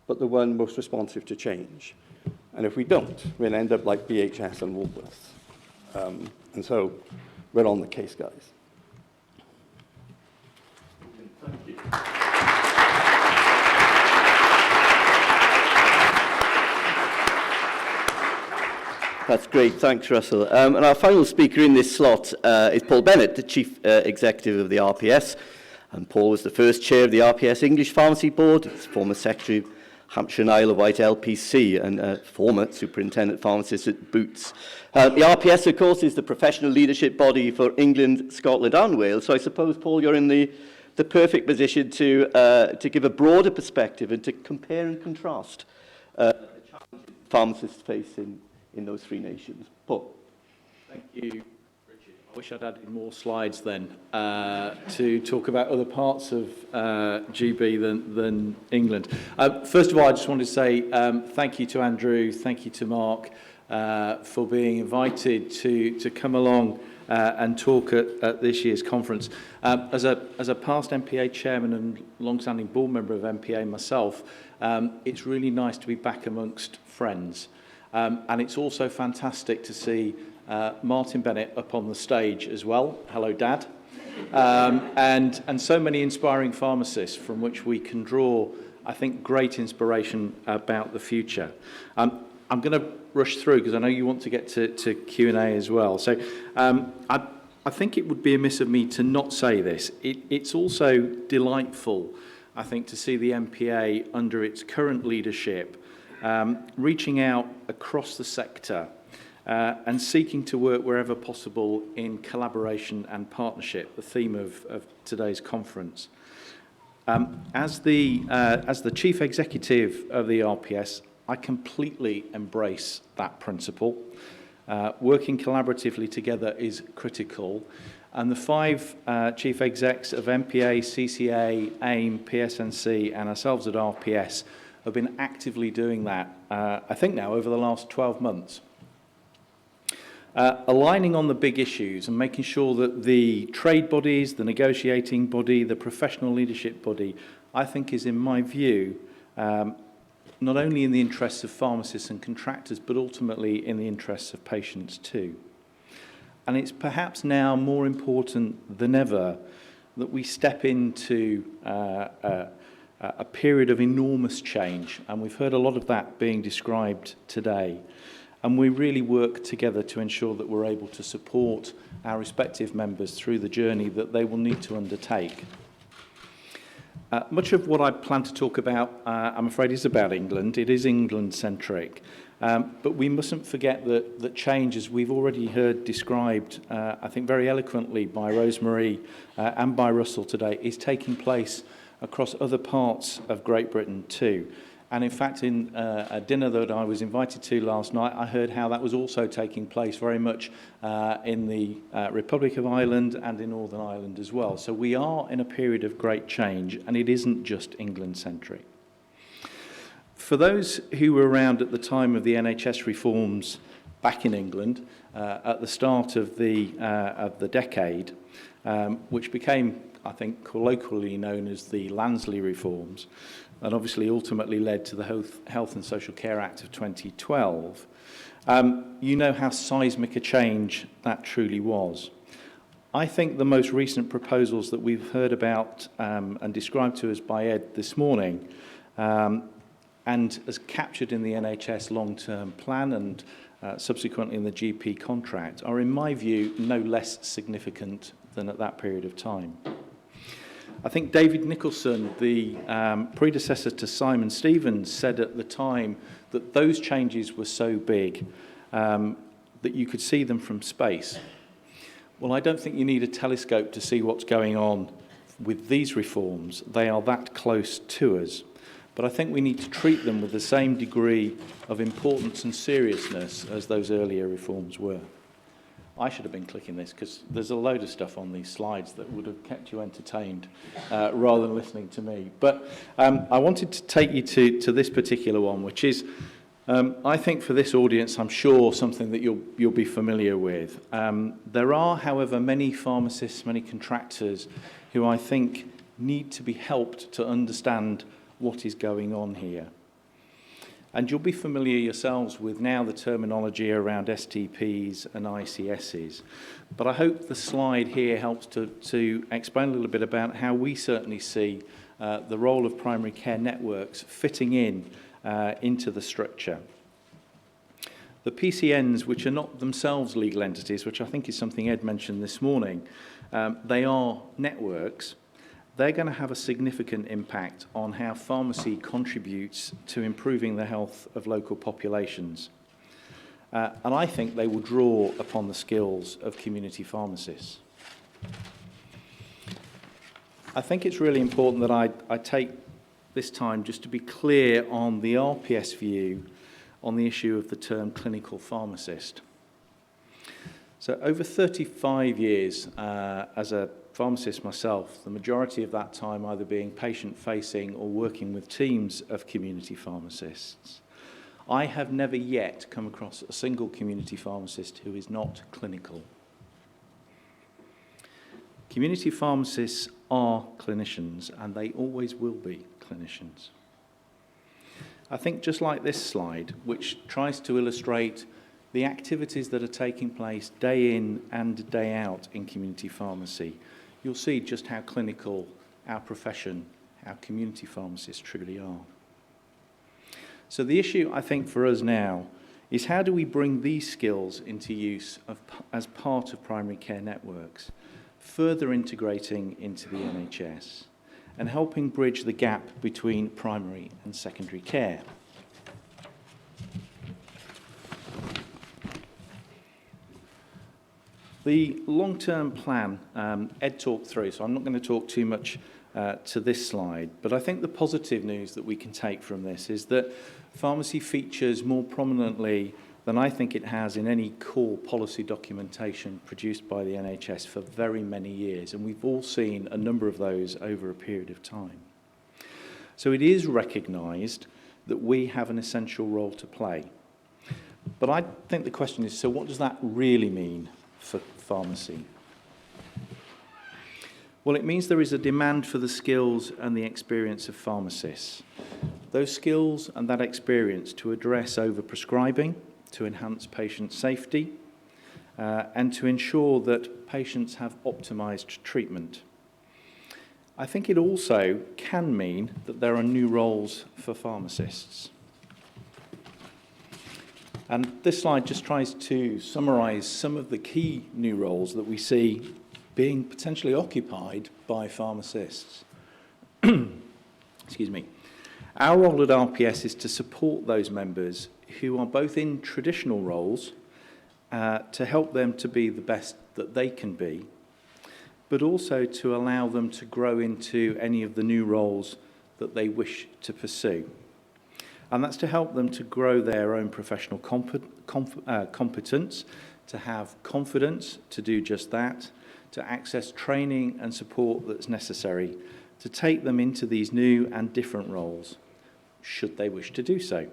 but the one most responsive to change." And if we don't, we'll end up like BHS and Woolworths. And so we're on the case, guys. Thank you. That's great. Thanks, Russell. And our final speaker in this slot is Paul Bennett, the Chief Executive of the RPS. And Paul was the first chair of the RPS English Pharmacy Board, former secretary of Hampshire and Isle of Wight LPC, and former superintendent pharmacist at Boots. The RPS, of course, is the professional leadership body for England, Scotland and Wales. So I suppose, Paul, you're in the perfect position to give a broader perspective and to compare and contrast the challenges pharmacists face in those three nations. Paul. Thank you, Richard. I wish I'd added more slides then to talk about other parts of GB than England. First of all, I just wanted to say thank you to Andrew, thank you to Mark for being invited to come along and talk at this year's conference. As a past NPA chairman and long-standing board member of NPA myself, it's really nice to be back amongst friends. And it's also fantastic to see Martin Bennett up on the stage as well. Hello, Dad. And so many inspiring pharmacists from which we can draw, I think, great inspiration about the future. I'm going to rush through because I know you want to get to Q&A as well. So I think it would be amiss of me to not say this. It's also delightful, I think, to see the NPA under its current leadership reaching out across the sector and seeking to work wherever possible in collaboration and partnership, the theme of today's conference. As the Chief Executive of the RPS, I completely embrace that principle. Working collaboratively together is critical, and the five Chief Execs of NPA, CCA, AIM, PSNC and ourselves at RPS have been actively doing that, I think now, over the last 12 months. Aligning on the big issues and making sure that the trade bodies, the negotiating body, the professional leadership body, I think is, in my view, not only in the interests of pharmacists and contractors, but ultimately in the interests of patients too. And it's perhaps now more important than ever that we step into a period of enormous change, and we've heard a lot of that being described today. And we really work together to ensure that we're able to support our respective members through the journey that they will need to undertake. Much of what I plan to talk about, I'm afraid, is about England. It is England-centric. But we mustn't forget that change, as we've already heard described, I think very eloquently by Rosemary and by Russell today, is taking place across other parts of Great Britain too. And in fact, in a dinner that I was invited to last night, I heard how that was also taking place very much in the Republic of Ireland and in Northern Ireland as well. So we are in a period of great change, and it isn't just England-centric. For those who were around at the time of the NHS reforms back in England, at the start of the decade, which became, I think, colloquially known as the Lansley reforms, and obviously ultimately led to the Health and Social Care Act of 2012, you know how seismic a change that truly was. I think the most recent proposals that we've heard about and described to us by Ed this morning, and as captured in the NHS long-term plan and subsequently in the GP contract, are in my view no less significant than at that period of time. I think David Nicholson, the predecessor to Simon Stevens, said at the time that those changes were so big that you could see them from space. Well, I don't think you need a telescope to see what's going on with these reforms. They are that close to us. But I think we need to treat them with the same degree of importance and seriousness as those earlier reforms were. I should have been clicking this because there's a load of stuff on these slides that would have kept you entertained rather than listening to me. But I wanted to take you to this particular one, which is, I think for this audience, I'm sure something that you'll be familiar with. There are, however, many pharmacists, many contractors who I think need to be helped to understand what is going on here. And you'll be familiar yourselves with now the terminology around STPs and ICSs. But I hope the slide here helps to explain a little bit about how we certainly see the role of primary care networks fitting into the structure. The PCNs, which are not themselves legal entities, which I think is something Ed mentioned this morning, they are networks. They're going to have a significant impact on how pharmacy contributes to improving the health of local populations. And I think they will draw upon the skills of community pharmacists. I think it's really important that I take this time just to be clear on the RPS view on the issue of the term clinical pharmacist. So over 35 years as a pharmacist myself, the majority of that time either being patient-facing or working with teams of community pharmacists, I have never yet come across a single community pharmacist who is not clinical. Community pharmacists are clinicians, and they always will be clinicians. I think just like this slide, which tries to illustrate the activities that are taking place day in and day out in community pharmacy, you'll see just how clinical our profession, our community pharmacists truly are. So the issue, I think, for us now is how do we bring these skills into use as part of primary care networks, further integrating into the NHS and helping bridge the gap between primary and secondary care. The long-term plan, Ed talked through, so I'm not going to talk too much to this slide, but I think the positive news that we can take from this is that pharmacy features more prominently than I think it has in any core policy documentation produced by the NHS for very many years, and we've all seen a number of those over a period of time. So it is recognised that we have an essential role to play. But I think the question is, so what does that really mean for pharmacy? Well, it means there is a demand for the skills and the experience of pharmacists. Those skills and that experience to address overprescribing, to enhance patient safety, and to ensure that patients have optimised treatment. I think it also can mean that there are new roles for pharmacists. And this slide just tries to summarise some of the key new roles that we see being potentially occupied by pharmacists. Excuse me. Our role at RPS is to support those members who are both in traditional roles to help them to be the best that they can be, but also to allow them to grow into any of the new roles that they wish to pursue. And that's to help them to grow their own professional competence, to have confidence to do just that, to access training and support that's necessary to take them into these new and different roles, should they wish to do so.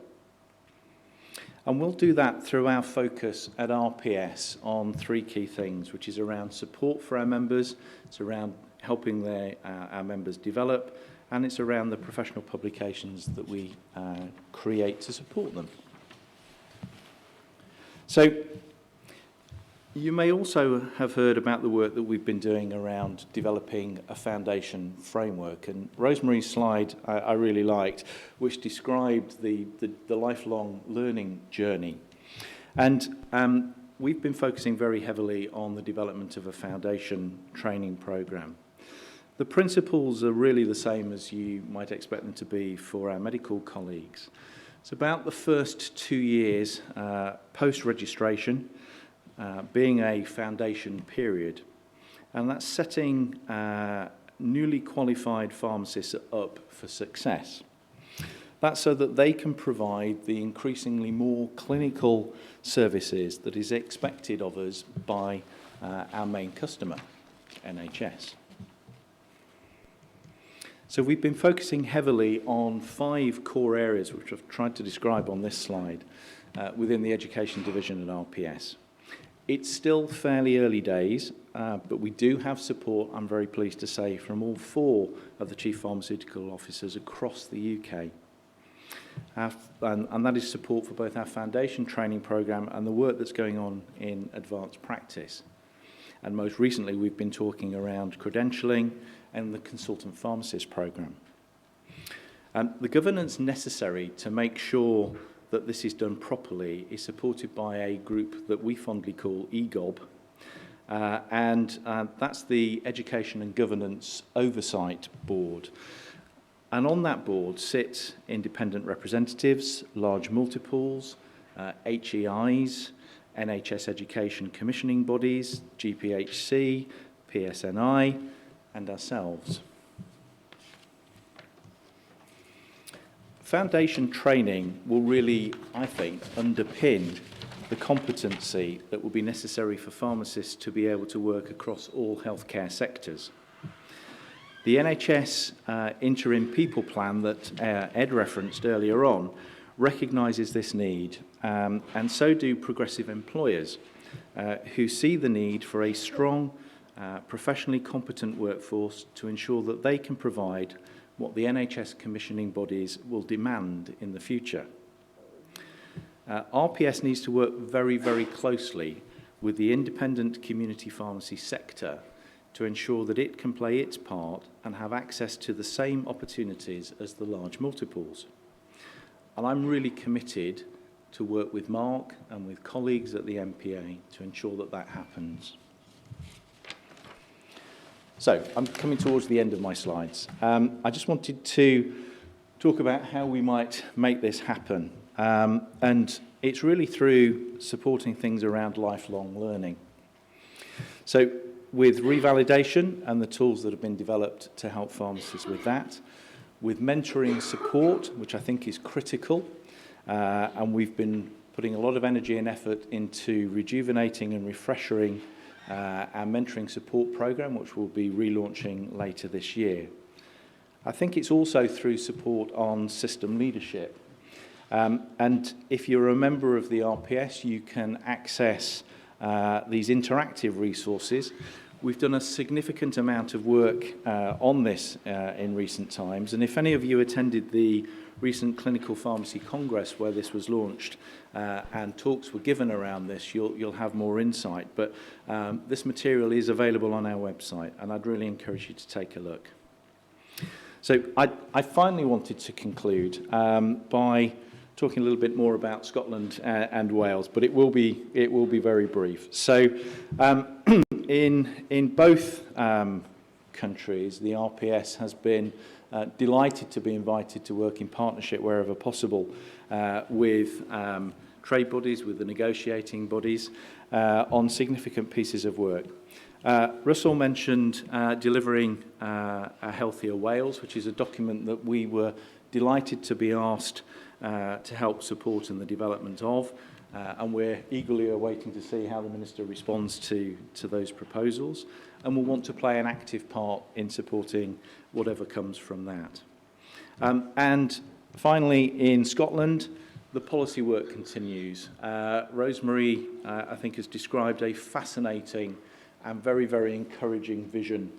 And we'll do that through our focus at RPS on three key things, which is around support for our members, it's around helping our members develop, and it's around the professional publications that we create to support them. So you may also have heard about the work that we've been doing around developing a foundation framework. And Rosemary's slide I really liked, which described the lifelong learning journey. And we've been focusing very heavily on the development of a foundation training program. The principles are really the same as you might expect them to be for our medical colleagues. It's about the first 2 years post-registration, being a foundation period, and that's setting newly qualified pharmacists up for success. That's so that they can provide the increasingly more clinical services that is expected of us by our main customer, NHS. So we've been focusing heavily on 5 core areas, which I've tried to describe on this slide, within the education division at RPS. It's still fairly early days, but we do have support, I'm very pleased to say, from all 4 of the Chief Pharmaceutical Officers across the UK. And that is support for both our foundation training programme and the work that's going on in advanced practice. And most recently, we've been talking around credentialing and the consultant pharmacist programme. The governance necessary to make sure that this is done properly is supported by a group that we fondly call EGOB, and that's the Education and Governance Oversight Board. And on that board sit independent representatives, large multiples, HEIs, NHS education commissioning bodies, GPHC, PSNI, and ourselves. Foundation training will really, I think, underpin the competency that will be necessary for pharmacists to be able to work across all healthcare sectors. The NHS interim people plan that Ed referenced earlier on recognises this need, and so do progressive employers who see the need for a strong, professionally competent workforce to ensure that they can provide what the NHS commissioning bodies will demand in the future. RPS needs to work very, very closely with the independent community pharmacy sector to ensure that it can play its part and have access to the same opportunities as the large multiples. And I'm really committed to work with Mark and with colleagues at the NPA to ensure that that happens. So, I'm coming towards the end of my slides. I just wanted to talk about how we might make this happen. And it's really through supporting things around lifelong learning. So, with revalidation and the tools that have been developed to help pharmacists with that, with mentoring support, which I think is critical, and we've been putting a lot of energy and effort into rejuvenating and refreshing our mentoring support program, which we'll be relaunching later this year. I think it's also through support on system leadership. And if you're a member of the RPS, you can access these interactive resources. We've done a significant amount of work on this in recent times, and if any of you attended the recent Clinical Pharmacy Congress where this was launched and talks were given around this, you'll have more insight. But this material is available on our website, and I'd really encourage you to take a look. So I finally wanted to conclude by talking a little bit more about Scotland and Wales, but it will be very brief. So in both countries, the RPS has been delighted to be invited to work in partnership wherever possible with trade bodies, with the negotiating bodies on significant pieces of work. Russell mentioned delivering a Healthier Wales, which is a document that we were delighted to be asked to help support in the development of, and we're eagerly awaiting to see how the Minister responds to those proposals, and we'll want to play an active part in supporting whatever comes from that. And finally, in Scotland, the policy work continues. Rosemary, I think, has described a fascinating and very, very encouraging vision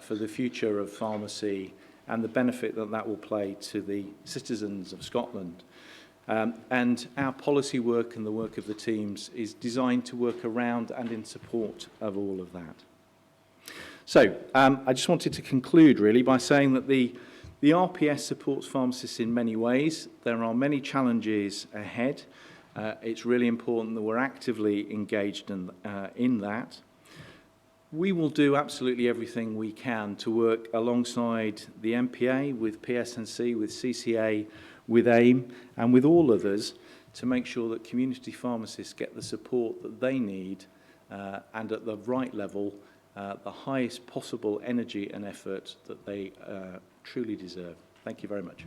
for the future of pharmacy and the benefit that that will play to the citizens of Scotland. And our policy work and the work of the teams is designed to work around and in support of all of that. So I just wanted to conclude really by saying that the RPS supports pharmacists in many ways. There are many challenges ahead. It's really important that we're actively engaged in that. We will do absolutely everything we can to work alongside the NPA, with PSNC, with CCA, with AIM, and with all others to make sure that community pharmacists get the support that they need and at the right level, the highest possible energy and effort that they truly deserve. Thank you very much.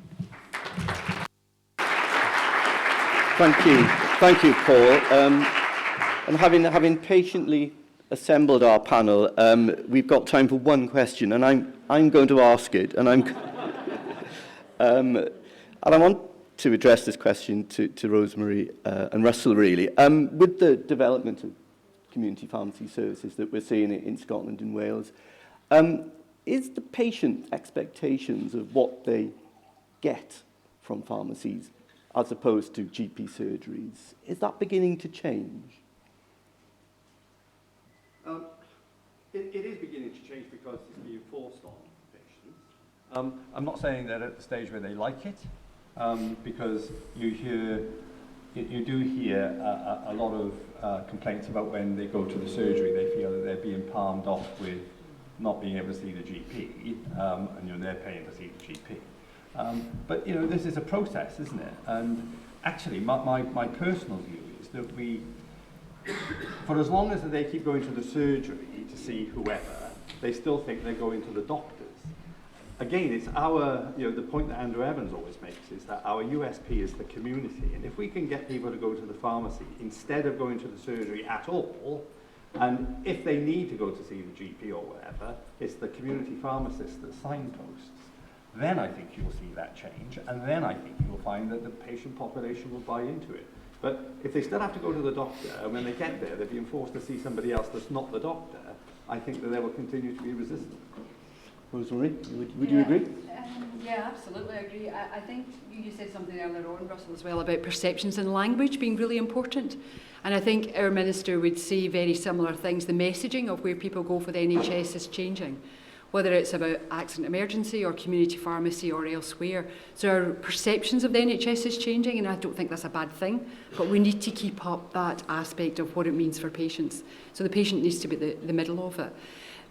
Thank you, Paul. And having patiently assembled our panel, we've got time for one question, and I'm going to ask it, and and I want to address this question to Rosemary and Russell, really. With the development of community pharmacy services that we're seeing in Scotland and Wales, is the patient expectations of what they get from pharmacies as opposed to GP surgeries, is that beginning to change? It is beginning to change because it's being forced on patients. I'm not saying that at the stage where they like it, because you do hear a lot of complaints about when they go to the surgery, they feel that they're being palmed off with not being able to see the GP, and they're paying to see the GP. But this is a process, isn't it? And actually, my personal view is that for as long as they keep going to the surgery to see whoever, they still think they're going to the doctors. Again, it's the point that Andrew Evans always makes is that our USP is the community. And if we can get people to go to the pharmacy instead of going to the surgery at all, and if they need to go to see the GP or whatever, it's the community pharmacist that signposts, then I think you'll see that change. And then I think you'll find that the patient population will buy into it. But if they still have to go to the doctor, and when they get there, they're being forced to see somebody else that's not the doctor, I think that they will continue to be resistant. Rosemary, would you agree? Yeah, absolutely, I agree. I think you said something earlier on, Russell, as well, about perceptions and language being really important. And I think our Minister would say very similar things. The messaging of where people go for the NHS is changing, whether it's about accident emergency or community pharmacy or elsewhere. So our perceptions of the NHS is changing, and I don't think that's a bad thing, but we need to keep up that aspect of what it means for patients. So the patient needs to be the middle of it.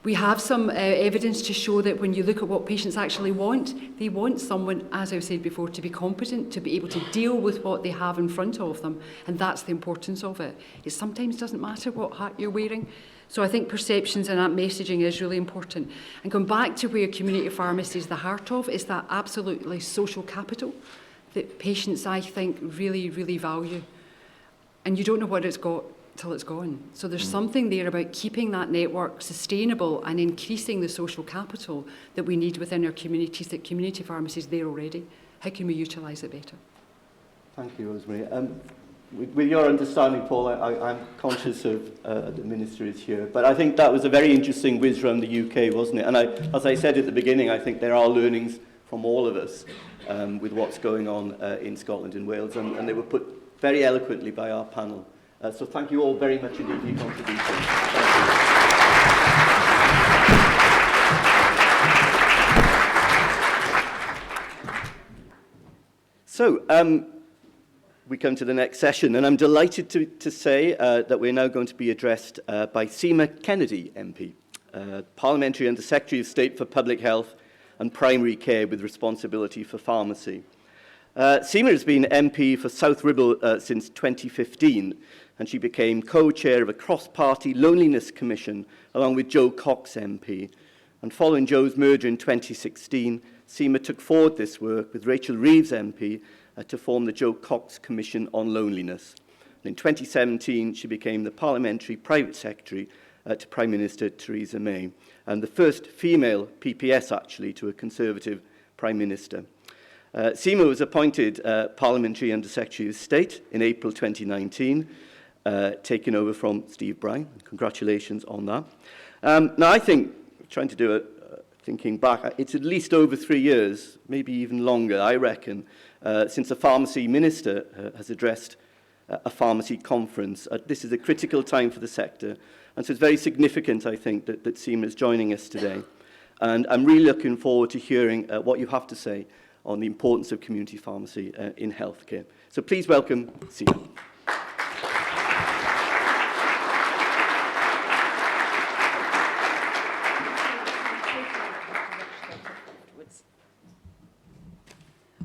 We have some evidence to show that when you look at what patients actually want, they want someone, as I've said before, to be competent, to be able to deal with what they have in front of them, and that's the importance of it. It sometimes doesn't matter what hat you're wearing. So I think perceptions and that messaging is really important. And going back to where community pharmacy is the heart of, is that absolutely social capital that patients, I think, really, really value. And you don't know what it's got till it's gone. So there's something there about keeping that network sustainable and increasing the social capital that we need within our communities, that community pharmacy is there already. How can we utilise it better? Thank you, Rosemary. With your understanding, Paul, I'm conscious of the Minister is here, but I think that was a very interesting whiz around the UK, wasn't it? And as I said at the beginning, I think there are learnings from all of us with what's going on in Scotland and Wales, and they were put very eloquently by our panel. So thank you all very much indeed for your contribution. Thank you. So, we come to the next session, and I'm delighted to say that we're now going to be addressed by Seema Kennedy MP, Parliamentary Under Secretary of State for Public Health and Primary Care with responsibility for pharmacy. Seema has been MP for South Ribble since 2015, and she became co-chair of a cross-party loneliness commission along with Joe Cox MP. And following Joe's merger in 2016, Seema took forward this work with Rachel Reeves MP to form the Joe Cox Commission on Loneliness. And in 2017, she became the Parliamentary Private Secretary to Prime Minister Theresa May, and the first female PPS, actually, to a Conservative Prime Minister. Seema was appointed Parliamentary Under Secretary of State in April 2019, taking over from Steve Bryan. Congratulations on that. Now, I think, trying to do it, thinking back, it's at least over 3 years, maybe even longer, I reckon, since a pharmacy minister has addressed a pharmacy conference. This is a critical time for the sector, and so it's very significant, I think, that Seema is joining us today. And I'm really looking forward to hearing what you have to say on the importance of community pharmacy in healthcare. So please welcome Seema.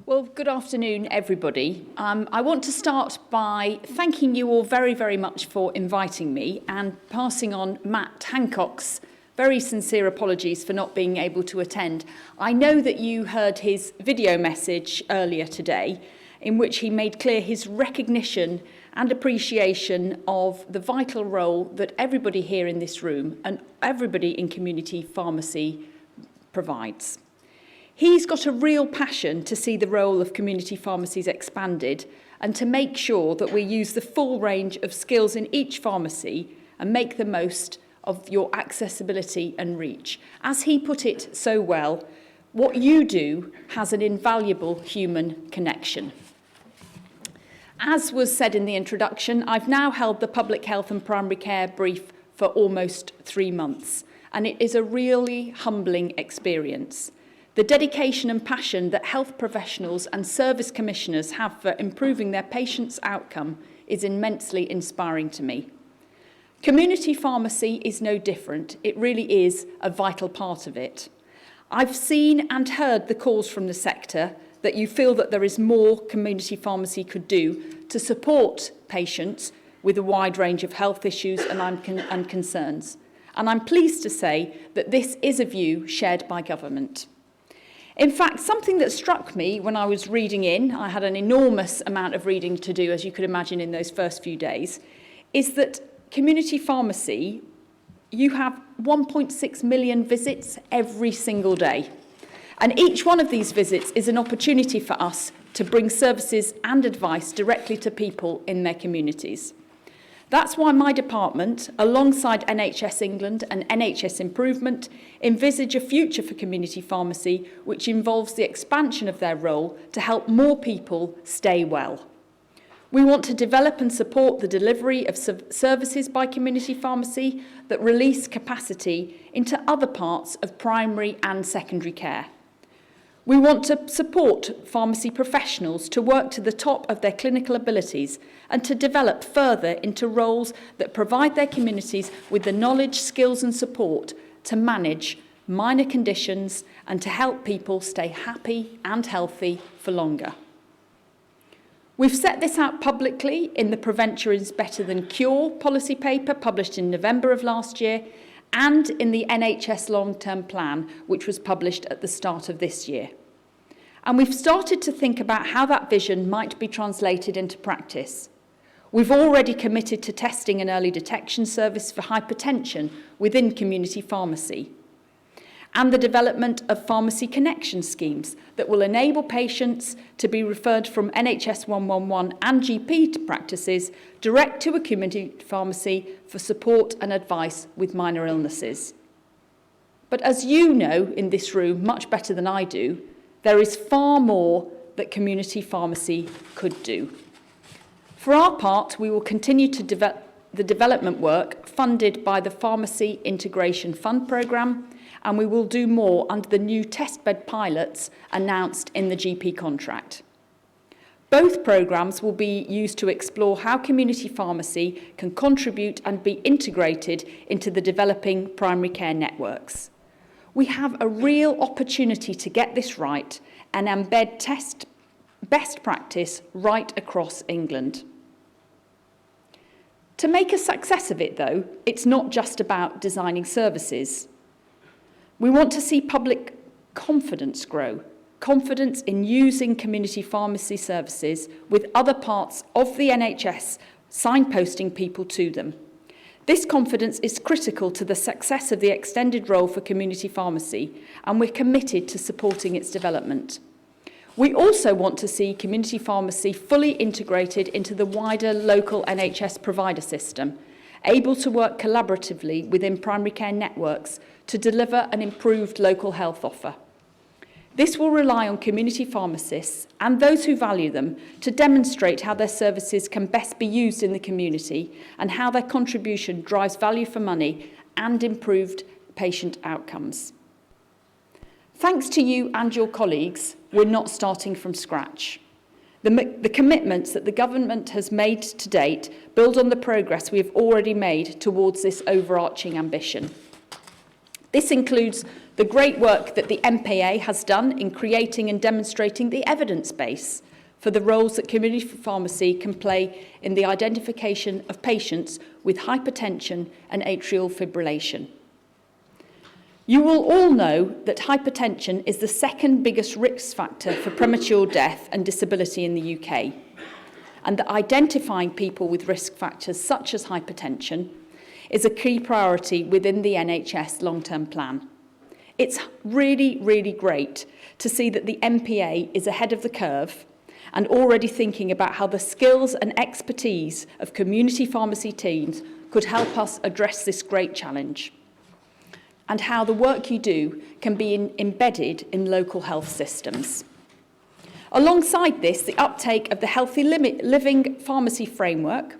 Well, good afternoon, everybody. I want to start by thanking you all very, very much for inviting me and passing on Matt Hancock's very sincere apologies for not being able to attend. I know that you heard his video message earlier today. in which he made clear his recognition and appreciation of the vital role that everybody here in this room and everybody in community pharmacy provides. He's got a real passion to see the role of community pharmacies expanded and to make sure that we use the full range of skills in each pharmacy and make the most of your accessibility and reach. As he put it so well, what you do has an invaluable human connection. As was said in the introduction, I've now held the public health and primary care brief for almost 3 months, and it is a really humbling experience. The dedication and passion that health professionals and service commissioners have for improving their patients' outcome is immensely inspiring to me. Community pharmacy is no different. It really is a vital part of it. I've seen and heard the calls from the sector that you feel that there is more community pharmacy could do to support patients with a wide range of health issues and concerns. And I'm pleased to say that this is a view shared by government. In fact, something that struck me when I was reading in, I had an enormous amount of reading to do, as you could imagine, in those first few days, is that community pharmacy, you have 1.6 million visits every single day. And each one of these visits is an opportunity for us to bring services and advice directly to people in their communities. That's why my department, alongside NHS England and NHS Improvement, envisage a future for community pharmacy which involves the expansion of their role to help more people stay well. We want to develop and support the delivery of services by community pharmacy that release capacity into other parts of primary and secondary care. We want to support pharmacy professionals to work to the top of their clinical abilities and to develop further into roles that provide their communities with the knowledge, skills and support to manage minor conditions and to help people stay happy and healthy for longer. We've set this out publicly in the Prevention is Better Than Cure policy paper published in November of last year and in the NHS long-term plan, which was published at the start of this year. And we've started to think about how that vision might be translated into practice. We've already committed to testing an early detection service for hypertension within community pharmacy, and the development of pharmacy connection schemes that will enable patients to be referred from NHS 111 and GP practices direct to a community pharmacy for support and advice with minor illnesses. But as you know in this room much better than I do, there is far more that community pharmacy could do. For our part, we will continue to develop the development work funded by the Pharmacy Integration Fund programme, and we will do more under the new testbed pilots announced in the GP contract. Both programmes will be used to explore how community pharmacy can contribute and be integrated into the developing primary care networks. We have a real opportunity to get this right and embed best practice right across England. To make a success of it, though, it's not just about designing services. We want to see public confidence grow, confidence in using community pharmacy services with other parts of the NHS signposting people to them. This confidence is critical to the success of the extended role for community pharmacy, and we're committed to supporting its development. We also want to see community pharmacy fully integrated into the wider local NHS provider system, able to work collaboratively within primary care networks to deliver an improved local health offer. This will rely on community pharmacists and those who value them to demonstrate how their services can best be used in the community and how their contribution drives value for money and improved patient outcomes. Thanks to you and your colleagues, we're not starting from scratch. The commitments that the government has made to date build on the progress we have already made towards this overarching ambition. This includes the great work that the NPA has done in creating and demonstrating the evidence base for the roles that community pharmacy can play in the identification of patients with hypertension and atrial fibrillation. You will all know that hypertension is the second biggest risk factor for premature death and disability in the UK, and that identifying people with risk factors such as hypertension is a key priority within the NHS long-term plan. It's really, really great to see that the NPA is ahead of the curve and already thinking about how the skills and expertise of community pharmacy teams could help us address this great challenge, and how the work you do can be embedded in local health systems. Alongside this, the uptake of the Healthy Living Pharmacy Framework,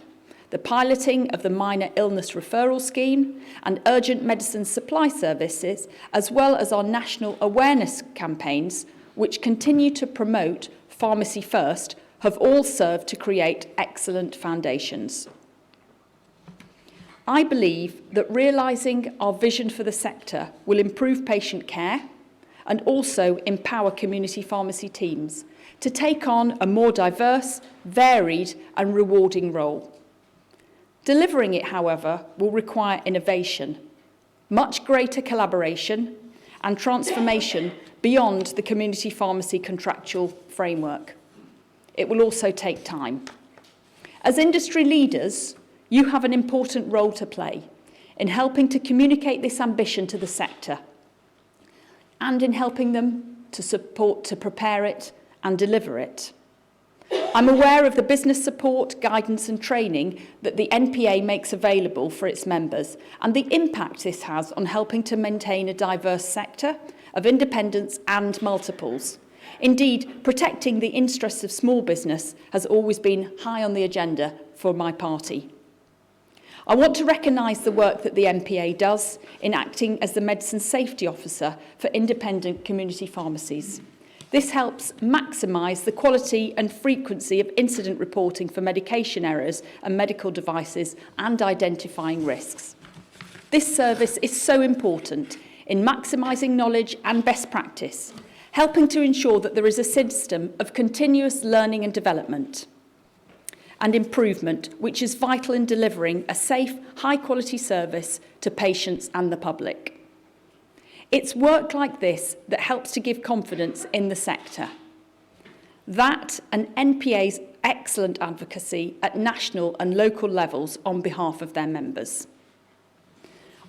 the piloting of the Minor Illness Referral Scheme and urgent medicine supply services, as well as our national awareness campaigns, which continue to promote Pharmacy First, have all served to create excellent foundations. I believe that realising our vision for the sector will improve patient care and also empower community pharmacy teams to take on a more diverse, varied and rewarding role. Delivering it, however, will require innovation, much greater collaboration and transformation beyond the community pharmacy contractual framework. It will also take time. As industry leaders, you have an important role to play in helping to communicate this ambition to the sector and in helping them to support, to prepare it and deliver it. I'm aware of the business support, guidance and training that the NPA makes available for its members and the impact this has on helping to maintain a diverse sector of independents and multiples. Indeed, protecting the interests of small business has always been high on the agenda for my party. I want to recognise the work that the NPA does in acting as the Medicine Safety Officer for independent community pharmacies. This helps maximise the quality and frequency of incident reporting for medication errors and medical devices and identifying risks. This service is so important in maximising knowledge and best practice, helping to ensure that there is a system of continuous learning and development and improvement, which is vital in delivering a safe, high-quality service to patients and the public. It's work like this that helps to give confidence in the sector. That and NPA's excellent advocacy at national and local levels on behalf of their members.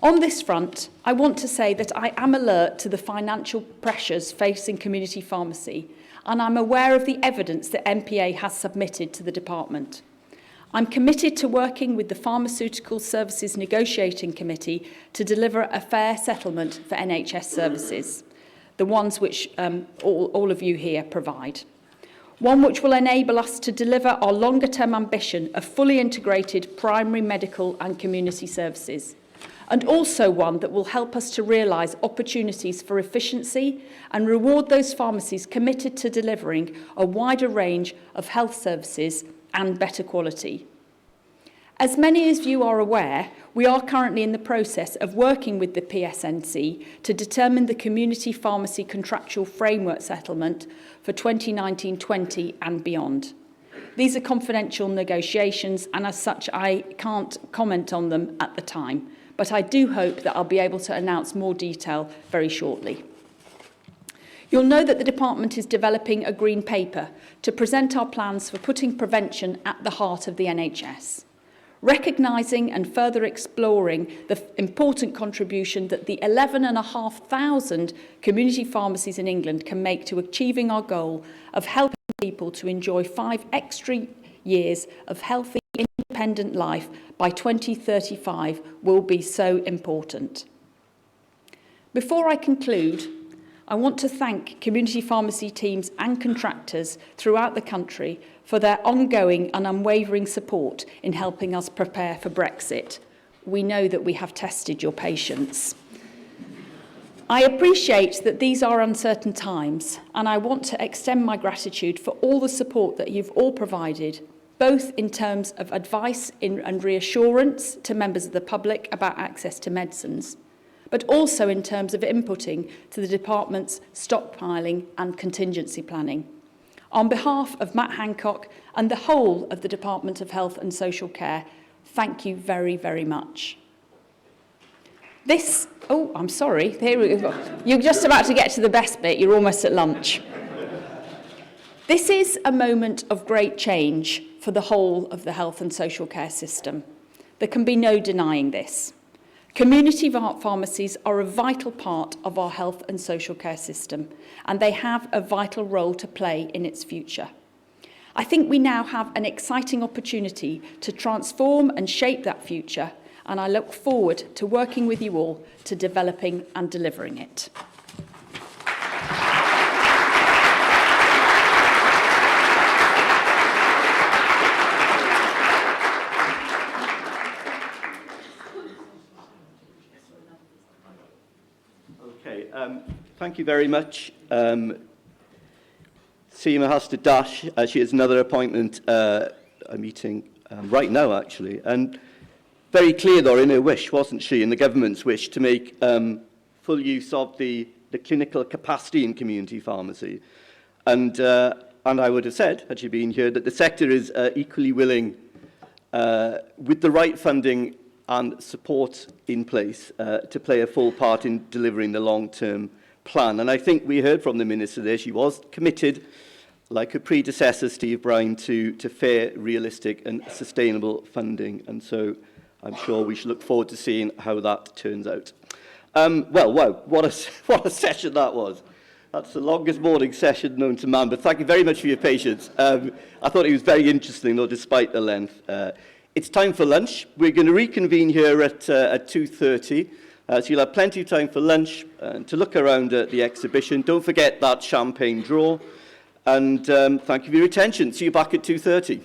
On this front, I want to say that I am alert to the financial pressures facing community pharmacy, and I'm aware of the evidence that NPA has submitted to the department. I'm committed to working with the Pharmaceutical Services Negotiating Committee to deliver a fair settlement for NHS services, the ones which all of you here provide. One which will enable us to deliver our longer-term ambition of fully integrated primary medical and community services, and also one that will help us to realise opportunities for efficiency and reward those pharmacies committed to delivering a wider range of health services and better quality. As many of you are aware, we are currently in the process of working with the PSNC to determine the community pharmacy contractual framework settlement for 2019-20 and beyond. These are confidential negotiations, and as such I can't comment on them at the time, but I do hope that I'll be able to announce more detail very shortly. You'll know that the department is developing a green paper to present our plans for putting prevention at the heart of the NHS, recognising and further exploring the important contribution that the 11,500 community pharmacies in England can make to achieving our goal of helping people to enjoy 5 extra years of healthy, independent life by 2035 will be so important. Before I conclude, I want to thank community pharmacy teams and contractors throughout the country for their ongoing and unwavering support in helping us prepare for Brexit. We know that we have tested your patience. I appreciate that these are uncertain times, and I want to extend my gratitude for all the support that you've all provided, both in terms of advice and reassurance to members of the public about access to medicines, but also in terms of inputting to the department's stockpiling and contingency planning. On behalf of Matt Hancock and the whole of the Department of Health and Social Care, thank you very, very much. Oh, I'm sorry. Here we go. You're just about to get to the best bit. You're almost at lunch. This is a moment of great change for the whole of the health and social care system. There can be no denying this. Community pharmacies are a vital part of our health and social care system, and they have a vital role to play in its future. I think we now have an exciting opportunity to transform and shape that future, and I look forward to working with you all to developing and delivering it. Okay, thank you very much. Seema has to dash. She has another appointment, a meeting right now, actually. And very clear, though, in her wish, wasn't she, in the government's wish, to make full use of the clinical capacity in community pharmacy. And I would have said, had she been here, that the sector is equally willing, with the right funding and support in place, to play a full part in delivering the long-term plan. And I think we heard from the Minister there, she was committed, like her predecessor, Steve Brown, to fair, realistic and sustainable funding. And so I'm sure we should look forward to seeing how that turns out. Well, wow, what a session that was. That's the longest morning session known to man, but thank you very much for your patience. I thought it was very interesting, though, despite the length. It's time for lunch. We're going to reconvene here at 2:30. So you'll have plenty of time for lunch and to look around at the exhibition. Don't forget that champagne drawer. And thank you for your attention. See you back at 2:30.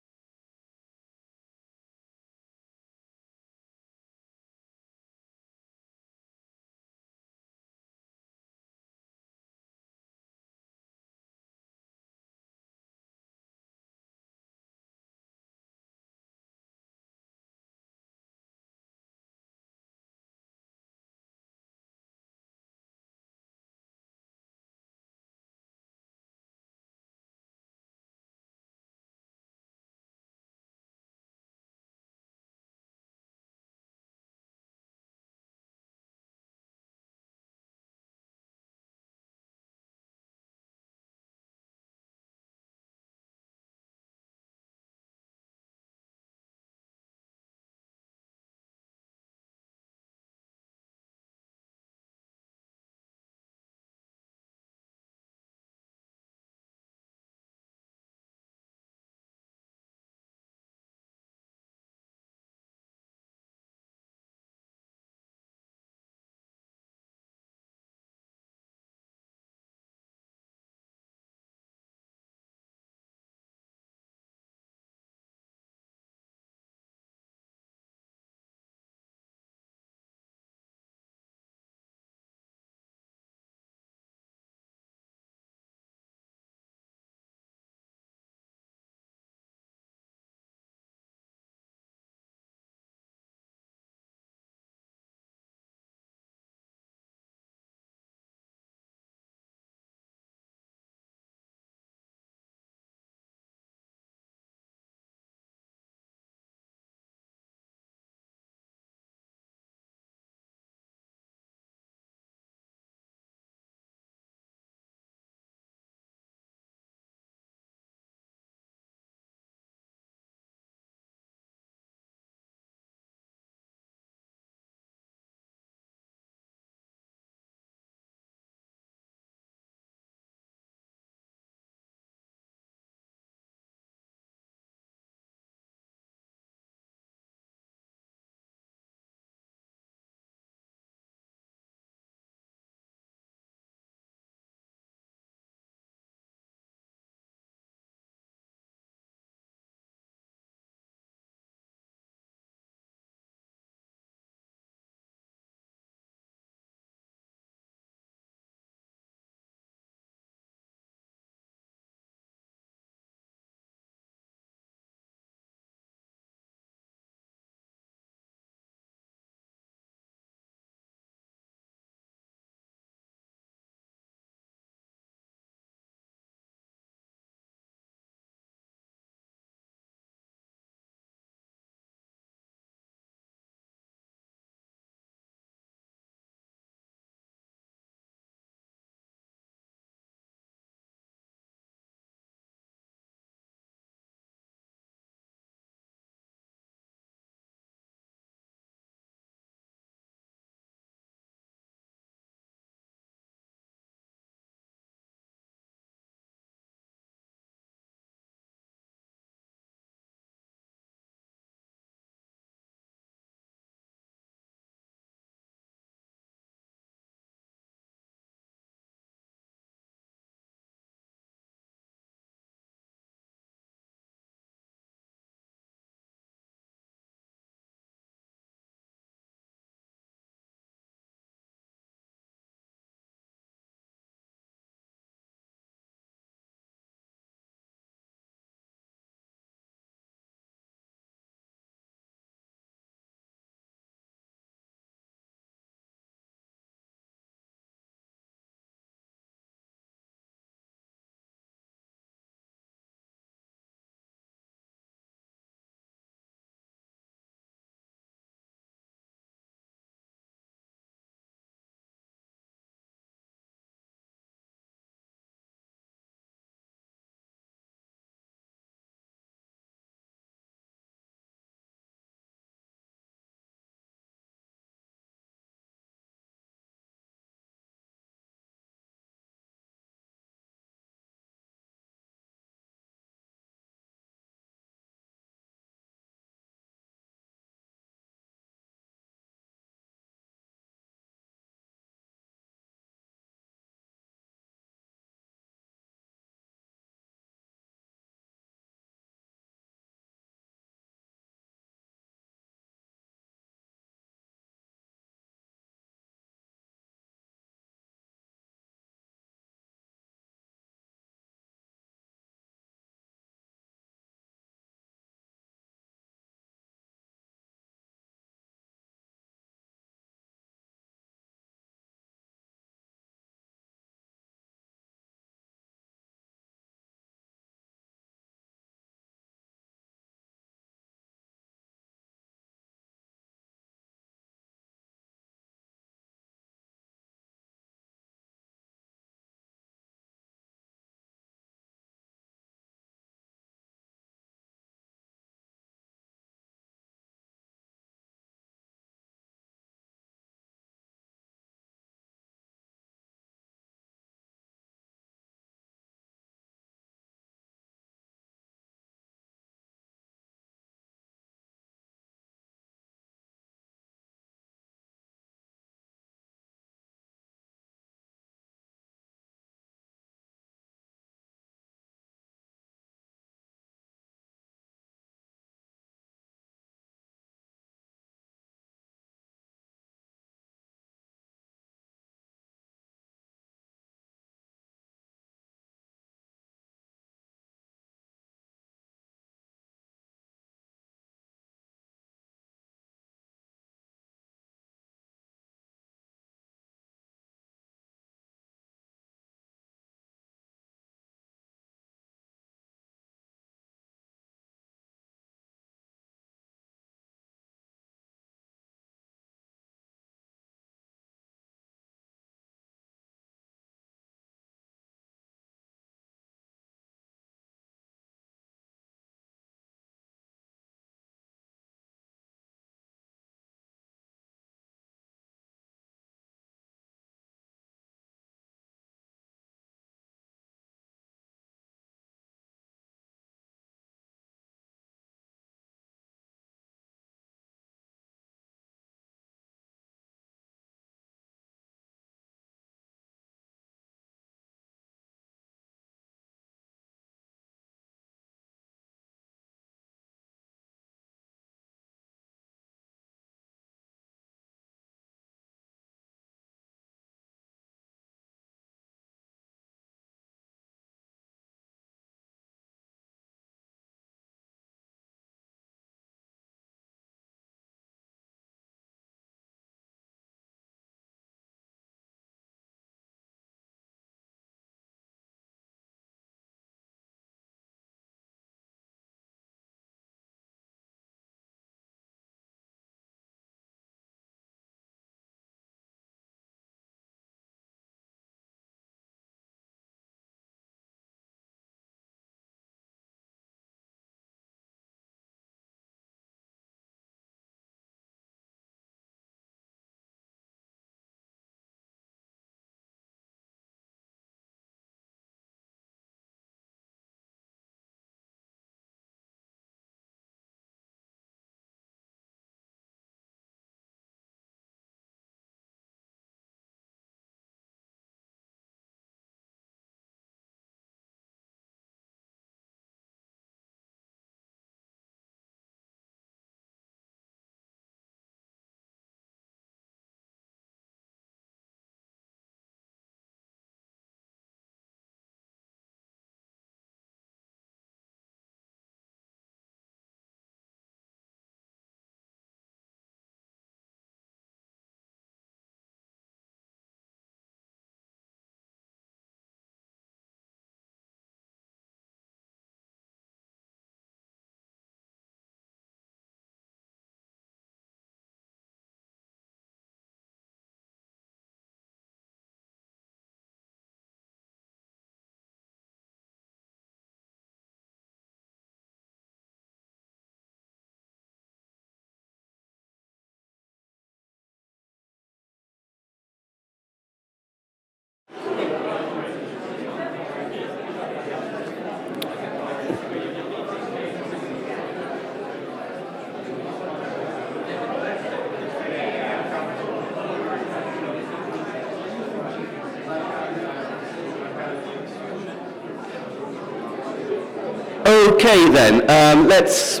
Okay then, let's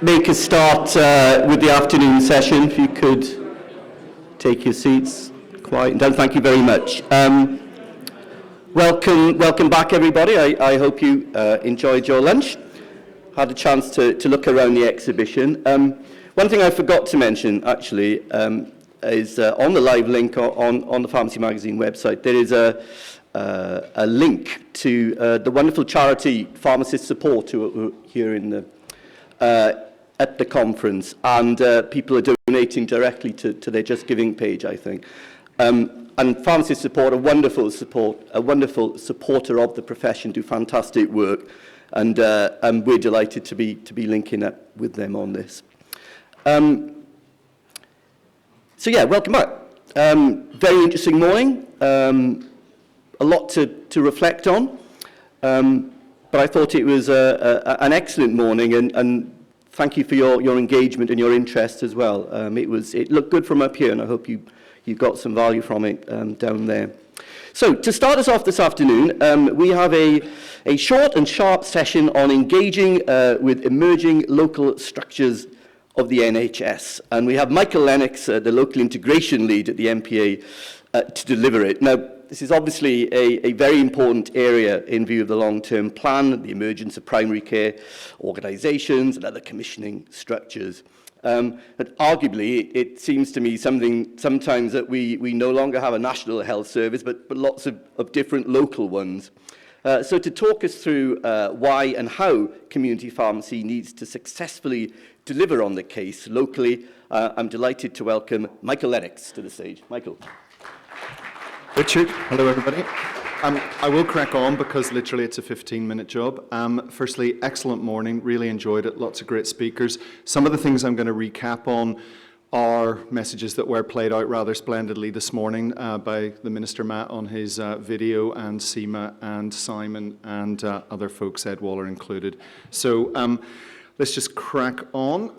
make a start with the afternoon session. If you could take your seats, quiet and down. Thank you very much. Welcome back, everybody. I hope you enjoyed your lunch, had a chance to look around the exhibition. One thing I forgot to mention, actually, is on the live link on the Pharmacy Magazine website, there is a link to the wonderful charity Pharmacist Support who are here in the, at the conference, and people are donating directly to their Just Giving page, I think. And Pharmacist Support, a wonderful supporter of the profession, do fantastic work, and we're delighted to be linking up with them on this. So yeah, welcome back. Very interesting morning. A lot to reflect on, but I thought it was an excellent morning, and thank you for your engagement and your interest as well. It looked good from up here, and I hope you got some value from it down there. So to start us off this afternoon, we have a short and sharp session on engaging with emerging local structures of the NHS, and we have Michael Lennox, the local integration lead at the NPA, to deliver it. Now, this is obviously a very important area in view of the long-term plan, the emergence of primary care organisations and other commissioning structures. But arguably, it seems to me sometimes that we no longer have a national health service, but lots of different local ones. So to talk us through why and how community pharmacy needs to successfully deliver on the case locally, I'm delighted to welcome Michael Lennox to the stage. Michael. Richard, hello everybody. I will crack on because literally it's a 15-minute job. Firstly, excellent morning, really enjoyed it, lots of great speakers. Some of the things I'm going to recap on are messages that were played out rather splendidly this morning by the Minister Matt on his video, and Seema and Simon and other folks, Ed Waller included. So let's just crack on.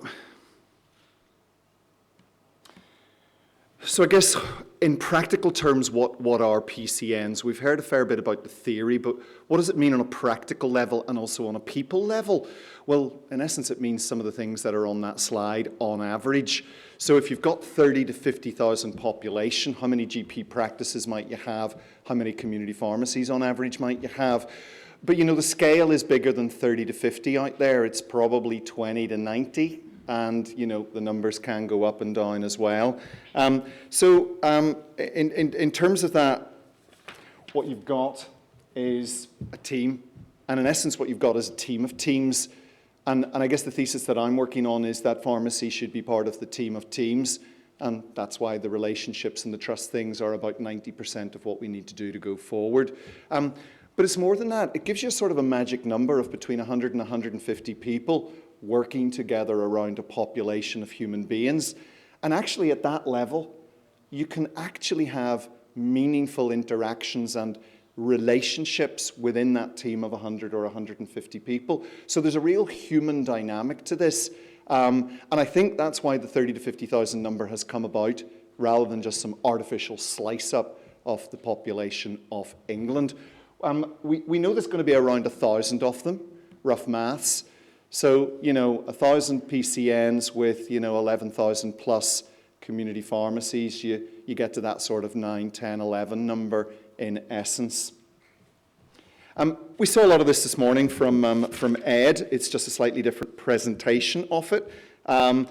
So I guess in practical terms, what are PCNs? We've heard a fair bit about the theory, but what does it mean on a practical level and also on a people level? Well, in essence, it means some of the things that are on that slide on average. So if you've got 30 to 50,000 population, how many GP practices might you have? How many community pharmacies on average might you have? But you know, the scale is bigger than 30 to 50 out there. It's probably 20 to 90. And, you know, the numbers can go up and down as well. In terms of that, what you've got is a team. And in essence, what you've got is a team of teams. And I guess the thesis that I'm working on is that pharmacy should be part of the team of teams. And that's why the relationships and the trust things are about 90% of what we need to do to go forward. But it's more than that. It gives you a sort of a magic number of between 100 and 150 people working together around a population of human beings. And actually at that level, you can actually have meaningful interactions and relationships within that team of 100 or 150 people. So there's a real human dynamic to this. And I think that's why the 30 to 50,000 number has come about, rather than just some artificial slice up of the population of England. We know there's going to be around 1,000 of them, rough maths. So, you know, 1,000 PCNs with, you know, 11,000 plus community pharmacies, you get to that sort of 9, 10, 11 number in essence. We saw a lot of this morning from Ed. It's just a slightly different presentation of it. And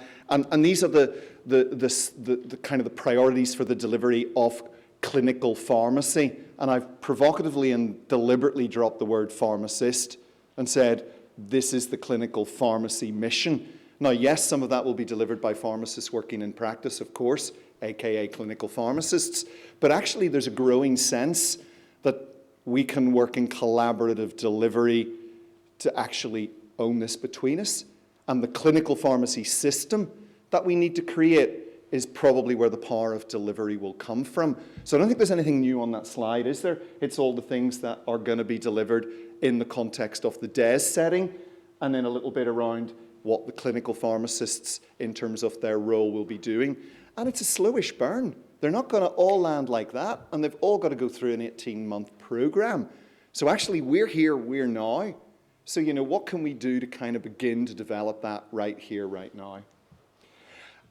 these are the kind of the priorities for the delivery of clinical pharmacy. And I've provocatively and deliberately dropped the word pharmacist and said, this is the clinical pharmacy mission. Now, yes, some of that will be delivered by pharmacists working in practice, of course, aka clinical pharmacists, but actually there's a growing sense that we can work in collaborative delivery to actually own this between us. And the clinical pharmacy system that we need to create is probably where the power of delivery will come from. So I don't think there's anything new on that slide, is there? It's all the things that are going to be delivered in the context of the DES setting, and then a little bit around what the clinical pharmacists, in terms of their role, will be doing. And it's a slowish burn. They're not going to all land like that, and they've all got to go through an 18-month program. So actually, we're here, we're now. So, you know, what can we do to kind of begin to develop that right here, right now?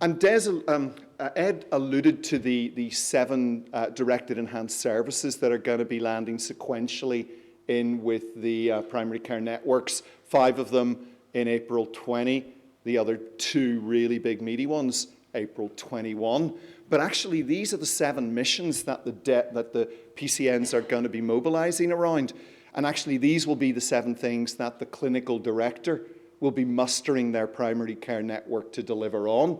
And Ed alluded to the 7 directed enhanced services that are going to be landing sequentially in with the primary care networks, 5 of them in April 20, the other 2 really big meaty ones, April 21. But actually, these are the 7 missions that the PCNs are going to be mobilizing around. And actually, these will be the 7 things that the clinical director will be mustering their primary care network to deliver on.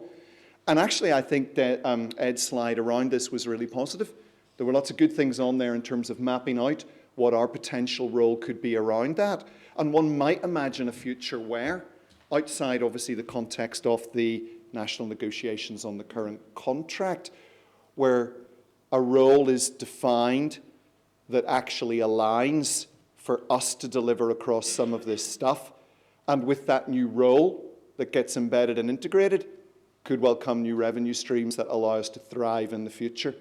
And actually, I think that Ed's slide around this was really positive. There were lots of good things on there in terms of mapping out what our potential role could be around that. And one might imagine a future where, outside obviously the context of the national negotiations on the current contract, where a role is defined that actually aligns for us to deliver across some of this stuff. And with that new role that gets embedded and integrated, could well come new revenue streams that allow us to thrive in the future.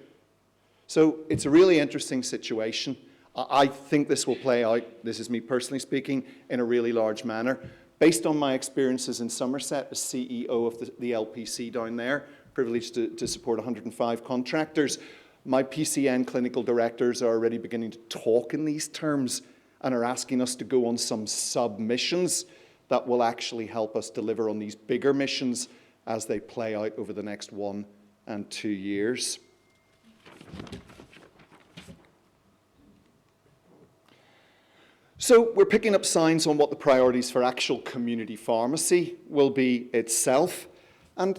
So it's a really interesting situation. I think this will play out, this is me personally speaking, in a really large manner. Based on my experiences in Somerset as CEO of the LPC down there, privileged to support 105 contractors, my PCN clinical directors are already beginning to talk in these terms and are asking us to go on some submissions that will actually help us deliver on these bigger missions as they play out over the next 1 and 2 years. So we're picking up signs on what the priorities for actual community pharmacy will be itself. And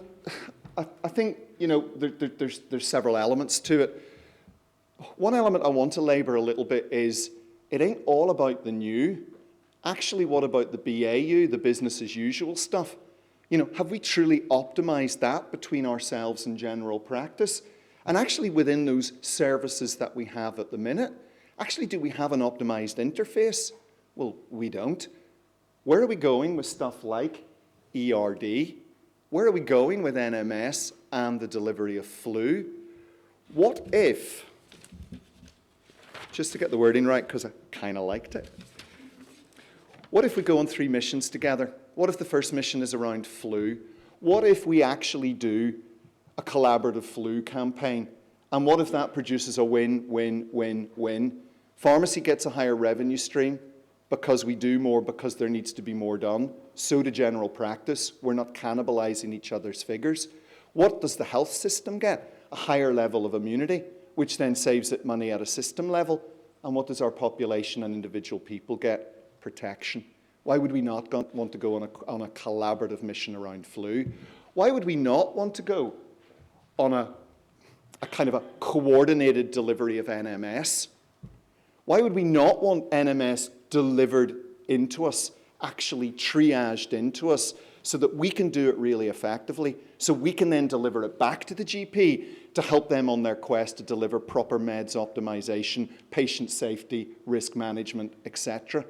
I think, you know, there's several elements to it. One element I want to labour a little bit is it ain't all about the new. Actually, what about the BAU, the business as usual stuff? You know, have we truly optimized that between ourselves and general practice? And actually within those services that we have at the minute, actually do we have an optimized interface? Well, we don't. Where are we going with stuff like ERD? Where are we going with NMS and the delivery of flu? What if, just to get the wording right because I kind of liked it, what if we go on 3 missions together? What if the first mission is around flu? What if we actually do a collaborative flu campaign? And what if that produces a win, win, win, win? Pharmacy gets a higher revenue stream because we do more, because there needs to be more done. So do general practice. We're not cannibalizing each other's figures. What does the health system get? A higher level of immunity, which then saves it money at a system level. And what does our population and individual people get? Protection. Why would we not want to go on a collaborative mission around flu? Why would we not want to go on a kind of a coordinated delivery of NMS? Why would we not want NMS delivered into us, actually triaged into us, so that we can do it really effectively, so we can then deliver it back to the GP to help them on their quest to deliver proper meds optimization, patient safety, risk management, etc.?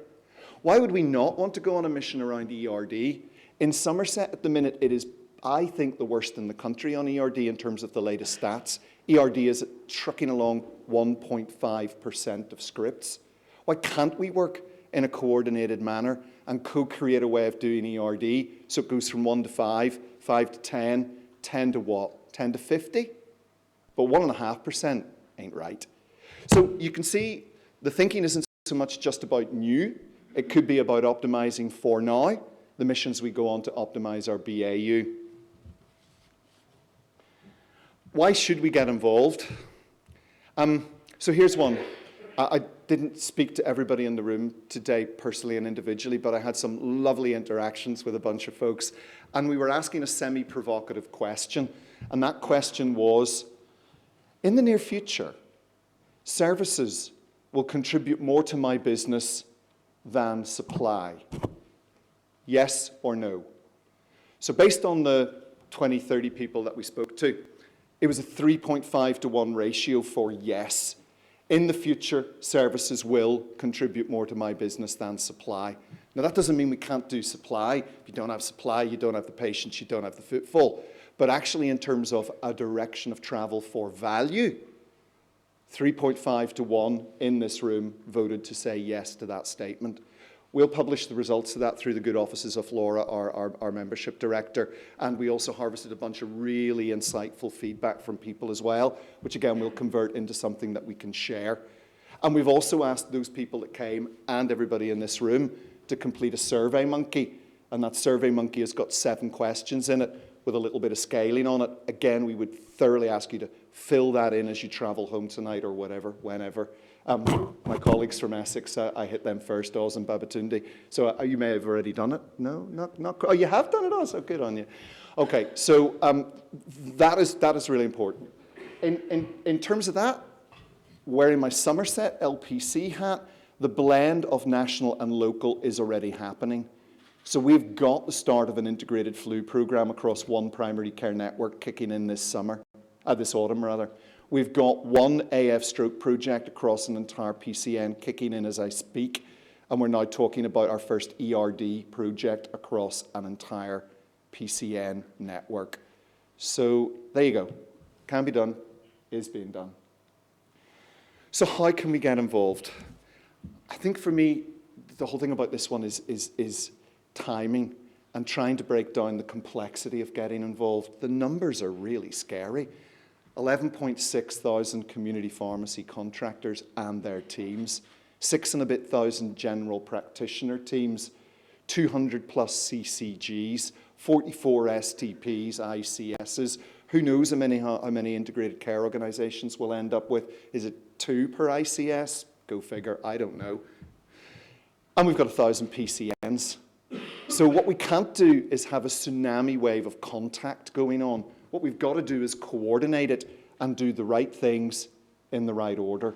Why would we not want to go on a mission around ERD? In Somerset at the minute, it is, I think, the worst in the country on ERD in terms of the latest stats. ERD is trucking along 1.5% of scripts. Why can't we work in a coordinated manner and co-create a way of doing ERD so it goes from 1 to 5, 5 to 10, 10 to what? 10 to 50? But 1.5% ain't right. So you can see the thinking isn't so much just about new. It could be about optimizing for now, the missions we go on to optimize our BAU. Why should we get involved? So here's one. I didn't speak to everybody in the room today personally and individually, but I had some lovely interactions with a bunch of folks, and we were asking a semi-provocative question, and that question was, in the near future, services will contribute more to my business than supply? Yes or no? So based on the 20, 30 people that we spoke to, it was a 3.5 to 1 ratio for yes. In the future, services will contribute more to my business than supply. Now, that doesn't mean we can't do supply. If you don't have supply, you don't have the patients, you don't have the footfall. But actually, in terms of a direction of travel for value, 3.5 to 1 in this room voted to say yes to that statement. We'll publish the results of that through the good offices of Laura, our membership director, and we also harvested a bunch of really insightful feedback from people as well, which again we'll convert into something that we can share. And we've also asked those people that came, and everybody in this room, to complete a Survey Monkey, and that Survey Monkey has got 7 questions in it with a little bit of scaling on it. Again, we would thoroughly ask you to fill that in as you travel home tonight or whatever, whenever. My colleagues from Essex, I hit them first, Oz and Babatunde. So you may have already done it. No, not. Oh, you have done it, Oz. Oh, good on you. Okay, so that is really important. In terms of that, wearing my Somerset LPC hat, the blend of national and local is already happening. So we've got the start of an integrated flu program across one primary care network kicking in this autumn rather. We've got one AF stroke project across an entire PCN kicking in as I speak, and we're now talking about our first ERD project across an entire PCN network. So there you go. Can be done, is being done. So how can we get involved? I think for me, the whole thing about this one is timing and trying to break down the complexity of getting involved. The numbers are really scary. 11.6 thousand community pharmacy contractors and their teams, 6 and a bit thousand general practitioner teams, 200 plus CCGs, 44 STPs, ICSs. Who knows how many integrated care organisations we'll end up with? Is it 2 per ICS? Go figure, I don't know. And we've got 1,000 PCNs. So what we can't do is have a tsunami wave of contact going on. What we've got to do is coordinate it and do the right things in the right order.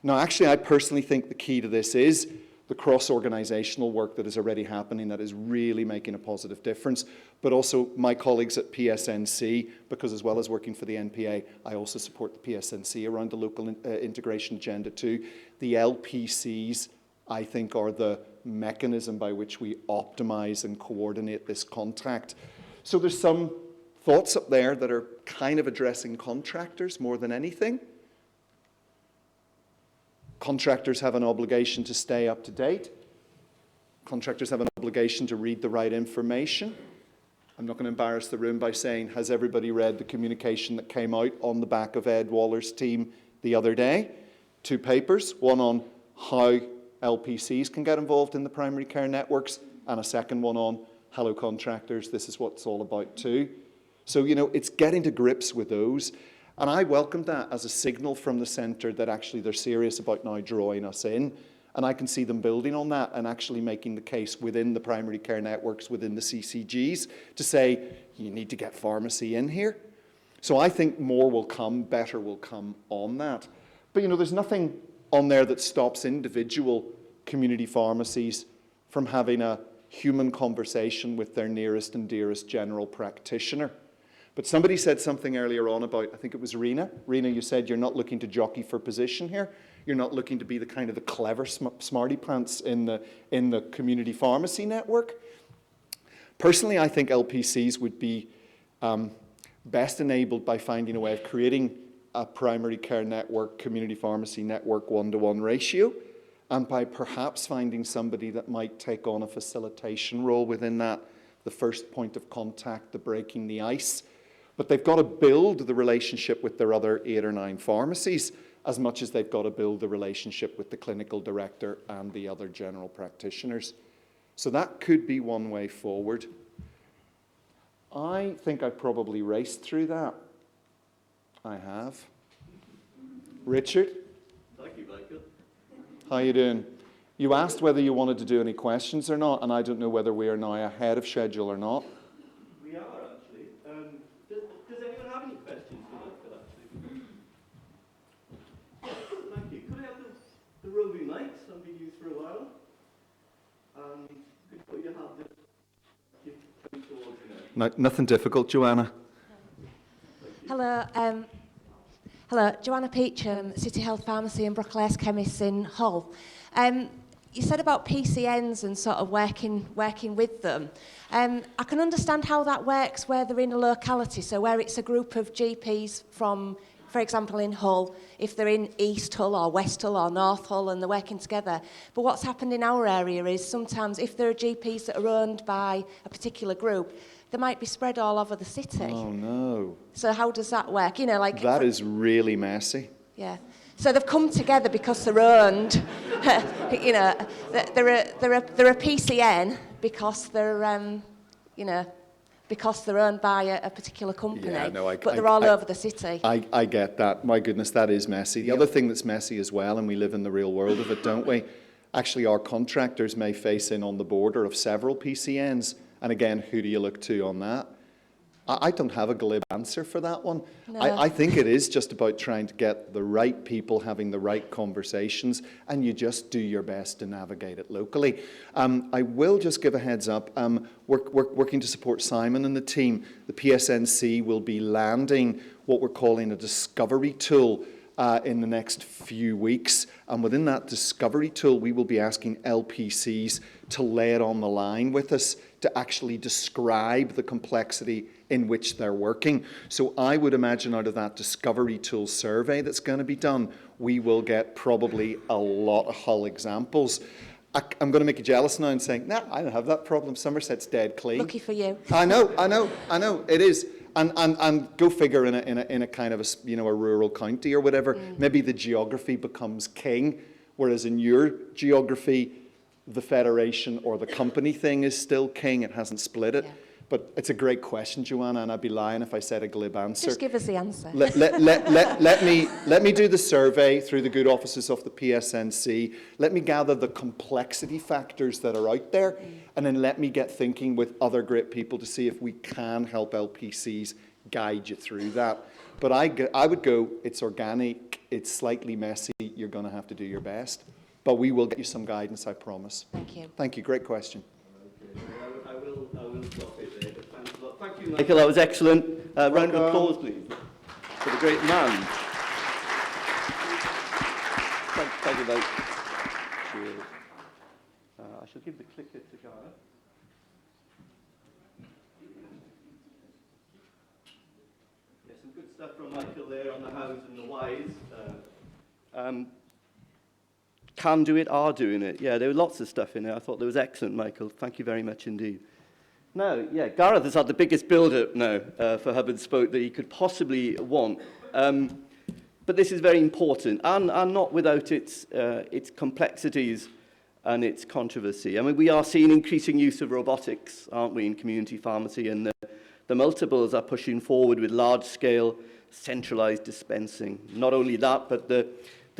Now, actually, I personally think the key to this is the cross-organisational work that is already happening that is really making a positive difference, but also my colleagues at PSNC, because as well as working for the NPA, I also support the PSNC around the local integration agenda too. The LPCs, I think, are the mechanism by which we optimise and coordinate this contact. So there's some thoughts up there that are kind of addressing contractors more than anything. Contractors have an obligation to stay up to date. Contractors have an obligation to read the right information. I'm not going to embarrass the room by saying, has everybody read the communication that came out on the back of Ed Waller's team the other day? 2 papers, one on how LPCs can get involved in the primary care networks, and a second one on, hello contractors, this is what it's all about too. So, you know, it's getting to grips with those. And I welcomed that as a signal from the centre that actually they're serious about now drawing us in. And I can see them building on that and actually making the case within the primary care networks, within the CCGs, to say, you need to get pharmacy in here. So I think more will come, better will come on that. But, you know, there's nothing on there that stops individual community pharmacies from having a human conversation with their nearest and dearest general practitioner. But somebody said something earlier on about, I think it was Rena. Rena, you said you're not looking to jockey for position here. You're not looking to be the kind of the clever smarty pants in the community pharmacy network. Personally, I think LPCs would be best enabled by finding a way of creating a primary care network, community pharmacy network 1-to-1 ratio, and by perhaps finding somebody that might take on a facilitation role within that, the first point of contact, the breaking the ice. But they've got to build the relationship with their other 8 or 9 pharmacies as much as they've got to build the relationship with the clinical director and the other general practitioners. So that could be one way forward. I think I probably raced through that. I have. Richard? Thank you, Michael. How you doing? You asked whether you wanted to do any questions or not, and I don't know whether we are now ahead of schedule or not. We are, actually. Does anyone have any questions for Michael, actually? Yes, thank you. Could I have the roving lights I've been used for a while? Could you put your hand towards No, nothing difficult, Joanna. Hello, hello, Joanna Peacham, City Health Pharmacy and Brooklyn Chemists in Hull. You said about PCNs and sort of working with them. I can understand how that works where they're in a locality, so where it's a group of GPs from for example, in Hull, if they're in East Hull or West Hull or North Hull and they're working together. But what's happened in our area is sometimes if there are GPs that are owned by a particular group, they might be spread all over the city. Oh, no. So how does that work? You know, like... That is really messy. Yeah. So they've come together because they're owned. You know, they're a PCN because they're, you know, because they're owned by a particular company, Yeah, no, but they're all over the city. I get that. My goodness, that is messy. The other thing that's messy as well, and we live in the real world of it, don't we? Actually, our contractors may face in on the border of several PCNs. And again, who do you look to on that? I don't have a glib answer for that one. No. I think it is just about trying to get the right people having the right conversations, and you just do your best to navigate it locally. I will just give a heads up. Working to support Simon and the team, the PSNC will be landing what we're calling a discovery tool in the next few weeks. And within that discovery tool, we will be asking LPCs to lay it on the line with us to actually describe the complexity in which they're working. So I would imagine out of that discovery tool survey that's going to be done, we will get probably a lot of Hull examples. I'm going to make you jealous now and saying, nah, I don't have that problem. Somerset's dead clean. Lucky for you. I know, it is. And go figure in a kind of a rural county or whatever, maybe the geography becomes king, whereas in your geography, the federation or the company thing is still king. It hasn't split it. Yeah. But it's a great question, Joanna, and I'd be lying if I said a glib answer. Just give us the answer. Let me do the survey through the good offices of the PSNC. Let me gather the complexity factors that are out there, and then let me get thinking with other great people to see if we can help LPCs guide you through that. But I would go, it's organic, it's slightly messy, you're going to have to do your best. But we will get you some guidance, I promise. Thank you. Thank you. Great question. Okay. I will stop it there. But thanks a lot. Thank you, Michael. That was excellent. Round of applause, please, for the great man. Thank you, mate. Cheers. I shall give the clicker to Gareth. Yeah, some good stuff from Michael there on the hows and the whys. Can do it, are doing it. Yeah, there was lots of stuff in there. I thought that was excellent, Michael. Thank you very much indeed. Now, yeah, Gareth has had the biggest build-up now for Hub and Spoke that he could possibly want. But this is very important, and not without its complexities and its controversy. I mean, we are seeing increasing use of robotics, aren't we, in community pharmacy, and the multiples are pushing forward with large-scale centralized dispensing. Not only that, but the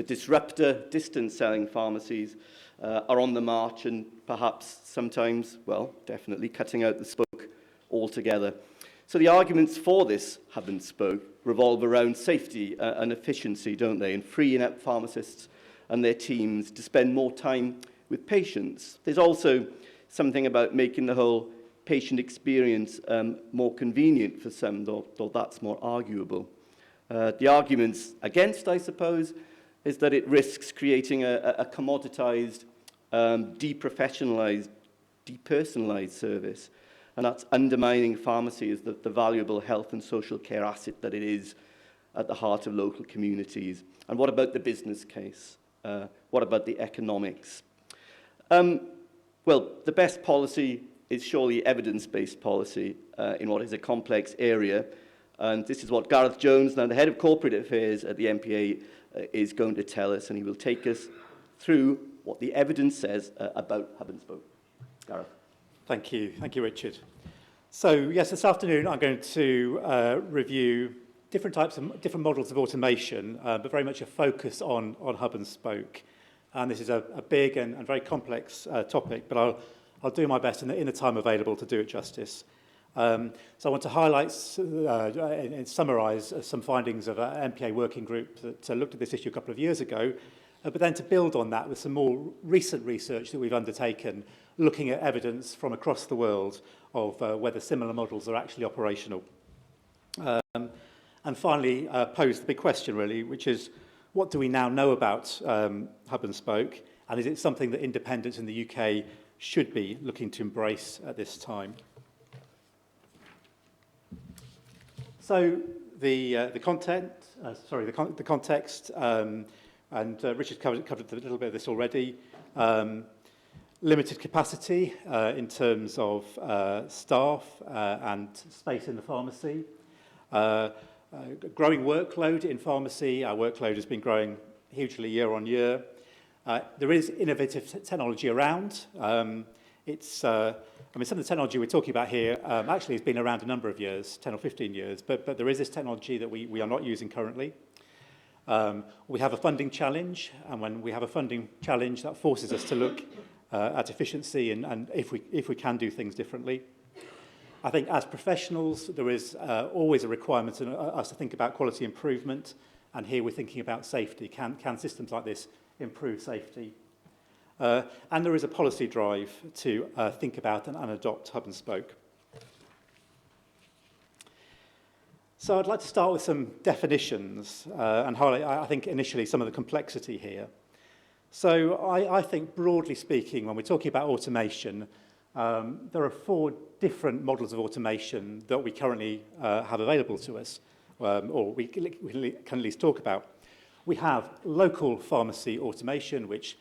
disruptor distance-selling pharmacies are on the march and perhaps sometimes, well, definitely cutting out the spoke altogether. So the arguments for this hub and spoke revolve around safety and efficiency, don't they, and freeing up pharmacists and their teams to spend more time with patients. There's also something about making the whole patient experience more convenient for some, though that's more arguable. The arguments against, I suppose, is that it risks creating a commoditized, deprofessionalized, depersonalized service. And that's undermining pharmacy as the valuable health and social care asset that it is at the heart of local communities. And what about the business case? What about the economics? Well, the best policy is surely evidence-based policy in what is a complex area. And this is what Gareth Jones, now the head of corporate affairs at the NPA, is going to tell us, and he will take us through what the evidence says about hub and spoke. Gareth. Thank you, Richard. So yes, this afternoon I'm going to review different models of automation, but very much a focus on hub and spoke. And this is a big and very complex topic, but I'll do my best in the time available to do it justice. So I want to highlight and summarise some findings of an NPA working group that looked at this issue a couple of years ago, but then to build on that with some more recent research that we've undertaken, looking at evidence from across the world of whether similar models are actually operational. And finally, pose the big question, really, which is, what do we now know about hub and spoke, and is it something that independents in the UK should be looking to embrace at this time? So the context, and Richard covered a little bit of this already. Limited capacity in terms of staff and space in the pharmacy. Growing workload in pharmacy. Our workload has been growing hugely year on year. There is innovative technology around. Some of the technology we're talking about here actually has been around a number of years, 10 or 15 years, but there is this technology that we are not using currently. We have a funding challenge, and when we have a funding challenge, that forces us to look at efficiency and if we can do things differently. I think as professionals, there is always a requirement in us to think about quality improvement, and here we're thinking about safety. Can systems like this improve safety? And there is a policy drive to think about and adopt hub and spoke. So I'd like to start with some definitions and highlight, I think, initially some of the complexity here. So I think, broadly speaking, when we're talking about automation, there are 4 different models of automation that we currently have available to us, or we can at least talk about. We have local pharmacy automation, which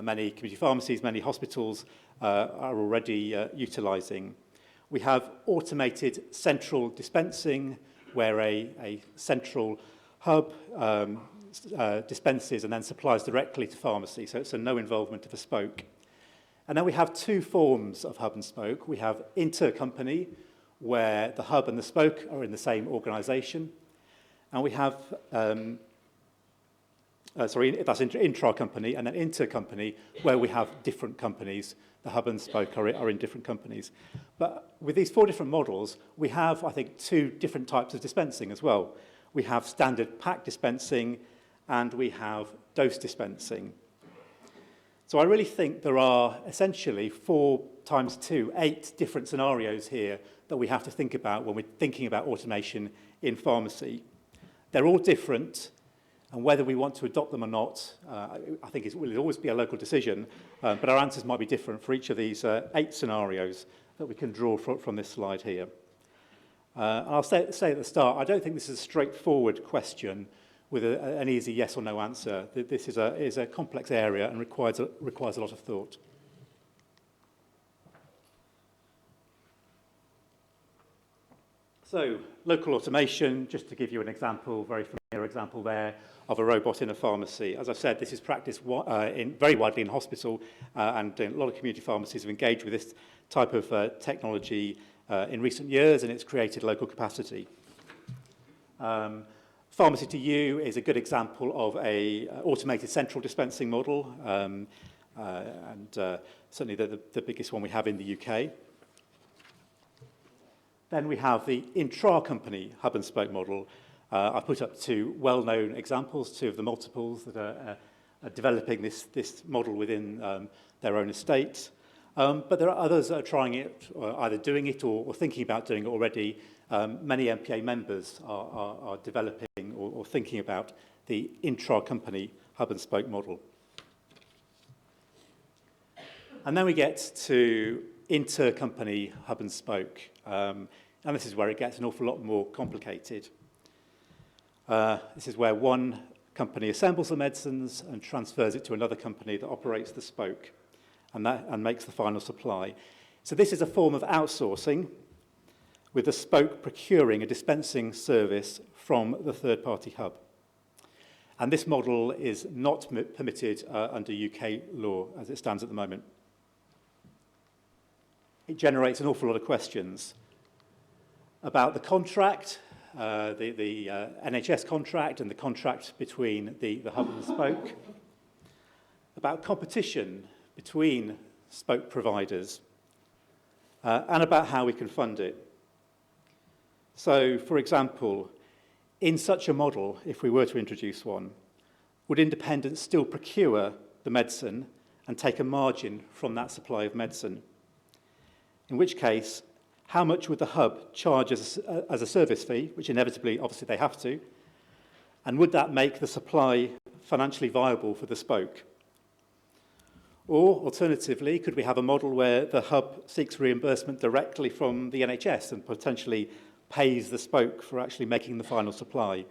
many community pharmacies, many hospitals are already utilising. We have automated central dispensing, where a central hub dispenses and then supplies directly to pharmacy, so no involvement of a spoke. And then we have 2 forms of hub and spoke. We have intercompany, where the hub and the spoke are in the same organisation. And we have, that's intra-company, and then intercompany, where we have different companies. The hub and spoke are in different companies. But with these 4 different models, we have, I think, 2 different types of dispensing as well. We have standard pack dispensing, and we have dose dispensing. So I really think there are essentially 4 times 2, 8 different scenarios here that we have to think about when we're thinking about automation in pharmacy. They're all different, and whether we want to adopt them or not, I think it will always be a local decision, but our answers might be different for each of these 8 scenarios that we can draw from this slide here. And I'll say at the start, I don't think this is a straightforward question with an easy yes or no answer. This is a complex area and requires a lot of thought. So, local automation, just to give you an example, very familiar example there, of a robot in a pharmacy. As I've said, this is practiced very widely in hospital, and a lot of community pharmacies have engaged with this type of technology in recent years, and it's created local capacity. Pharmacy to You is a good example of a automated central dispensing model, and certainly the biggest one we have in the UK. Then we have the intra-company hub and spoke model. I've put up 2 well-known examples, 2 of the multiples that are developing this model within their own estate. But there are others that are trying it, or either doing it or thinking about doing it already. Many NPA members are developing or thinking about the intra-company hub and spoke model. And then we get to intercompany hub and spoke. And this is where it gets an awful lot more complicated. This is where one company assembles the medicines and transfers it to another company that operates the spoke and makes the final supply. So this is a form of outsourcing, with the spoke procuring a dispensing service from the third-party hub. And this model is not permitted under UK law as it stands at the moment. It generates an awful lot of questions about the contract, the NHS contract and the contract between the hub and the spoke, about competition between spoke providers, and about how we can fund it. So, for example, in such a model, if we were to introduce one, would independents still procure the medicine and take a margin from that supply of medicine? In which case, how much would the hub charge as a service fee, which inevitably, obviously, they have to, and would that make the supply financially viable for the spoke? Or, alternatively, could we have a model where the hub seeks reimbursement directly from the NHS and potentially pays the spoke for actually making the final supply?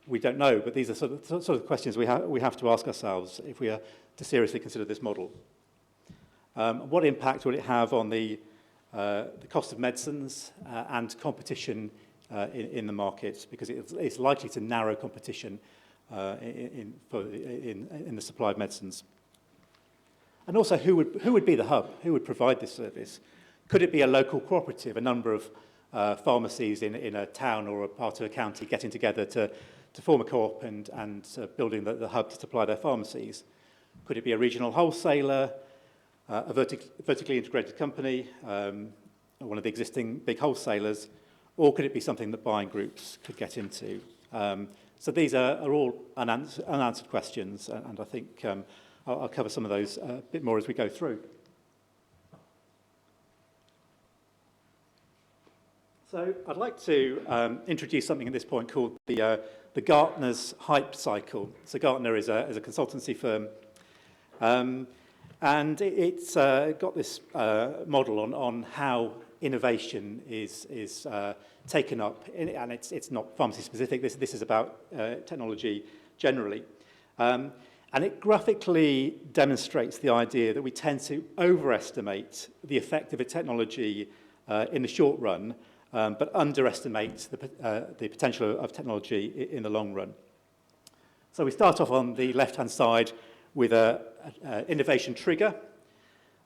We don't know, but these are sort of questions we have to ask ourselves if we are to seriously consider this model. What impact will it have on the cost of medicines and competition in the market? Because it's likely to narrow competition in the supply of medicines. And also, who would be the hub? Who would provide this service? Could it be a local cooperative, a number of pharmacies in a town or a part of a county getting together to form a co-op and building the hub to supply their pharmacies? Could it be a regional wholesaler, a vertically integrated company, one of the existing big wholesalers, or could it be something that buying groups could get into? So these are all unanswered questions, and I think I'll cover some of those a bit more as we go through. So I'd like to introduce something at this point called the Gartner's hype cycle. So Gartner is a consultancy firm, and it's got this model on how innovation is taken up, and it's not pharmacy specific. This is about technology generally. And it graphically demonstrates the idea that we tend to overestimate the effect of a technology in the short run, but underestimate the potential of technology in the long run. So we start off on the left-hand side with an innovation trigger.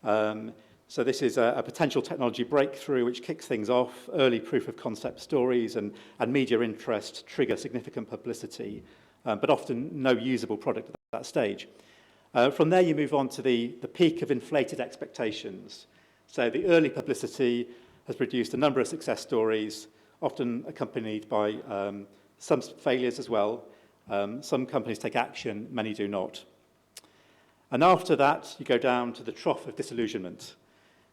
So this is a potential technology breakthrough which kicks things off. Early proof of concept stories and media interest trigger significant publicity, but often no usable product at that stage. From there you move on to the peak of inflated expectations. So the early publicity has produced a number of success stories, often accompanied by some failures as well. Some companies take action, many do not. And after that, you go down to the trough of disillusionment.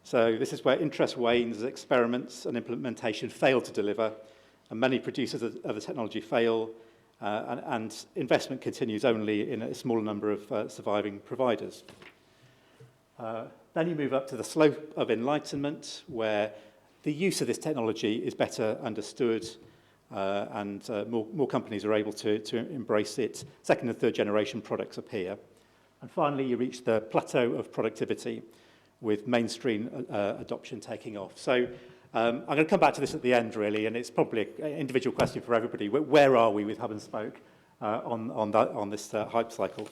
So this is where interest wanes as experiments and implementation fail to deliver, and many producers of the technology fail, and investment continues only in a smaller number of surviving providers. Then you move up to the slope of enlightenment, where the use of this technology is better understood, and more companies are able to embrace it. Second and third generation products appear. And finally, you reach the plateau of productivity, with mainstream adoption taking off. So I'm going to come back to this at the end, really, and it's probably an individual question for everybody. Where are we with hub and spoke on this hype cycle?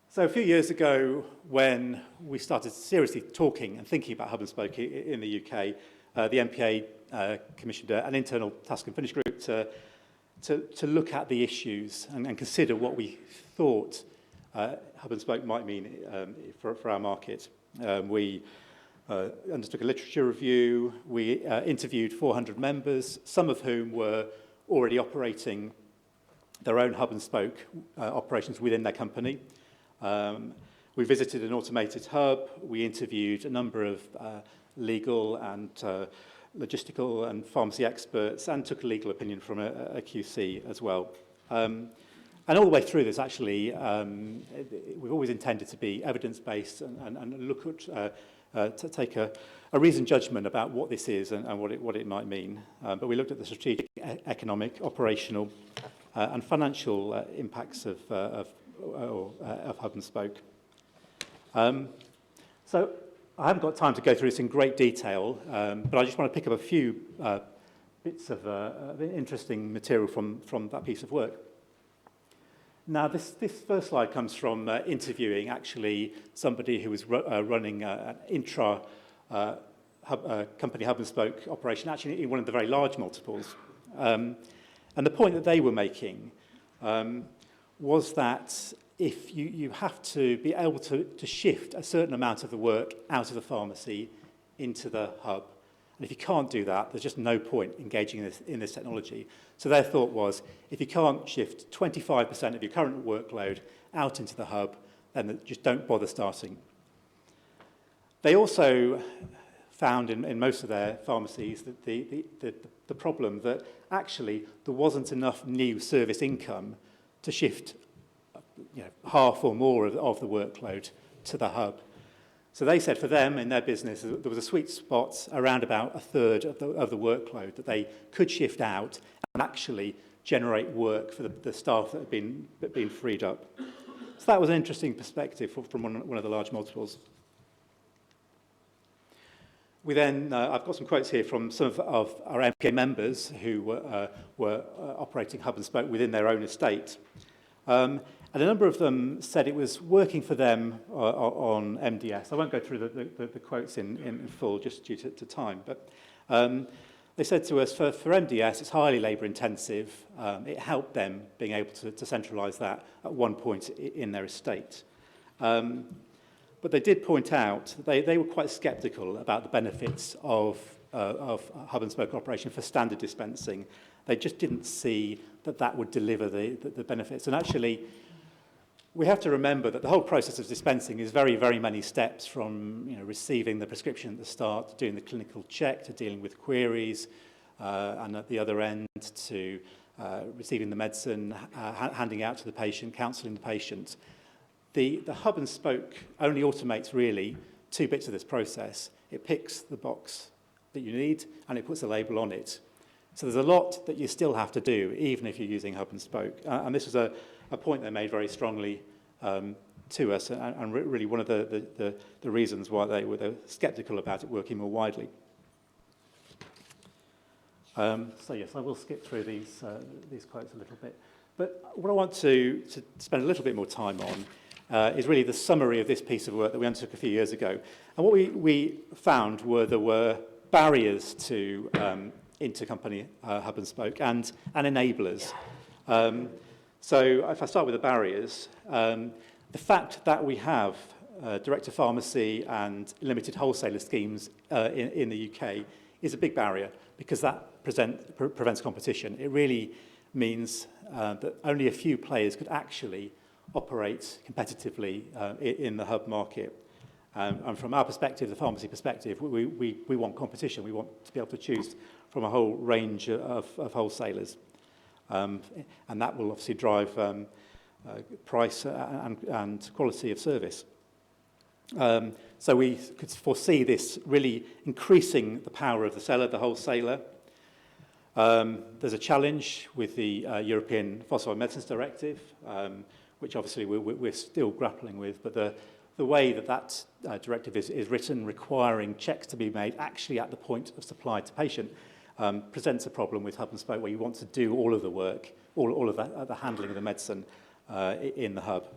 So a few years ago, when we started seriously talking and thinking about hub and spoke in the UK, the NPA commissioned an internal task and finish group to look at the issues and consider what we thought hub and spoke might mean for our market. We undertook a literature review. We interviewed 400 members, some of whom were already operating their own hub and spoke operations within their company. We visited an automated hub. We interviewed a number of legal and logistical and pharmacy experts, and took a legal opinion from a QC as well. And all the way through this, actually, we've always intended to be evidence-based and look at, to take a reasoned judgment about what this is and what it might mean. But we looked at the strategic, economic, operational, and financial impacts of hub and spoke. So I haven't got time to go through this in great detail, but I just want to pick up a few bits of interesting material from that piece of work. Now, this first slide comes from interviewing, actually, somebody who was running an company hub and spoke operation, actually in one of the very large multiples. And the point that they were making was that if you have to be able to shift a certain amount of the work out of the pharmacy into the hub, and if you can't do that, there's just no point engaging in this technology. So their thought was, if you can't shift 25% of your current workload out into the hub, then just don't bother starting. They also found in most of their pharmacies that the problem that actually there wasn't enough new service income to shift half or more of the workload to the hub. So they said for them, in their business, there was a sweet spot around about a third of the workload that they could shift out and actually generate work for the staff that had been freed up. So that was an interesting perspective from one of the large multiples. We then, I've got some quotes here from some of our NPA members who were operating hub and spoke within their own estate. And a number of them said it was working for them on MDS. I won't go through the quotes in full just due to time, but they said to us, for MDS, it's highly labour intensive. It helped them being able to centralise that at one point in their estate. But they did point out that they were quite sceptical about the benefits of hub and spoke operation for standard dispensing. They just didn't see that would deliver the benefits. And actually, we have to remember that the whole process of dispensing is very, very many steps, from receiving the prescription at the start, to doing the clinical check, to dealing with queries, and at the other end to receiving the medicine, handing out to the patient, counselling the patient. The hub and spoke only automates really 2 bits of this process. It picks the box that you need and it puts a label on it. So there's a lot that you still have to do, even if you're using hub and spoke. And this was a point they made very strongly to us, and really one of the reasons why they were sceptical about it working more widely. So yes, I will skip through these quotes a little bit. But what I want to spend a little bit more time on is really the summary of this piece of work that we undertook a few years ago. And what we found there were barriers to intercompany hub and spoke and enablers. So if I start with the barriers, the fact that we have direct-to-pharmacy and limited wholesaler schemes in the UK is a big barrier, because that prevents competition. It really means that only a few players could actually operate competitively in the hub market. And from our perspective, the pharmacy perspective, we want competition. We want to be able to choose from a whole range of wholesalers. And that will obviously drive price and quality of service. So we could foresee this really increasing the power of the seller, the wholesaler. There's a challenge with the European Fossil Medicines Directive, which obviously we're still grappling with, but the way that directive is written, requiring checks to be made actually at the point of supply to patient, presents a problem with hub and spoke, where you want to do all of the work, all of the handling of the medicine in the hub.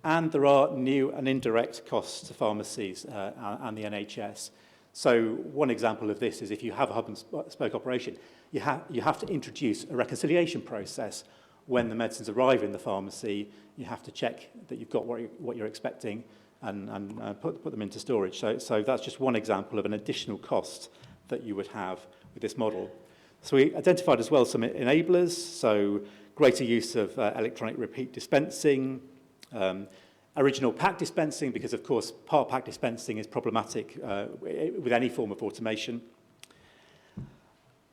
And there are new and indirect costs to pharmacies and the NHS. So one example of this is if you have a hub and spoke operation, you have to introduce a reconciliation process. When the medicines arrive in the pharmacy, you have to check that you've got what you're expecting and put them into storage. So that's just one example of an additional cost that you would have with this model. So we identified as well some enablers, so greater use of electronic repeat dispensing, original pack dispensing, because of course part pack dispensing is problematic with any form of automation.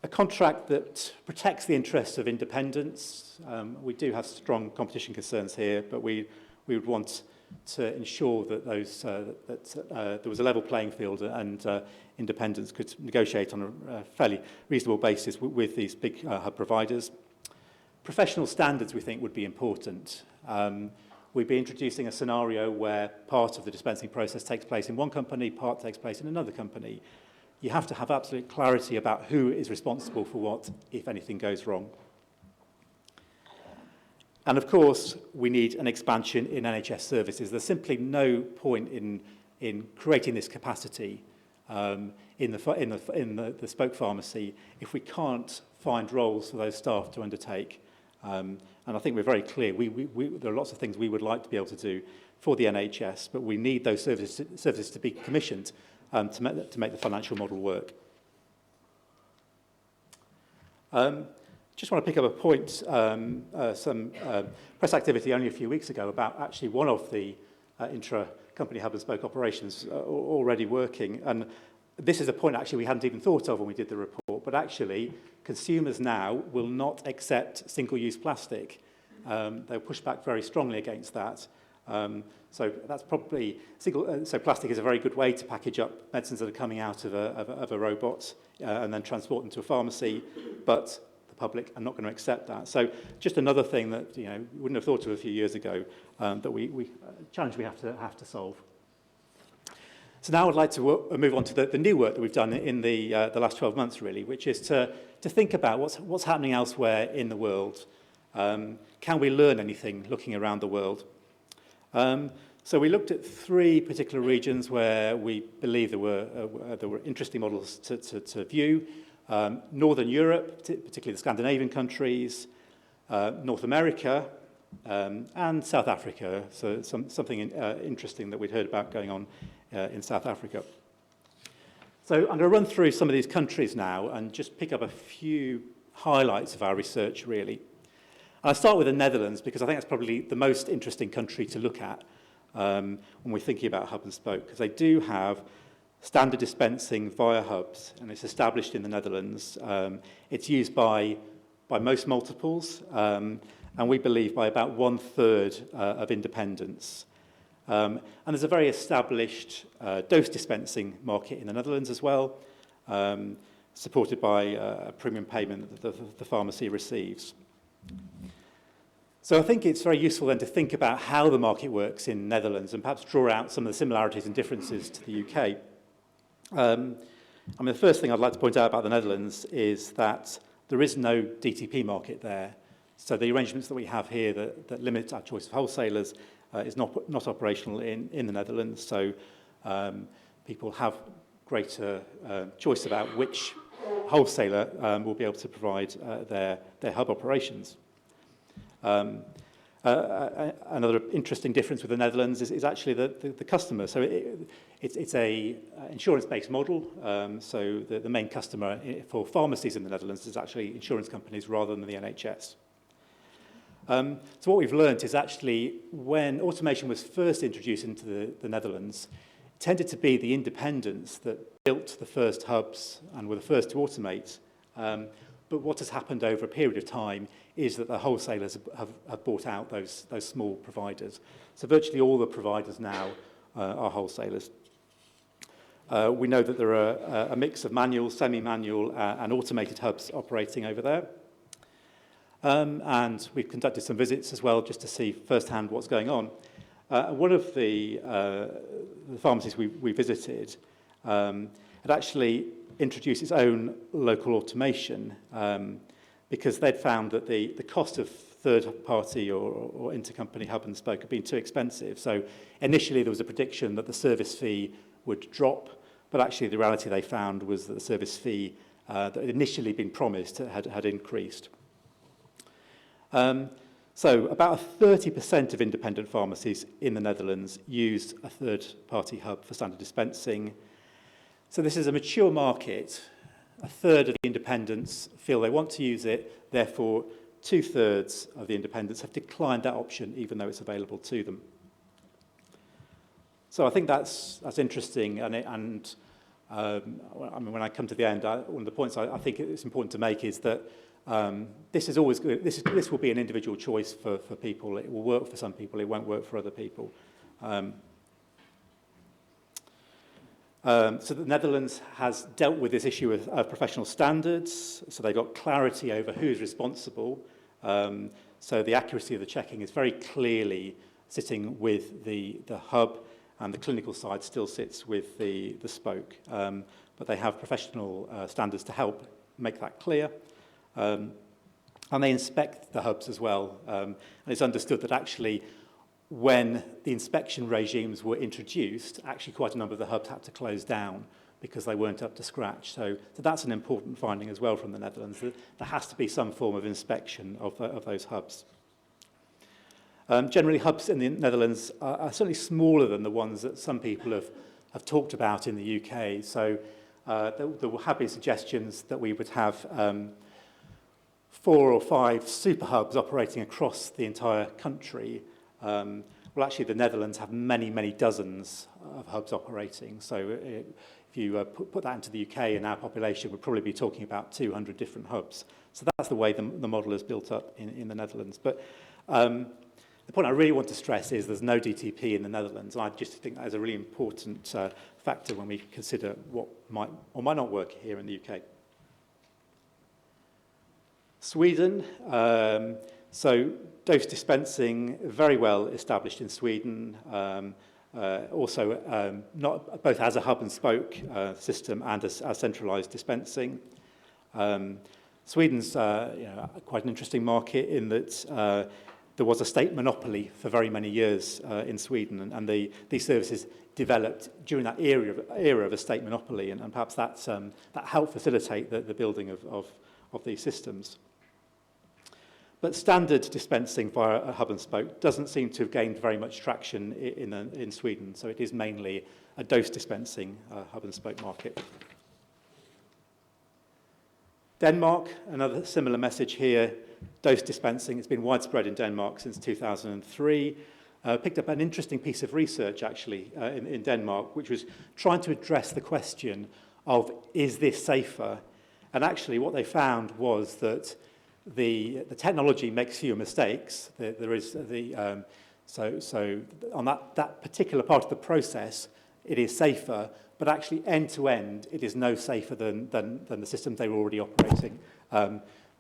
A contract that protects the interests of independents. We do have strong competition concerns here, but we would want to ensure that there was a level playing field and independents could negotiate on a fairly reasonable basis with these big hub providers. Professional standards, we think, would be important. We'd be introducing a scenario where part of the dispensing process takes place in one company, part takes place in another company. You have to have absolute clarity about who is responsible for what if anything goes wrong. And of course, we need an expansion in NHS services. There's simply no point in creating this capacity in the spoke pharmacy if we can't find roles for those staff to undertake. And I think we're very clear. There are lots of things we would like to be able to do for the NHS, but we need those services to be commissioned to make the financial model work. Just want to pick up a point, some press activity only a few weeks ago about actually one of the intra-company hub and spoke operations already working. And this is a point actually we hadn't even thought of when we did the report, but actually consumers now will not accept single-use plastic. They'll push back very strongly against that. So that's probably, so plastic is a very good way to package up medicines that are coming out of a robot and then transport them to a pharmacy, but the public are not going to accept that. So just another thing that we wouldn't have thought of a few years ago, that challenge we have to solve. So now I'd like to move on to the new work that we've done in the last 12 months, really, which is to think about what's happening elsewhere in the world. Can we learn anything looking around the world? So we looked at 3 particular regions where we believe there were interesting models to view. Northern Europe, particularly the Scandinavian countries, North America, and South Africa. So something interesting that we'd heard about going on in South Africa. So I'm going to run through some of these countries now and just pick up a few highlights of our research, really. I'll start with the Netherlands because I think that's probably the most interesting country to look at when we're thinking about hub and spoke, because they do have standard dispensing via hubs, and it's established in the Netherlands. It's used by most multiples, and we believe by about 1/3 of independents. And there's a very established dose dispensing market in the Netherlands as well, supported by a premium payment that the pharmacy receives. So I think it's very useful then to think about how the market works in the Netherlands and perhaps draw out some of the similarities and differences to the UK. The first thing I'd like to point out about the Netherlands is that there is no DTP market there. So the arrangements that we have here that limit our choice of wholesalers is not operational in the Netherlands. So people have greater choice about which wholesaler will be able to provide their hub operations. Another interesting difference with the Netherlands is actually the customer. So it's a insurance-based model. So the main customer for pharmacies in the Netherlands is actually insurance companies rather than the NHS. So what we've learned is actually when automation was first introduced into the Netherlands, it tended to be the independents that built the first hubs and were the first to automate. But what has happened over a period of time is that the wholesalers have bought out those small providers. So virtually all the providers now are wholesalers. We know that there are a mix of manual, semi-manual, and automated hubs operating over there. And we've conducted some visits as well just to see firsthand what's going on. One of the pharmacies we visited had actually introduced its own local automation because they'd found that the cost of third-party or intercompany hub and spoke had been too expensive. So initially there was a prediction that the service fee would drop, but actually the reality they found was that the service fee that had initially been promised had increased. So about 30% of independent pharmacies in the Netherlands use a third-party hub for standard dispensing. So this is a mature market. 1/3 of the independents feel they want to use it. Therefore, 2/3 of the independents have declined that option, even though it's available to them. So I think that's interesting. When I come to the end, one of the points I think it's important to make is that this is always good. This will be an individual choice for people. It will work for some people. It won't work for other people. So the Netherlands has dealt with this issue of professional standards. So they've got clarity over who's responsible. So the accuracy of the checking is very clearly sitting with the hub, and the clinical side still sits with the spoke. But they have professional standards to help make that clear. And they inspect the hubs as well. And it's understood that actually when the inspection regimes were introduced, actually quite a number of the hubs had to close down because they weren't up to scratch. So that's an important finding as well from the Netherlands, that there has to be some form of inspection of those hubs. Generally, hubs in the Netherlands are certainly smaller than the ones that some people have talked about in the UK. So there have been suggestions that we would have 4 or 5 super hubs operating across the entire country. Well, actually, the Netherlands have many, many dozens of hubs operating. So if you put that into the UK and our population, we'd probably be talking about 200 different hubs. So that's the way the model is built up in the Netherlands. But The point I really want to stress is there's no DTP in the Netherlands. And I just think that is a really important factor when we consider what might or might not work here in the UK. Sweden, so dose dispensing, very well established in Sweden, also not both as a hub and spoke system and as centralised dispensing. Sweden's quite an interesting market in that there was a state monopoly for very many years in Sweden, and these services developed during that era of a state monopoly, and perhaps that helped facilitate the building of these systems. But standard dispensing via a hub and spoke doesn't seem to have gained very much traction in Sweden, so it is mainly a dose dispensing hub and spoke market. Denmark, another similar message here. Dose dispensing has been widespread in Denmark since 2003. Picked up an interesting piece of research, actually, in Denmark, which was trying to address the question of, is this safer? And actually what they found was that the technology makes fewer mistakes. There is so on that particular part of the process, it is safer, but actually end-to-end, it is no safer than the systems they were already operating,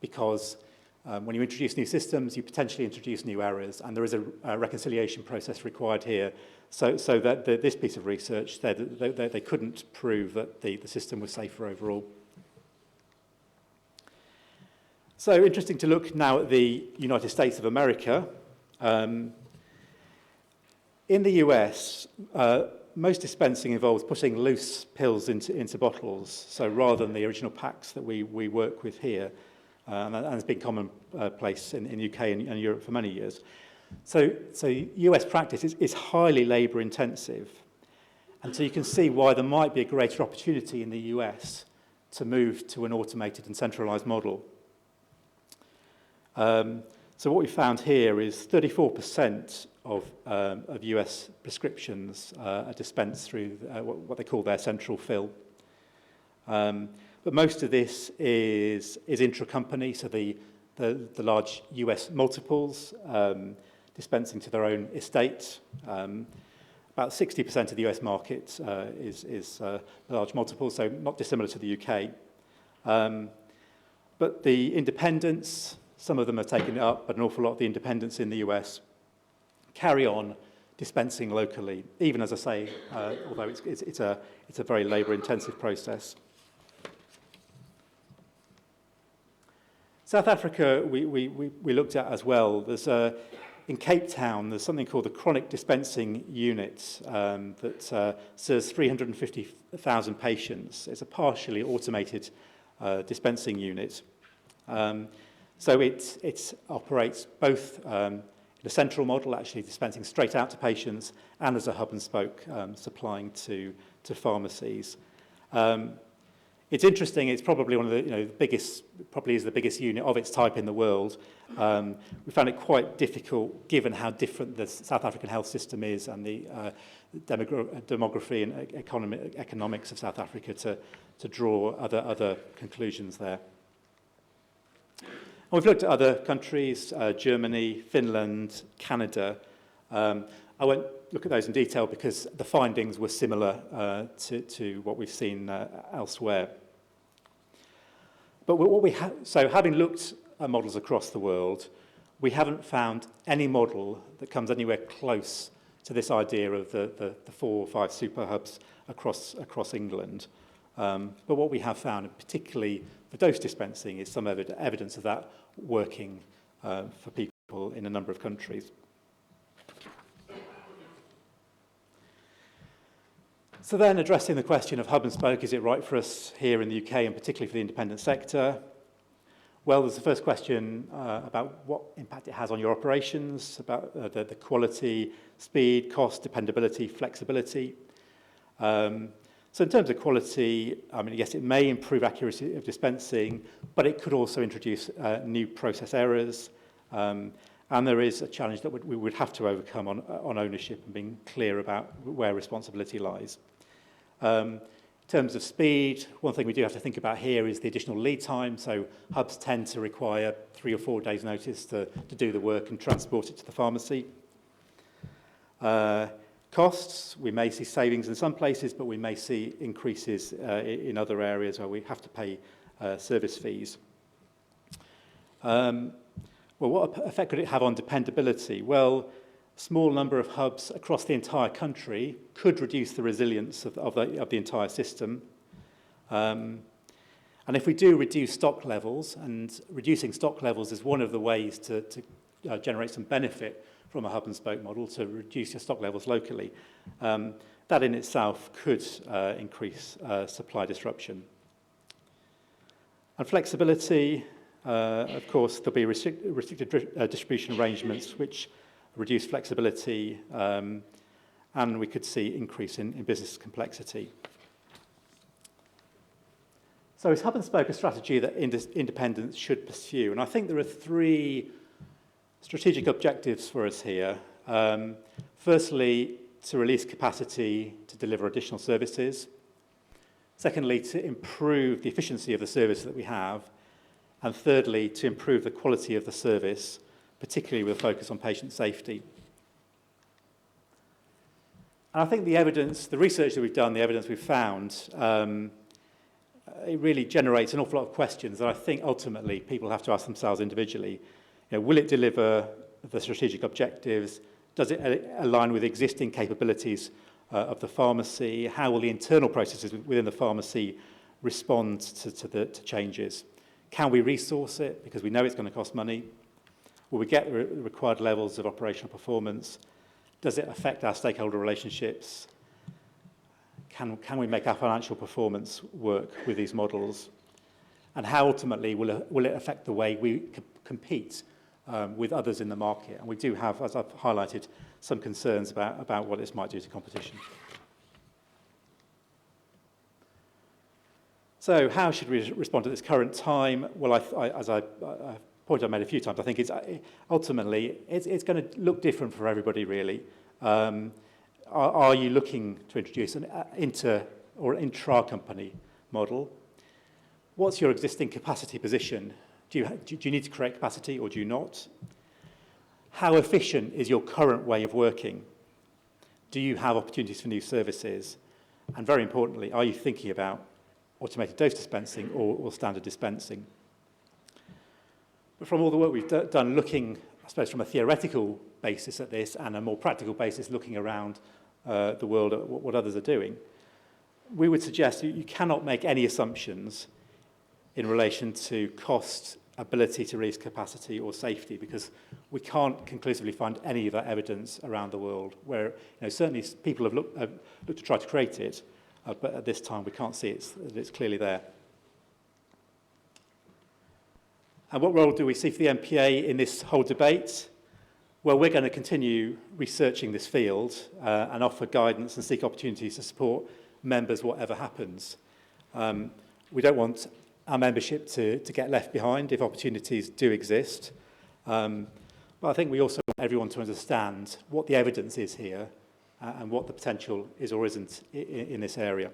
because when you introduce new systems, you potentially introduce new errors, and there is a reconciliation process required here, so that this piece of research said that they couldn't prove that the system was safer overall. So interesting to look now at the United States of America. In the US, most dispensing involves putting loose pills into bottles, so rather than the original packs that we work with here, and it's been commonplace in the UK and Europe for many years. So US practice is highly labour intensive, and so you can see why there might be a greater opportunity in the US to move to an automated and centralised model. So what we found here is 34% of US prescriptions are dispensed through what they call their central fill. But most of this is intra-company, so the large US multiples dispensing to their own estate. About 60% of the US market is large multiples, so not dissimilar to the UK. But the independents, some of them are taking it up, but an awful lot of the independents in the US carry on dispensing locally, even, as I say, although it's a very labour-intensive process. South Africa, we looked at as well. There's in Cape Town, there's something called the Chronic Dispensing Unit that serves 350,000 patients. It's a partially automated dispensing unit. So it operates both in a central model, actually dispensing straight out to patients, and as a hub and spoke, supplying to pharmacies. It's interesting. It's probably one of the biggest, probably is the biggest unit of its type in the world. We found it quite difficult, given how different the South African health system is and the demography and economics of South Africa, to draw other conclusions there. And we've looked at other countries, Germany, Finland, Canada. I won't look at those in detail because the findings were similar to what we've seen elsewhere. But what we so having looked at models across the world, we haven't found any model that comes anywhere close to this idea of the 4 or 5 super hubs across England. But what we have found, particularly for dose dispensing, is some evidence of that working for people in a number of countries. So then, addressing the question of hub and spoke, is it right for us here in the UK, and particularly for the independent sector? Well, there's the first question about what impact it has on your operations, about the quality, speed, cost, dependability, flexibility. So in terms of quality, I mean, yes, it may improve accuracy of dispensing, but it could also introduce new process errors. And there is a challenge that we would have to overcome on ownership and being clear about where responsibility lies. In terms of speed, one thing we do have to think about here is the additional lead time. So hubs tend to require 3 or 4 days' notice to do the work and transport it to the pharmacy. Costs, we may see savings in some places, but we may see increases in other areas where we have to pay service fees. Well, what effect could it have on dependability? Well, a small number of hubs across the entire country could reduce the resilience of the entire system. And if we do reduce stock levels, and reducing stock levels is one of the ways to generate some benefit from a hub and spoke model, to reduce your stock levels locally, that in itself could increase supply disruption. And flexibility, of course, there'll be restricted distribution arrangements which reduce flexibility, and we could see increase in business complexity. So is hub and spoke a strategy that independents should pursue? And I think there are 3 strategic objectives for us here. Firstly, to release capacity to deliver additional services. Secondly, to improve the efficiency of the service that we have. And thirdly, to improve the quality of the service, particularly with a focus on patient safety. And I think the evidence, the research that we've done, the evidence we've found, it really generates an awful lot of questions that I think ultimately people have to ask themselves individually. You know, will it deliver the strategic objectives? Does it align with existing capabilities of the pharmacy? How will the internal processes within the pharmacy respond to changes? Can we resource it? Because we know it's going to cost money. Will we get the required levels of operational performance? Does it affect our stakeholder relationships? Can we make our financial performance work with these models? And how ultimately will it affect the way we compete with others in the market? And we do have, as I've highlighted, some concerns about what this might do to competition. So how should we respond at this current time? Well, as a point I've made a few times, I think ultimately it's going to look different for everybody, really. Are you looking to introduce an inter or intra-company model? What's your existing capacity position? Do you need to create capacity or do you not? How efficient is your current way of working? Do you have opportunities for new services? And very importantly, are you thinking about automated dose dispensing or standard dispensing? But from all the work we've done looking, I suppose, from a theoretical basis at this and a more practical basis looking around the world at what others are doing, we would suggest you cannot make any assumptions in relation to cost, ability to release capacity or safety, because we can't conclusively find any of that evidence around the world where, certainly people have looked to try to create it, but at this time we can't see it's clearly there. And what role do we see for the NPA in this whole debate? Well, we're going to continue researching this field and offer guidance and seek opportunities to support members whatever happens. We don't want our membership to get left behind if opportunities do exist. But I think we also want everyone to understand what the evidence is here and what the potential is or isn't in this area.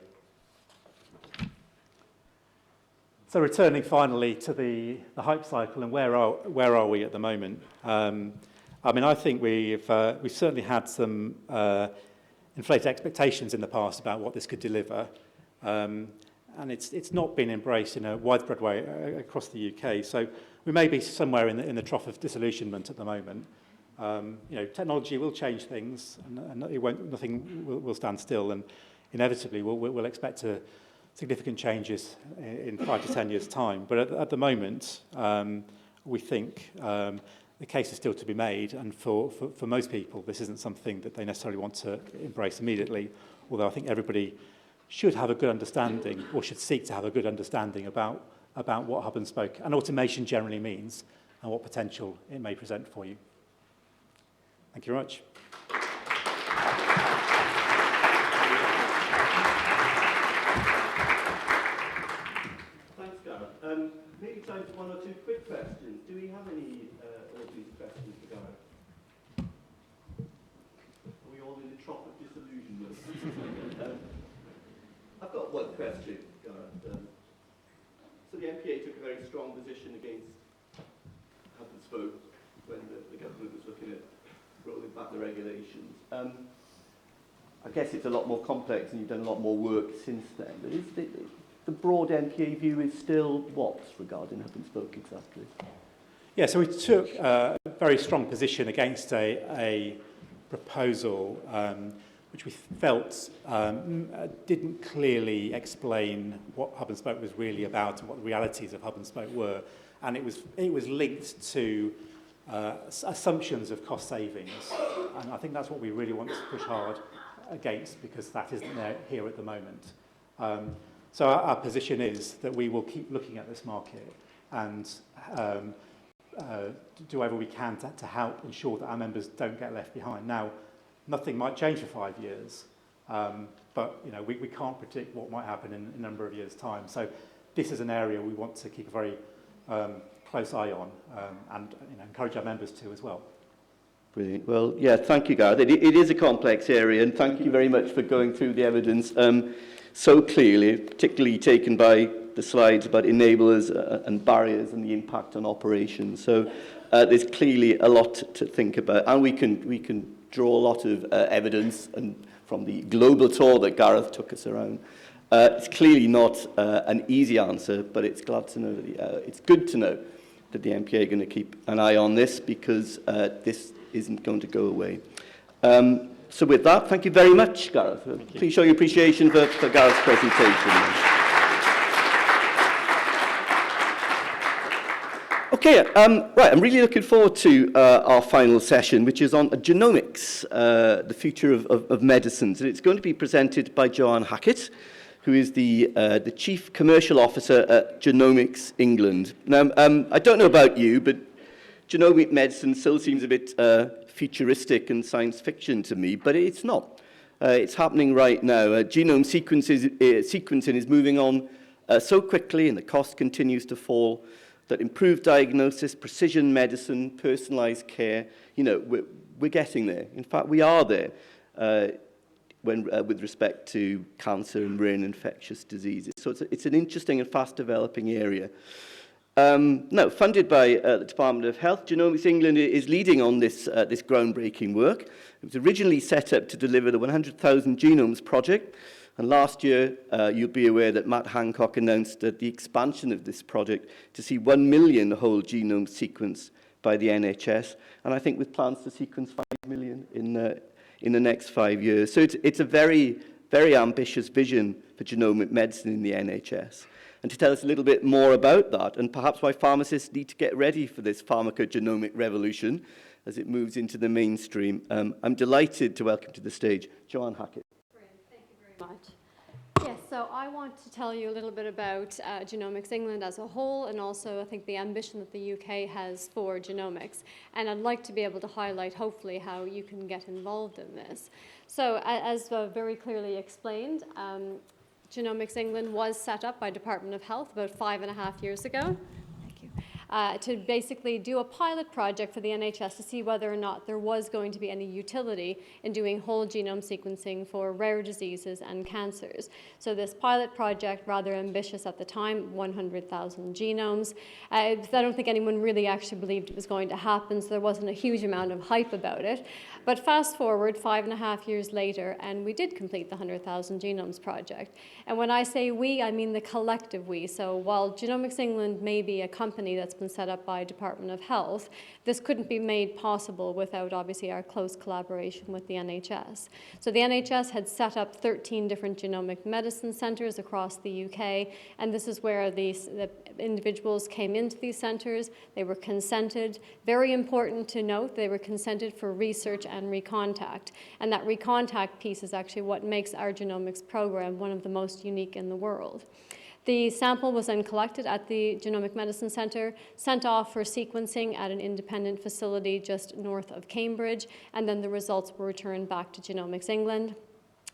So returning finally to the hype cycle and where are we at the moment? I think we've certainly had some inflated expectations in the past about what this could deliver, and it's not been embraced in a widespread way across the UK. So we may be somewhere in the trough of disillusionment at the moment. Technology will change things, and nothing will stand still, and inevitably we'll expect significant changes in 5 to 10 years' time. But at the moment, we think the case is still to be made, and for most people, this isn't something that they necessarily want to embrace immediately, although I think everybody should have a good understanding, or should seek to have a good understanding about what hub and spoke and automation generally means, and what potential it may present for you. Thank you very much. Thanks, Gareth. Maybe time for 1 or 2 quick questions. Do we have any audience questions for Gareth? Are we all in the trough of disillusionment? I've got got one question, Gareth. So the NPA took a very strong position against hub and spoke when the government was looking at rolling back the regulations. I guess it's a lot more complex and you've done a lot more work since then, but is the broad NPA view is still what regarding hub and spoke exactly? Yeah, so we took a very strong position against a proposal which we felt didn't clearly explain what hub and spoke was really about and what the realities of hub and spoke were. And it was linked to assumptions of cost savings. And I think that's what we really want to push hard against, because that isn't there here at the moment. So our position is that we will keep looking at this market and do whatever we can to help ensure that our members don't get left behind. Now, nothing might change for 5 years, but we can't predict what might happen in a number of years' time. So this is an area we want to keep a very close eye on and encourage our members to as well. Brilliant. Well, yeah, thank you, Gareth. It is a complex area, and thank you very much for going through the evidence so clearly, particularly taken by the slides about enablers and barriers and the impact on operations. So there's clearly a lot to think about, and we can draw a lot of evidence and from the global tour that Gareth took us around. It's clearly not an easy answer, but it's glad to know that it's good to know that the NPA are going to keep an eye on this, because this isn't going to go away. So with that, thank you very much, Gareth. Please show your appreciation for Gareth's presentation. Okay, right, I'm really looking forward to our final session, which is on genomics, the future of medicines. And it's going to be presented by Joanne Hackett, who is the Chief Commercial Officer at Genomics England. Now, I don't know about you, but genomic medicine still seems a bit futuristic and science fiction to me, but it's not. It's happening right now. Genome sequencing is moving on so quickly, and the cost continues to fall, that improved diagnosis, precision medicine, personalized care, we're getting there. In fact, we are there with respect to cancer and rare and infectious diseases. So it's an interesting and fast-developing area. Now, funded by the Department of Health, Genomics England is leading on this groundbreaking work. It was originally set up to deliver the 100,000 Genomes project. And last year, you'll be aware that Matt Hancock announced the expansion of this project to see 1 million whole genome sequenced by the NHS, and I think with plans to sequence 5 million in the next 5 years. So it's a very, very ambitious vision for genomic medicine in the NHS. And to tell us a little bit more about that, and perhaps why pharmacists need to get ready for this pharmacogenomic revolution as it moves into the mainstream, I'm delighted to welcome to the stage Joanne Hackett. Much. Yes, so I want to tell you a little bit about Genomics England as a whole, and also I think the ambition that the UK has for genomics. And I'd like to be able to highlight hopefully how you can get involved in this. So as very clearly explained, Genomics England was set up by Department of Health about 5.5 years ago. To basically do a pilot project for the NHS to see whether or not there was going to be any utility in doing whole genome sequencing for rare diseases and cancers. So this pilot project, rather ambitious at the time, 100,000 genomes. I don't think anyone really actually believed it was going to happen, so there wasn't a huge amount of hype about it. But fast forward 5.5 years later, and we did complete the 100,000 genomes project. And when I say we, I mean the collective we. So while Genomics England may be a company that's been set up by Department of Health, this couldn't be made possible without obviously our close collaboration with the NHS. So the NHS had set up 13 different genomic medicine centres across the UK, and this is where the individuals came into these centres. They were consented. Very important to note, they were consented for research and recontact. And that recontact piece is actually what makes our genomics program one of the most unique in the world. The sample was then collected at the Genomic Medicine Centre, sent off for sequencing at an independent facility just north of Cambridge, and then the results were returned back to Genomics England.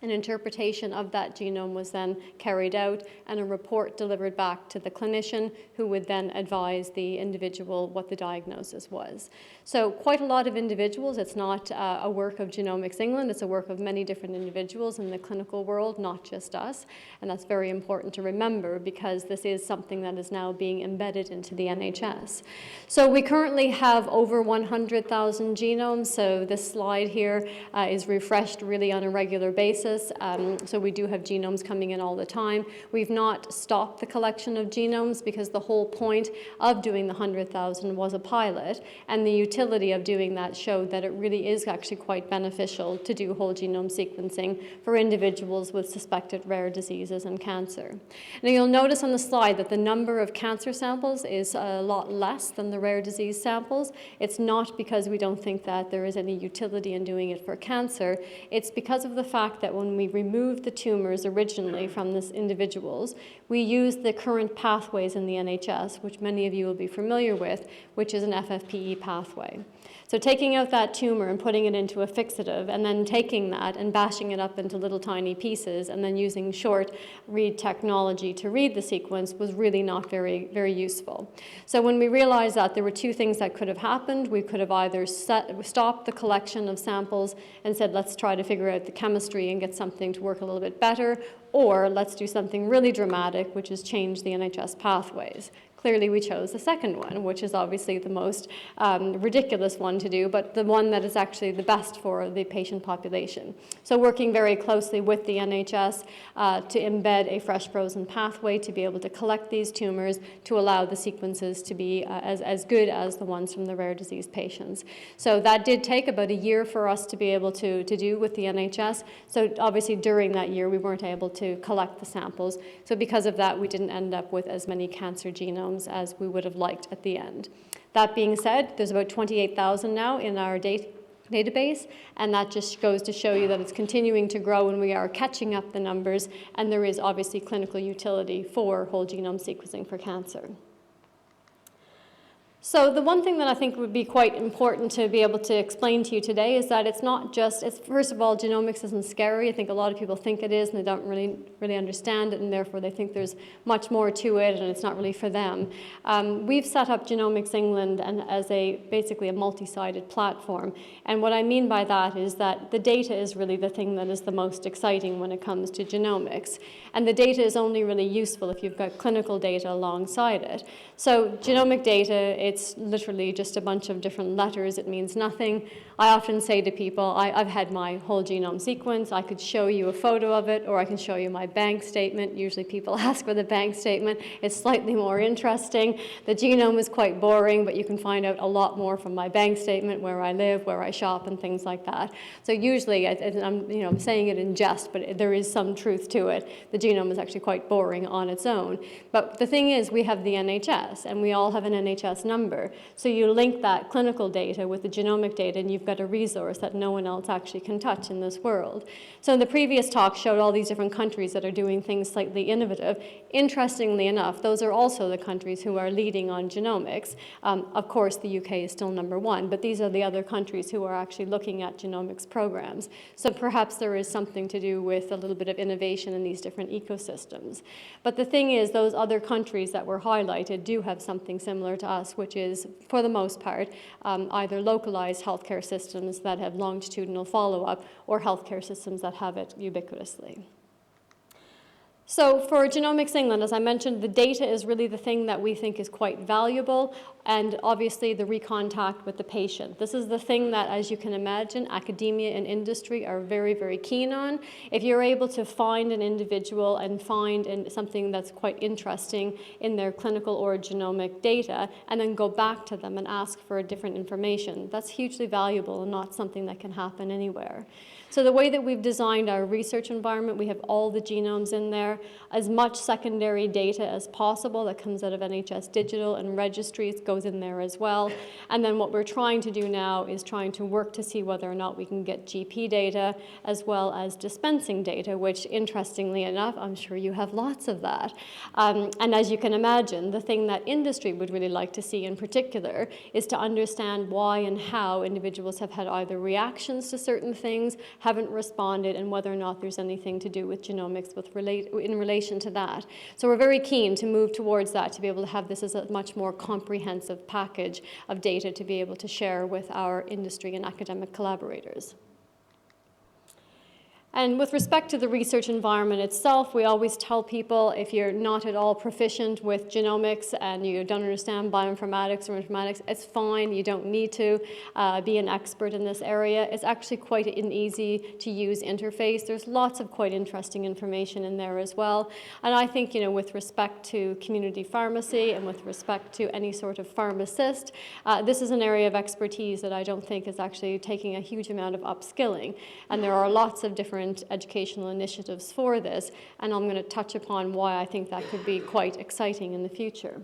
An interpretation of that genome was then carried out and a report delivered back to the clinician who would then advise the individual what the diagnosis was. So quite a lot of individuals. It's not a work of Genomics England, it's a work of many different individuals in the clinical world, not just us. And that's very important to remember because this is something that is now being embedded into the NHS. So we currently have over 100,000 genomes. So this slide here is refreshed really on a regular basis. So we do have genomes coming in all the time. We've not stopped the collection of genomes because the whole point of doing the 100,000 was a pilot, and the utility of doing that showed that it really is actually quite beneficial to do whole genome sequencing for individuals with suspected rare diseases and cancer. Now you'll notice on the slide that the number of cancer samples is a lot less than the rare disease samples. It's not because we don't think that there is any utility in doing it for cancer. It's because of the fact that when we removed the tumors originally from these individuals, we used the current pathways in the NHS, which many of you will be familiar with, which is an FFPE pathway. So taking out that tumor and putting it into a fixative, and then taking that and bashing it up into little tiny pieces, and then using short read technology to read the sequence was really not very, very useful. So when we realized that, there were two things that could have happened. We could have either stopped the collection of samples and said, let's try to figure out the chemistry and get something to work a little bit better, or let's do something really dramatic, which is change the NHS pathways. Clearly, we chose the second one, which is obviously the most ridiculous one to do, but the one that is actually the best for the patient population. So working very closely with the NHS to embed a fresh frozen pathway to be able to collect these tumors to allow the sequences to be as good as the ones from the rare disease patients. So that did take about a year for us to be able to do with the NHS. So obviously during that year, we weren't able to collect the samples. So because of that, we didn't end up with as many cancer genomes as we would have liked at the end. That being said, there's about 28,000 now in our database, and that just goes to show you that it's continuing to grow and we are catching up the numbers, and there is obviously clinical utility for whole genome sequencing for cancer. So the one thing that I think would be quite important to be able to explain to you today is that it's not just, first of all, genomics isn't scary. I think a lot of people think it is and they don't really understand it, and therefore they think there's much more to it and it's not really for them. We've set up Genomics England as basically a multi-sided platform, and what I mean by that is that the data is really the thing that is the most exciting when it comes to genomics, and the data is only really useful if you've got clinical data alongside it. So genomic data, it's literally just a bunch of different letters. It means nothing. I often say to people, I've had my whole genome sequence. I could show you a photo of it, or I can show you my bank statement. Usually people ask for the bank statement. It's slightly more interesting. The genome is quite boring, but you can find out a lot more from my bank statement, where I live, where I shop, and things like that. So usually, I'm saying it in jest, but there is some truth to it. The genome is actually quite boring on its own. But the thing is, we have the NHS, and we all have an NHS number. So you link that clinical data with the genomic data, and you've got a resource that no one else actually can touch in this world. So the previous talk showed all these different countries that are doing things slightly innovative. Interestingly enough, those are also the countries who are leading on genomics. Of course, the UK is still #1, but these are the other countries who are actually looking at genomics programs. So perhaps there is something to do with a little bit of innovation in these different ecosystems. But the thing is, those other countries that were highlighted do have something similar to us, which is, for the most part, either localized healthcare systems that have longitudinal follow-up or healthcare systems that have it ubiquitously. So for Genomics England, as I mentioned, the data is really the thing that we think is quite valuable, and obviously the recontact with the patient. This is the thing that, as you can imagine, academia and industry are very, very keen on. If you're able to find an individual and find something that's quite interesting in their clinical or genomic data, and then go back to them and ask for different information, that's hugely valuable and not something that can happen anywhere. So the way that we've designed our research environment, we have all the genomes in there. there. As much secondary data as possible that comes out of NHS Digital and registries goes in there as well. And then what we're trying to do now is trying to work to see whether or not we can get GP data as well as dispensing data, which interestingly enough, I'm sure you have lots of that. And as you can imagine, the thing that industry would really like to see in particular is to understand why and how individuals have had either reactions to certain things, haven't responded, and whether or not there's anything to do with genomics in relation to that. So we're very keen to move towards that, to be able to have this as a much more comprehensive package of data to be able to share with our industry and academic collaborators. And with respect to the research environment itself, we always tell people if you're not at all proficient with genomics and you don't understand bioinformatics or informatics, it's fine. You don't need to be an expert in this area. It's actually quite an easy to use interface. There's lots of quite interesting information in there as well. And I think, with respect to community pharmacy and with respect to any sort of pharmacist, this is an area of expertise that I don't think is actually taking a huge amount of upskilling. And there are lots of different educational initiatives for this, and I'm going to touch upon why I think that could be quite exciting in the future.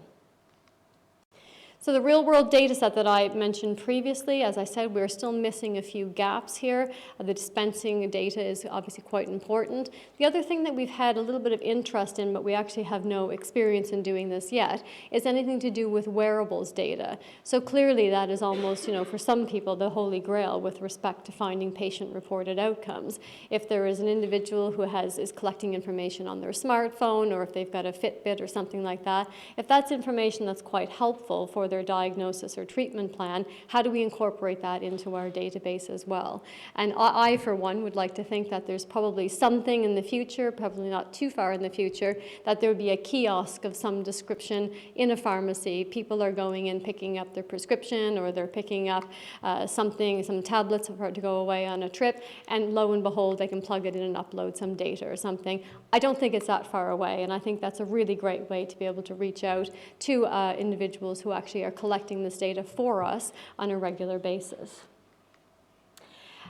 So the real-world data set that I mentioned previously, as I said, we're still missing a few gaps here. The dispensing data is obviously quite important. The other thing that we've had a little bit of interest in, but we actually have no experience in doing this yet, is anything to do with wearables data. So clearly that is almost, for some people, the holy grail with respect to finding patient-reported outcomes. If there is an individual who is collecting information on their smartphone, or if they've got a Fitbit or something like that, if that's information that's quite helpful for their diagnosis or treatment plan, how do we incorporate that into our database as well? And I, for one, would like to think that there's probably something in the future, probably not too far in the future, that there would be a kiosk of some description in a pharmacy. People are going in, picking up their prescription, or they're picking up some tablets to go away on a trip, and lo and behold, they can plug it in and upload some data or something. I don't think it's that far away, and I think that's a really great way to be able to reach out to individuals who actually are collecting this data for us on a regular basis.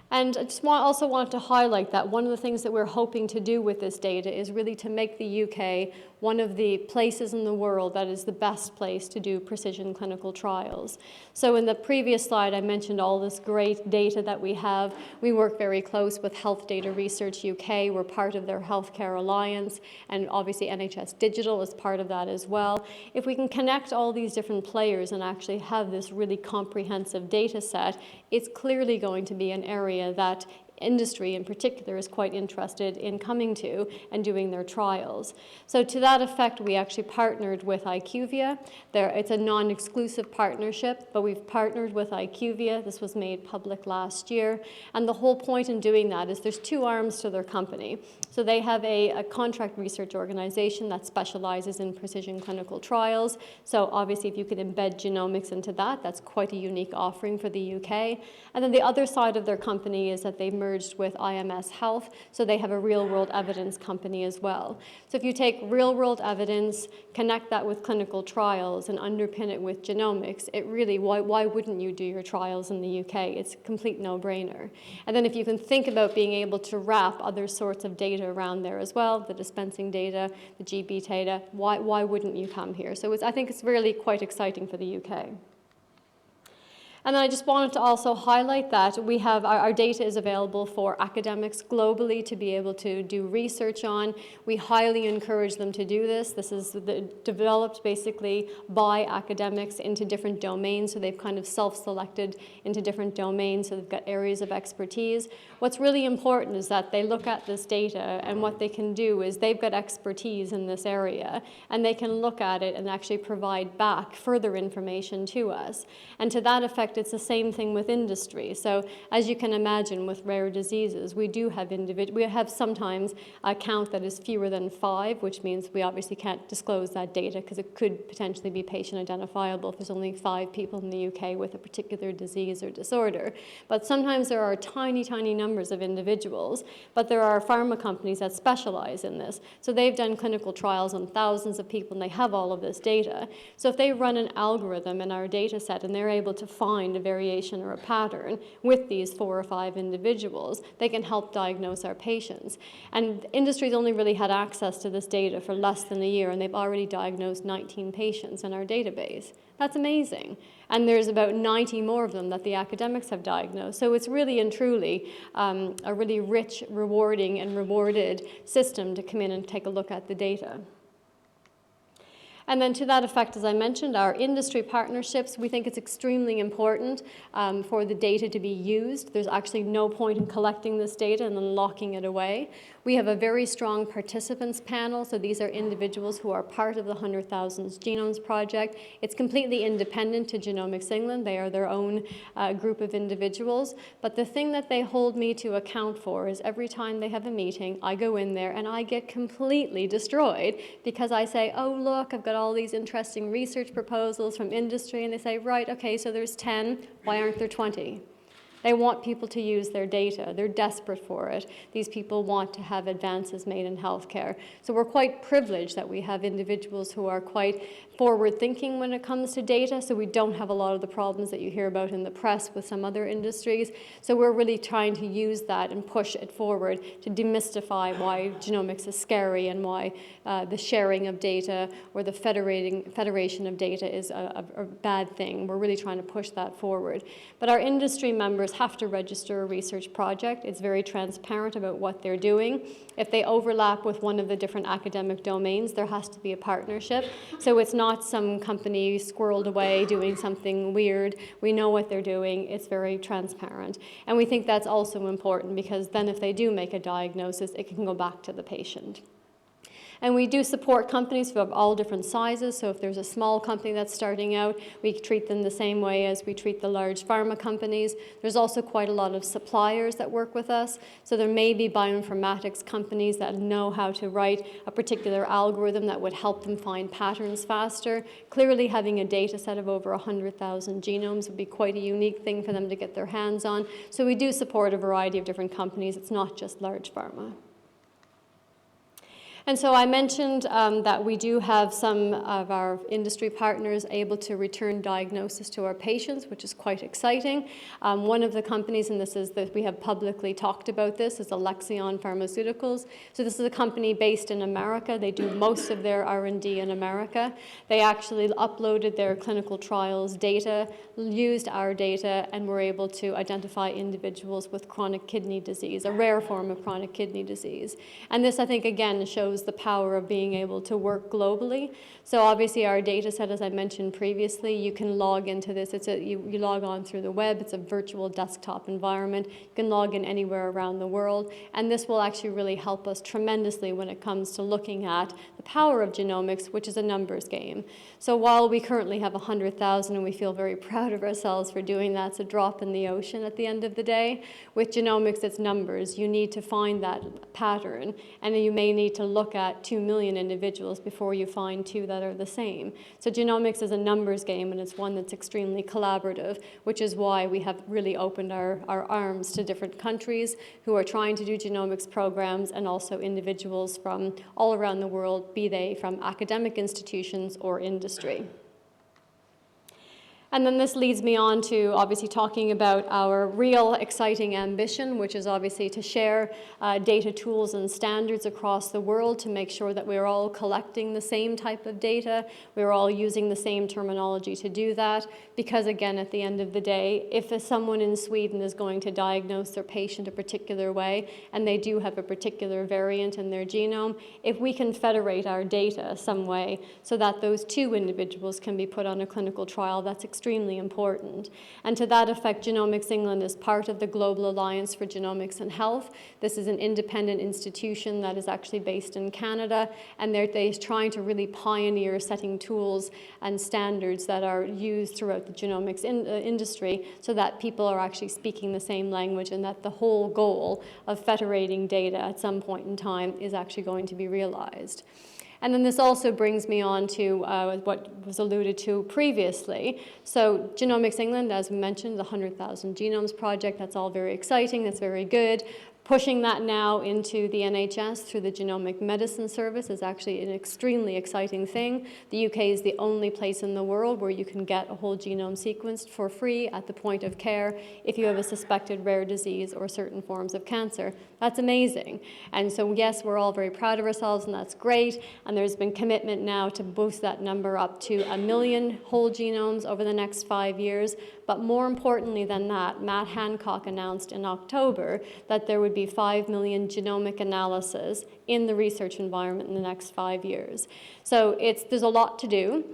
And I just also wanted to highlight that one of the things that we're hoping to do with this data is really to make the UK one of the places in the world that is the best place to do precision clinical trials. So in the previous slide, I mentioned all this great data that we have. We work very close with Health Data Research UK. We're part of their Healthcare Alliance, and obviously NHS Digital is part of that as well. If we can connect all these different players and actually have this really comprehensive data set, it's clearly going to be an area that industry in particular is quite interested in coming to and doing their trials. So to that effect, we actually partnered with IQVIA. It's a non-exclusive partnership, but we've partnered with IQVIA. This was made public last year. And the whole point in doing that is there's two arms to their company. So they have a contract research organization that specializes in precision clinical trials. So obviously if you could embed genomics into that, that's quite a unique offering for the UK. And then the other side of their company is that they've merged with IMS Health, so they have a real-world evidence company as well. So if you take real-world evidence, connect that with clinical trials, and underpin it with genomics, it really, why wouldn't you do your trials in the UK? It's a complete no-brainer. And then if you can think about being able to wrap other sorts of data around there as well, the dispensing data, the GB data, why wouldn't you come here? So I think it's really quite exciting for the UK. And then I just wanted to also highlight that we have our data is available for academics globally to be able to do research on. We highly encourage them to do this. This is developed basically by academics into different domains, so they've kind of self-selected into different domains, so they've got areas of expertise. What's really important is that they look at this data, and what they can do is they've got expertise in this area, and they can look at it and actually provide back further information to us. And to that effect, it's the same thing with industry. So as you can imagine with rare diseases, we do have we have sometimes a count that is fewer than 5, which means we obviously can't disclose that data because it could potentially be patient identifiable if there's only 5 people in the UK with a particular disease or disorder. But sometimes there are tiny, tiny numbers of individuals, but there are pharma companies that specialize in this. So they've done clinical trials on thousands of people and they have all of this data. So if they run an algorithm in our data set and they're able to find find a variation or a pattern with these 4 or 5 individuals, they can help diagnose our patients. And industry's only really had access to this data for less than a year, and they've already diagnosed 19 patients in our database. That's amazing. And there's about 90 more of them that the academics have diagnosed. So it's really and truly a really rich, rewarding, and rewarded system to come in and take a look at the data. And then to that effect, as I mentioned, our industry partnerships, we think it's extremely important for the data to be used. There's actually no point in collecting this data and then locking it away. We have a very strong participants panel, so these are individuals who are part of the 100,000 Genomes Project. It's completely independent to Genomics England. They are their own group of individuals. But the thing that they hold me to account for is every time they have a meeting, I go in there and I get completely destroyed because I say, oh, look, I've got all these interesting research proposals from industry, and they say, right, okay, so there's 10, why aren't there 20? They want people to use their data. They're desperate for it. These people want to have advances made in healthcare. So we're quite privileged that we have individuals who are quite forward-thinking when it comes to data, so we don't have a lot of the problems that you hear about in the press with some other industries. So we're really trying to use that and push it forward to demystify why genomics is scary and why the sharing of data or the federation of data is a bad thing. We're really trying to push that forward. But our industry members have to register a research project. It's very transparent about what they're doing. If they overlap with one of the different academic domains, there has to be a partnership. So it's not some company squirreled away doing something weird. We know what they're doing. It's very transparent. And we think that's also important because then if they do make a diagnosis, it can go back to the patient. And we do support companies of all different sizes. So if there's a small company that's starting out, we treat them the same way as we treat the large pharma companies. There's also quite a lot of suppliers that work with us. So there may be bioinformatics companies that know how to write a particular algorithm that would help them find patterns faster. Clearly, having a data set of over 100,000 genomes would be quite a unique thing for them to get their hands on. So we do support a variety of different companies. It's not just large pharma. And so I mentioned that we do have some of our industry partners able to return diagnosis to our patients, which is quite exciting. One of the companies, and this is that we have publicly talked about this, is Alexion Pharmaceuticals. So this is a company based in America. They do most of their R&D in America. They actually uploaded their clinical trials data, used our data, and were able to identify individuals with chronic kidney disease, a rare form of chronic kidney disease. And this, I think, again, shows the power of being able to work globally. So obviously our data set, as I mentioned previously, you can log into this. You log on through the web. It's a virtual desktop environment. You can log in anywhere around the world. And this will actually really help us tremendously when it comes to looking at the power of genomics, which is a numbers game. So while we currently have 100,000 and we feel very proud of ourselves for doing that, it's a drop in the ocean at the end of the day. With genomics, it's numbers. You need to find that pattern, and you may need to look at 2 million individuals before you find 2 that are the same. So genomics is a numbers game, and it's one that's extremely collaborative, which is why we have really opened our arms to different countries who are trying to do genomics programs, and also individuals from all around the world, be they from academic institutions or industry. And then this leads me on to obviously talking about our real exciting ambition, which is obviously to share data tools and standards across the world to make sure that we're all collecting the same type of data, we're all using the same terminology to do that, because again, at the end of the day, if someone in Sweden is going to diagnose their patient a particular way, and they do have a particular variant in their genome, if we can federate our data some way so that those 2 individuals can be put on a clinical trial, that's extremely important. And to that effect, Genomics England is part of the Global Alliance for Genomics and Health. This is an independent institution that is actually based in Canada, and they're trying to really pioneer setting tools and standards that are used throughout the genomics industry so that people are actually speaking the same language, and that the whole goal of federating data at some point in time is actually going to be realized. And then this also brings me on to what was alluded to previously. So Genomics England, as we mentioned, the 100,000 Genomes Project, that's all very exciting, that's very good. Pushing that now into the NHS through the Genomic Medicine Service is actually an extremely exciting thing. The UK is the only place in the world where you can get a whole genome sequenced for free at the point of care if you have a suspected rare disease or certain forms of cancer. That's amazing. And so yes, we're all very proud of ourselves, and that's great. And there's been commitment now to boost that number up to 1 million whole genomes over the next 5 years. But more importantly than that, Matt Hancock announced in October that there would be 5 million genomic analyses in the research environment in the next 5 years. So there's a lot to do.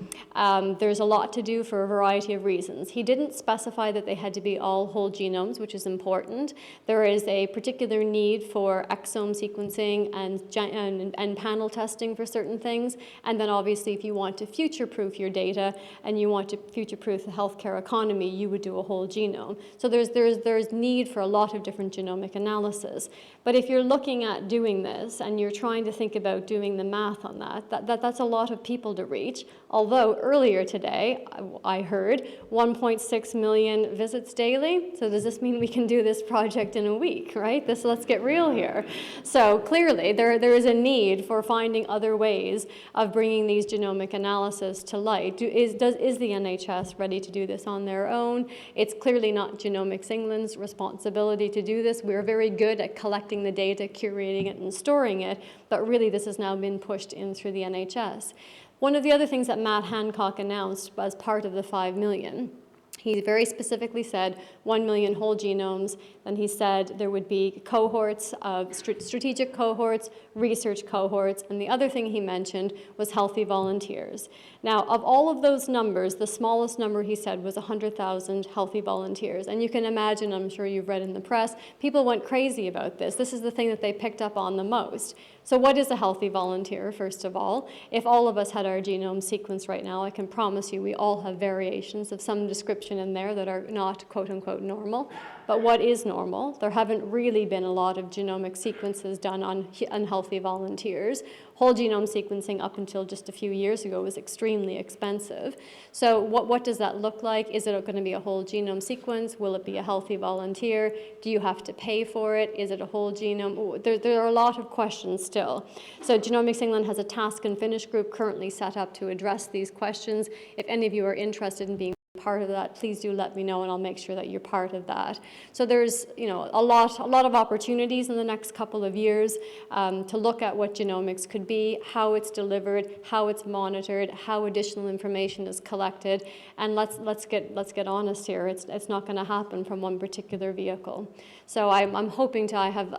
There's a lot to do for a variety of reasons. He didn't specify that they had to be all whole genomes, which is important. There is a particular need for exome sequencing and panel testing for certain things. And then obviously if you want to future-proof your data and you want to future-proof the healthcare economy, you would do a whole genome. So there's need for a lot of different genomic analysis. But if you're looking at doing this and you're trying to think about doing the math on that's a lot of people to reach. Although earlier today, I heard 1.6 million visits daily. So does this mean we can do this project in a week, right? Let's get real here. So clearly there is a need for finding other ways of bringing these genomic analysis to light. Is the NHS ready to do this on their own? It's clearly not Genomics England's responsibility to do this. We're very good at collecting the data, curating it, and storing it, but really this has now been pushed in through the NHS. One of the other things that Matt Hancock announced as part of the 5 million, he very specifically said 1 million whole genomes. Then he said there would be cohorts of strategic cohorts, research cohorts, and the other thing he mentioned was healthy volunteers. Now, of all of those numbers, the smallest number he said was 100,000 healthy volunteers. And you can imagine, I'm sure you've read in the press, people went crazy about this. This is the thing that they picked up on the most. So what is a healthy volunteer, first of all? If all of us had our genome sequenced right now, I can promise you we all have variations of some description in there that are not quote-unquote normal. But what is normal? There haven't really been a lot of genomic sequences done on unhealthy volunteers. Whole genome sequencing up until just a few years ago was extremely expensive. So what does that look like? Is it going to be a whole genome sequence? Will it be a healthy volunteer? Do you have to pay for it? Is it a whole genome? There are a lot of questions still. So Genomics England has a task and finish group currently set up to address these questions. If any of you are interested in being part of that, please do let me know and I'll make sure that you're part of that. So there's a lot of opportunities in the next couple of years to look at what genomics could be, how it's delivered, how it's monitored, how additional information is collected, and let's get honest here. It's not going to happen from one particular vehicle. So I'm hoping to have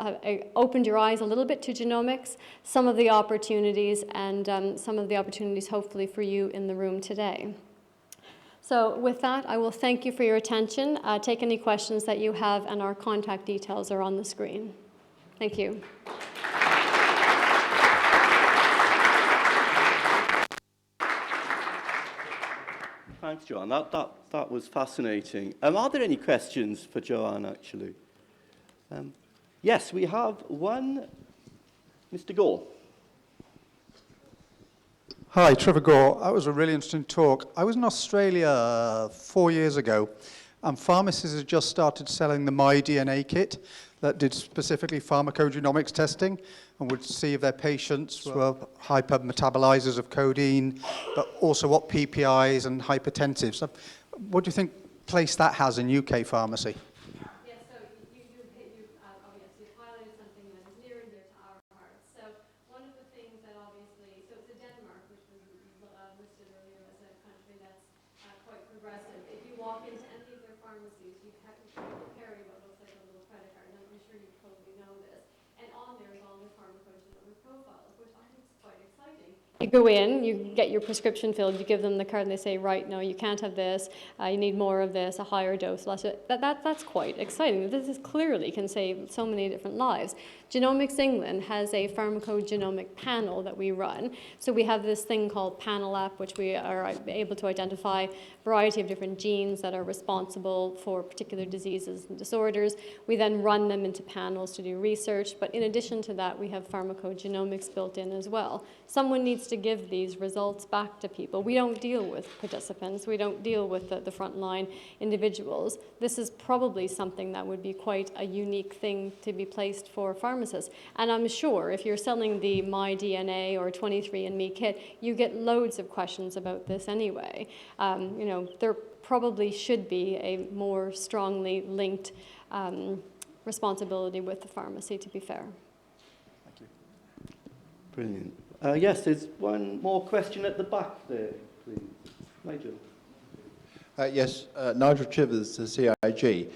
opened your eyes a little bit to genomics, some of the opportunities, and some of the opportunities hopefully for you in the room today. So with that, I will thank you for your attention. Take any questions that you have, and our contact details are on the screen. Thank you. Thanks, Joanne. That was fascinating. Are there any questions for Joanne, actually? Yes, we have one. Mr. Gore. Hi, Trevor Gore. That was a really interesting talk. I was in Australia 4 years ago, and pharmacies had just started selling the MyDNA kit that did specifically pharmacogenomics testing and would see if their patients were hypermetabolizers of codeine, but also what PPIs and hypertensives. So what do you think place that has in UK pharmacy? You go in, you get your prescription filled, you give them the card and they say, right, no, you can't have this, you need more of this, a higher dose, less. That's quite exciting. This is clearly can save so many different lives. Genomics England has a pharmacogenomic panel that we run. So we have this thing called Panel App, which we are able to identify a variety of different genes that are responsible for particular diseases and disorders. We then run them into panels to do research, but in addition to that, we have pharmacogenomics built in as well. Someone needs to give these results back to people. We don't deal with participants. We don't deal with the frontline individuals. This is probably something that would be quite a unique thing to be placed for pharmacists. And I'm sure if you're selling the MyDNA or 23andMe kit, you get loads of questions about this anyway. You know, there probably should be a more strongly linked responsibility with the pharmacy, to be fair. Thank you. Brilliant. Yes, there's one more question at the back there, please. Nigel. Yes, Nigel Chivers, the CIG.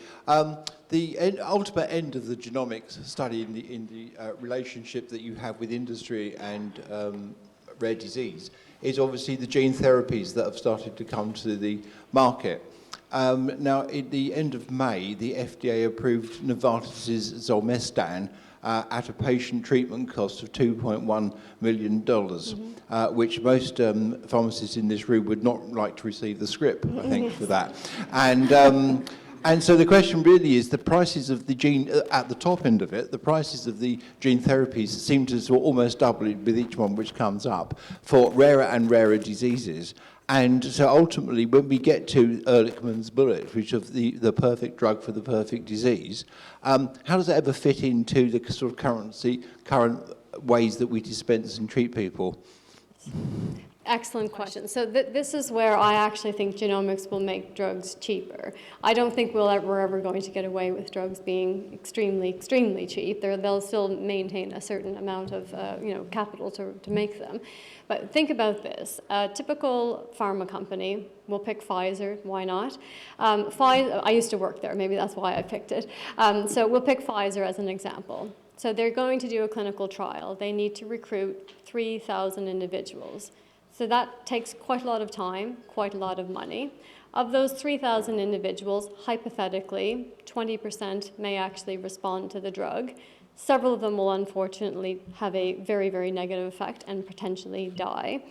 The ultimate end of the genomics study in the relationship that you have with industry and rare disease is obviously the gene therapies that have started to come to the market. Now, at the end of May, the FDA approved Novartis's Zolmestan at a patient treatment cost of $2.1 million, which most pharmacists in this room would not like to receive the script, I think, for that. And so the question really is the prices of the gene, at the top end of it, the prices of the gene therapies seem to sort of almost double with each one which comes up for rarer and rarer diseases. And so ultimately, when we get to Ehrlichman's bullet, which is the perfect drug for the perfect disease, how does that ever fit into the sort of current ways that we dispense and treat people? Excellent question. So this is where I actually think genomics will make drugs cheaper. I don't think we're ever going to get away with drugs being extremely cheap. They'll still maintain a certain amount of capital to make them. But think about this. A typical pharma company, we'll pick Pfizer, why not? I used to work there, maybe that's why I picked it. So we'll pick Pfizer as an example. So they're going to do a clinical trial. They need to recruit 3,000 individuals. So that takes quite a lot of time, quite a lot of money. Of those 3,000 individuals, hypothetically, 20% may actually respond to the drug. Several of them will unfortunately have a very, very negative effect and potentially die.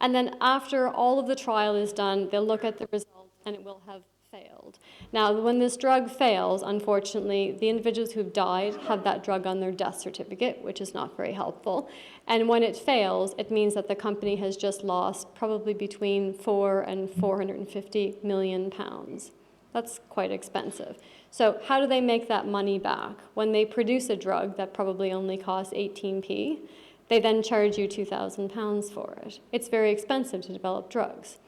And then after all of the trial is done, they'll look at the results and it will have failed. Now, when this drug fails, unfortunately, the individuals who've died have that drug on their death certificate, which is not very helpful. And when it fails, it means that the company has just lost probably between 4 and 450 million pounds. That's quite expensive. So how do they make that money back? When they produce a drug that probably only costs 18p, they then charge you £2,000 for it. It's very expensive to develop drugs.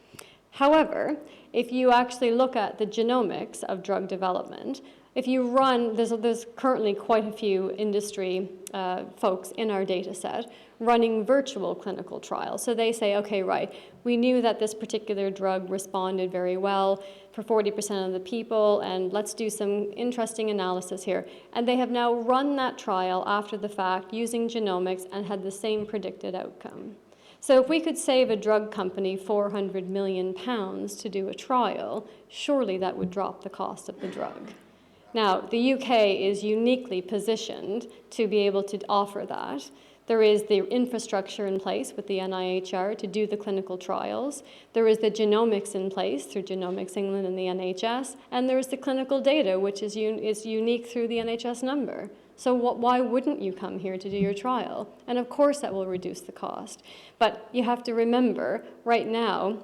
However, if you actually look at the genomics of drug development, if you run, there's currently quite a few industry folks in our data set running virtual clinical trials. So they say, okay, right, we knew that this particular drug responded very well for 40% of the people, and let's do some interesting analysis here. And they have now run that trial after the fact using genomics and had the same predicted outcome. So if we could save a drug company £400 million to do a trial, surely that would drop the cost of the drug. Now, the UK is uniquely positioned to be able to offer that. There is the infrastructure in place with the NIHR to do the clinical trials. There is the genomics in place through Genomics England and the NHS. And there is the clinical data, which is unique through the NHS number. So why wouldn't you come here to do your trial? And of course that will reduce the cost. But you have to remember, right now,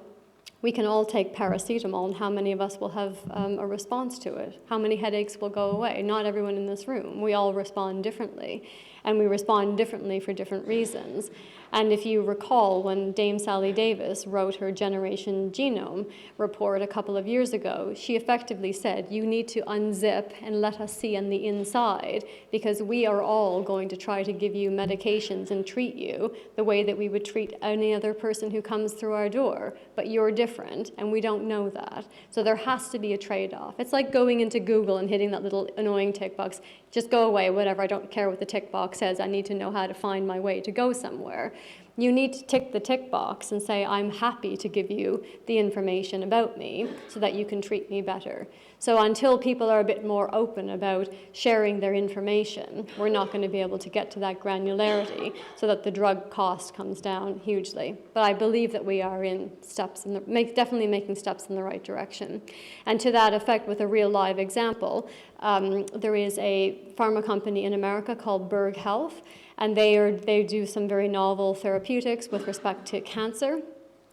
we can all take paracetamol, and how many of us will have a response to it? How many headaches will go away? Not everyone in this room. We all respond differently, and we respond differently for different reasons. And if you recall, when Dame Sally Davis wrote her Generation Genome report a couple of years ago, she effectively said, you need to unzip and let us see on the inside, because we are all going to try to give you medications and treat you the way that we would treat any other person who comes through our door. But you're different, and we don't know that. So there has to be a trade-off. It's like going into Google and hitting that little annoying tick box. Just go away, whatever, I don't care what the tick box says. I need to know how to find my way to go somewhere. You need to tick the tick box and say, I'm happy to give you the information about me so that you can treat me better. So until people are a bit more open about sharing their information, we're not going to be able to get to that granularity so that the drug cost comes down hugely. But I believe that we are in steps, definitely making steps in the right direction. And to that effect, with a real live example, there is a pharma company in America called Berg Health, and they do some very novel therapeutics with respect to cancer.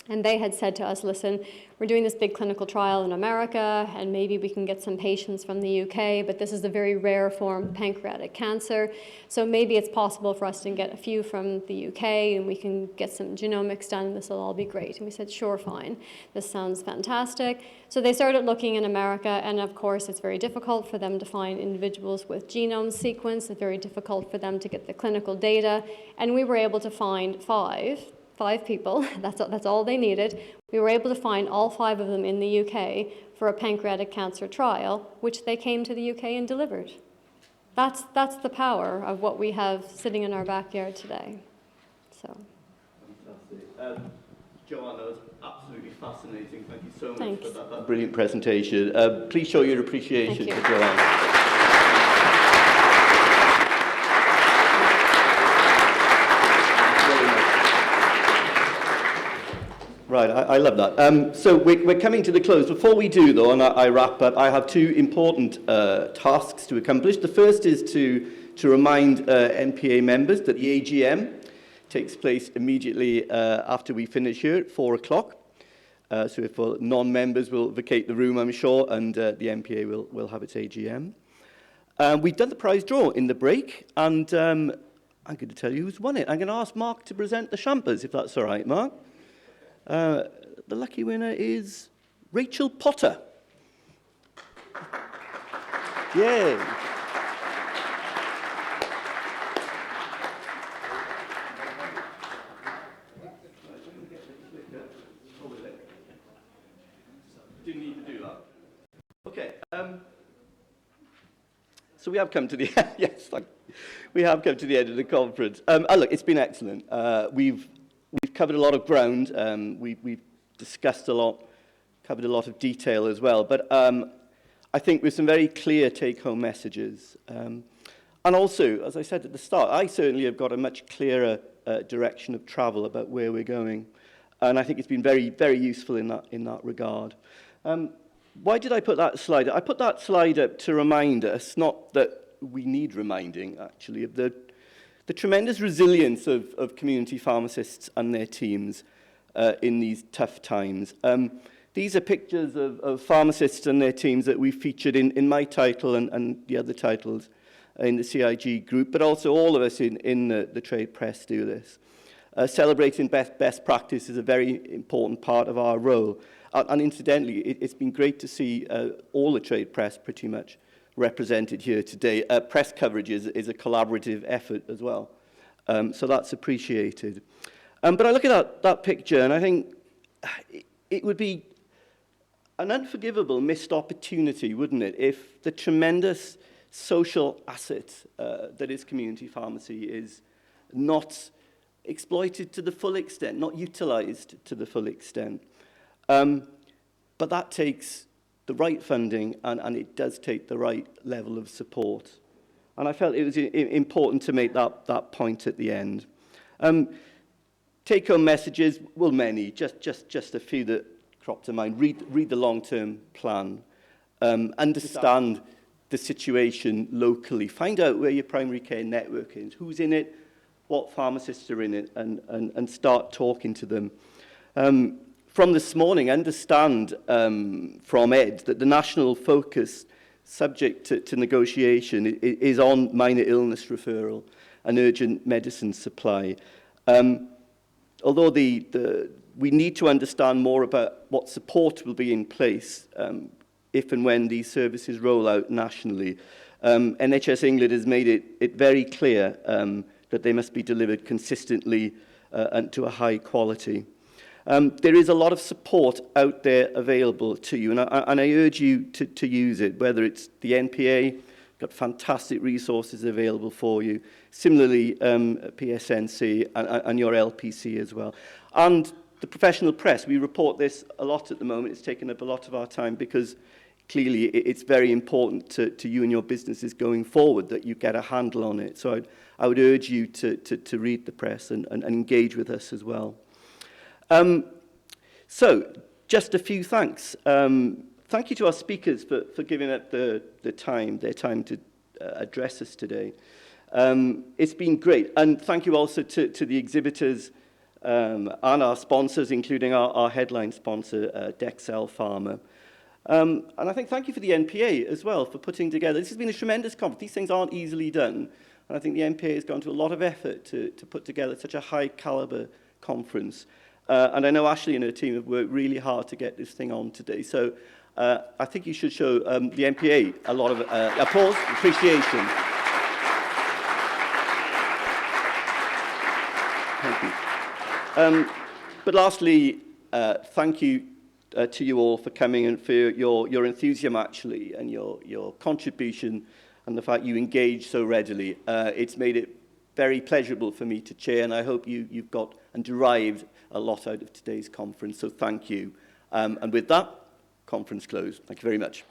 And they had said to us, listen, we're doing this big clinical trial in America, and maybe we can get some patients from the UK, but this is a very rare form of pancreatic cancer. So maybe it's possible for us to get a few from the UK, and we can get some genomics done, and this will all be great. And we said, sure, fine. This sounds fantastic. So they started looking in America, and of course, it's very difficult for them to find individuals with genome sequence. It's very difficult for them to get the clinical data. And we were able to find five people, that's all they needed. We were able to find all 5 of them in the UK for a pancreatic cancer trial, which they came to the UK and delivered. That's the power of what we have sitting in our backyard today. So. Fantastic. Joanna, that was absolutely fascinating. Thank you so much Thanks. for that brilliant presentation. Please show your appreciation Thank you. to Joanna. Right, I love that. So we're coming to the close. Before we do, though, and I wrap up, I have 2 important tasks to accomplish. The first is to remind NPA members that the AGM takes place immediately after we finish here at 4 o'clock. So if non-members will vacate the room, I'm sure, and the NPA will have its AGM. We've done the prize draw in the break, and I'm going to tell you who's won it. I'm going to ask Mark to present the champers, if that's all right, Mark. The lucky winner is Rachel Potter. Yay! Didn't need to do that. Okay. So we have come to the we have come to the end of the conference. Look, it's been excellent. We've covered a lot of ground. We've discussed a lot, covered a lot of detail as well. But I think with some very clear take-home messages. And also, as I said at the start, I certainly have got a much clearer direction of travel about where we're going. And I think it's been very, very useful in that regard. Why did I put that slide up? I put that slide up to remind us, not that we need reminding, actually, of the tremendous resilience of community pharmacists and their teams in these tough times. These are pictures of pharmacists and their teams that we featured in my title and the other titles in the CIG group, but also all of us in the trade press do this. Celebrating best practice is a very important part of our role. And incidentally, it's been great to see all the trade press pretty much represented here today. Press coverage is a collaborative effort as well. So that's appreciated. But I look at that picture and I think it would be an unforgivable missed opportunity, wouldn't it, if the tremendous social asset that is community pharmacy is not exploited to the full extent, not utilized to the full extent. But that takes the right funding and it does take the right level of support. And I felt it was important to make that point at the end. Take-home messages, well, many, just a few that crop to mind. Read the long-term plan. Understand the situation locally. Find out where your primary care network is, who's in it, what pharmacists are in it, and start talking to them. From this morning, understand from Ed that the national focus, subject to negotiation, is on minor illness referral and urgent medicine supply. Although we need to understand more about what support will be in place if and when these services roll out nationally. NHS England has made it very clear that they must be delivered consistently and to a high quality. There is a lot of support out there available to you, and I urge you to use it, whether it's the NPA, got fantastic resources available for you. Similarly, PSNC and your LPC as well. And the professional press, we report this a lot at the moment. It's taken up a lot of our time because clearly it's very important to you and your businesses going forward that you get a handle on it. So I would urge you to read the press and engage with us as well. So just a few thanks. Thank you to our speakers for giving up their time to address us today. It's been great. And thank you also to the exhibitors and our sponsors, including our headline sponsor, Dexcel Pharma. And I think thank you for the NPA as well for putting together. This has been a tremendous conference. These things aren't easily done. And I think the NPA has gone to a lot of effort to put together such a high caliber conference. And I know Ashley and her team have worked really hard to get this thing on today. So I think you should show the NPA a lot of applause, appreciation. Thank you. But lastly, thank you to you all for coming and for your enthusiasm, actually, and your contribution and the fact you engage so readily. It's made it very pleasurable for me to chair, and I hope you've got and derived a lot out of today's conference, so thank you. And with that, conference closed. Thank you very much.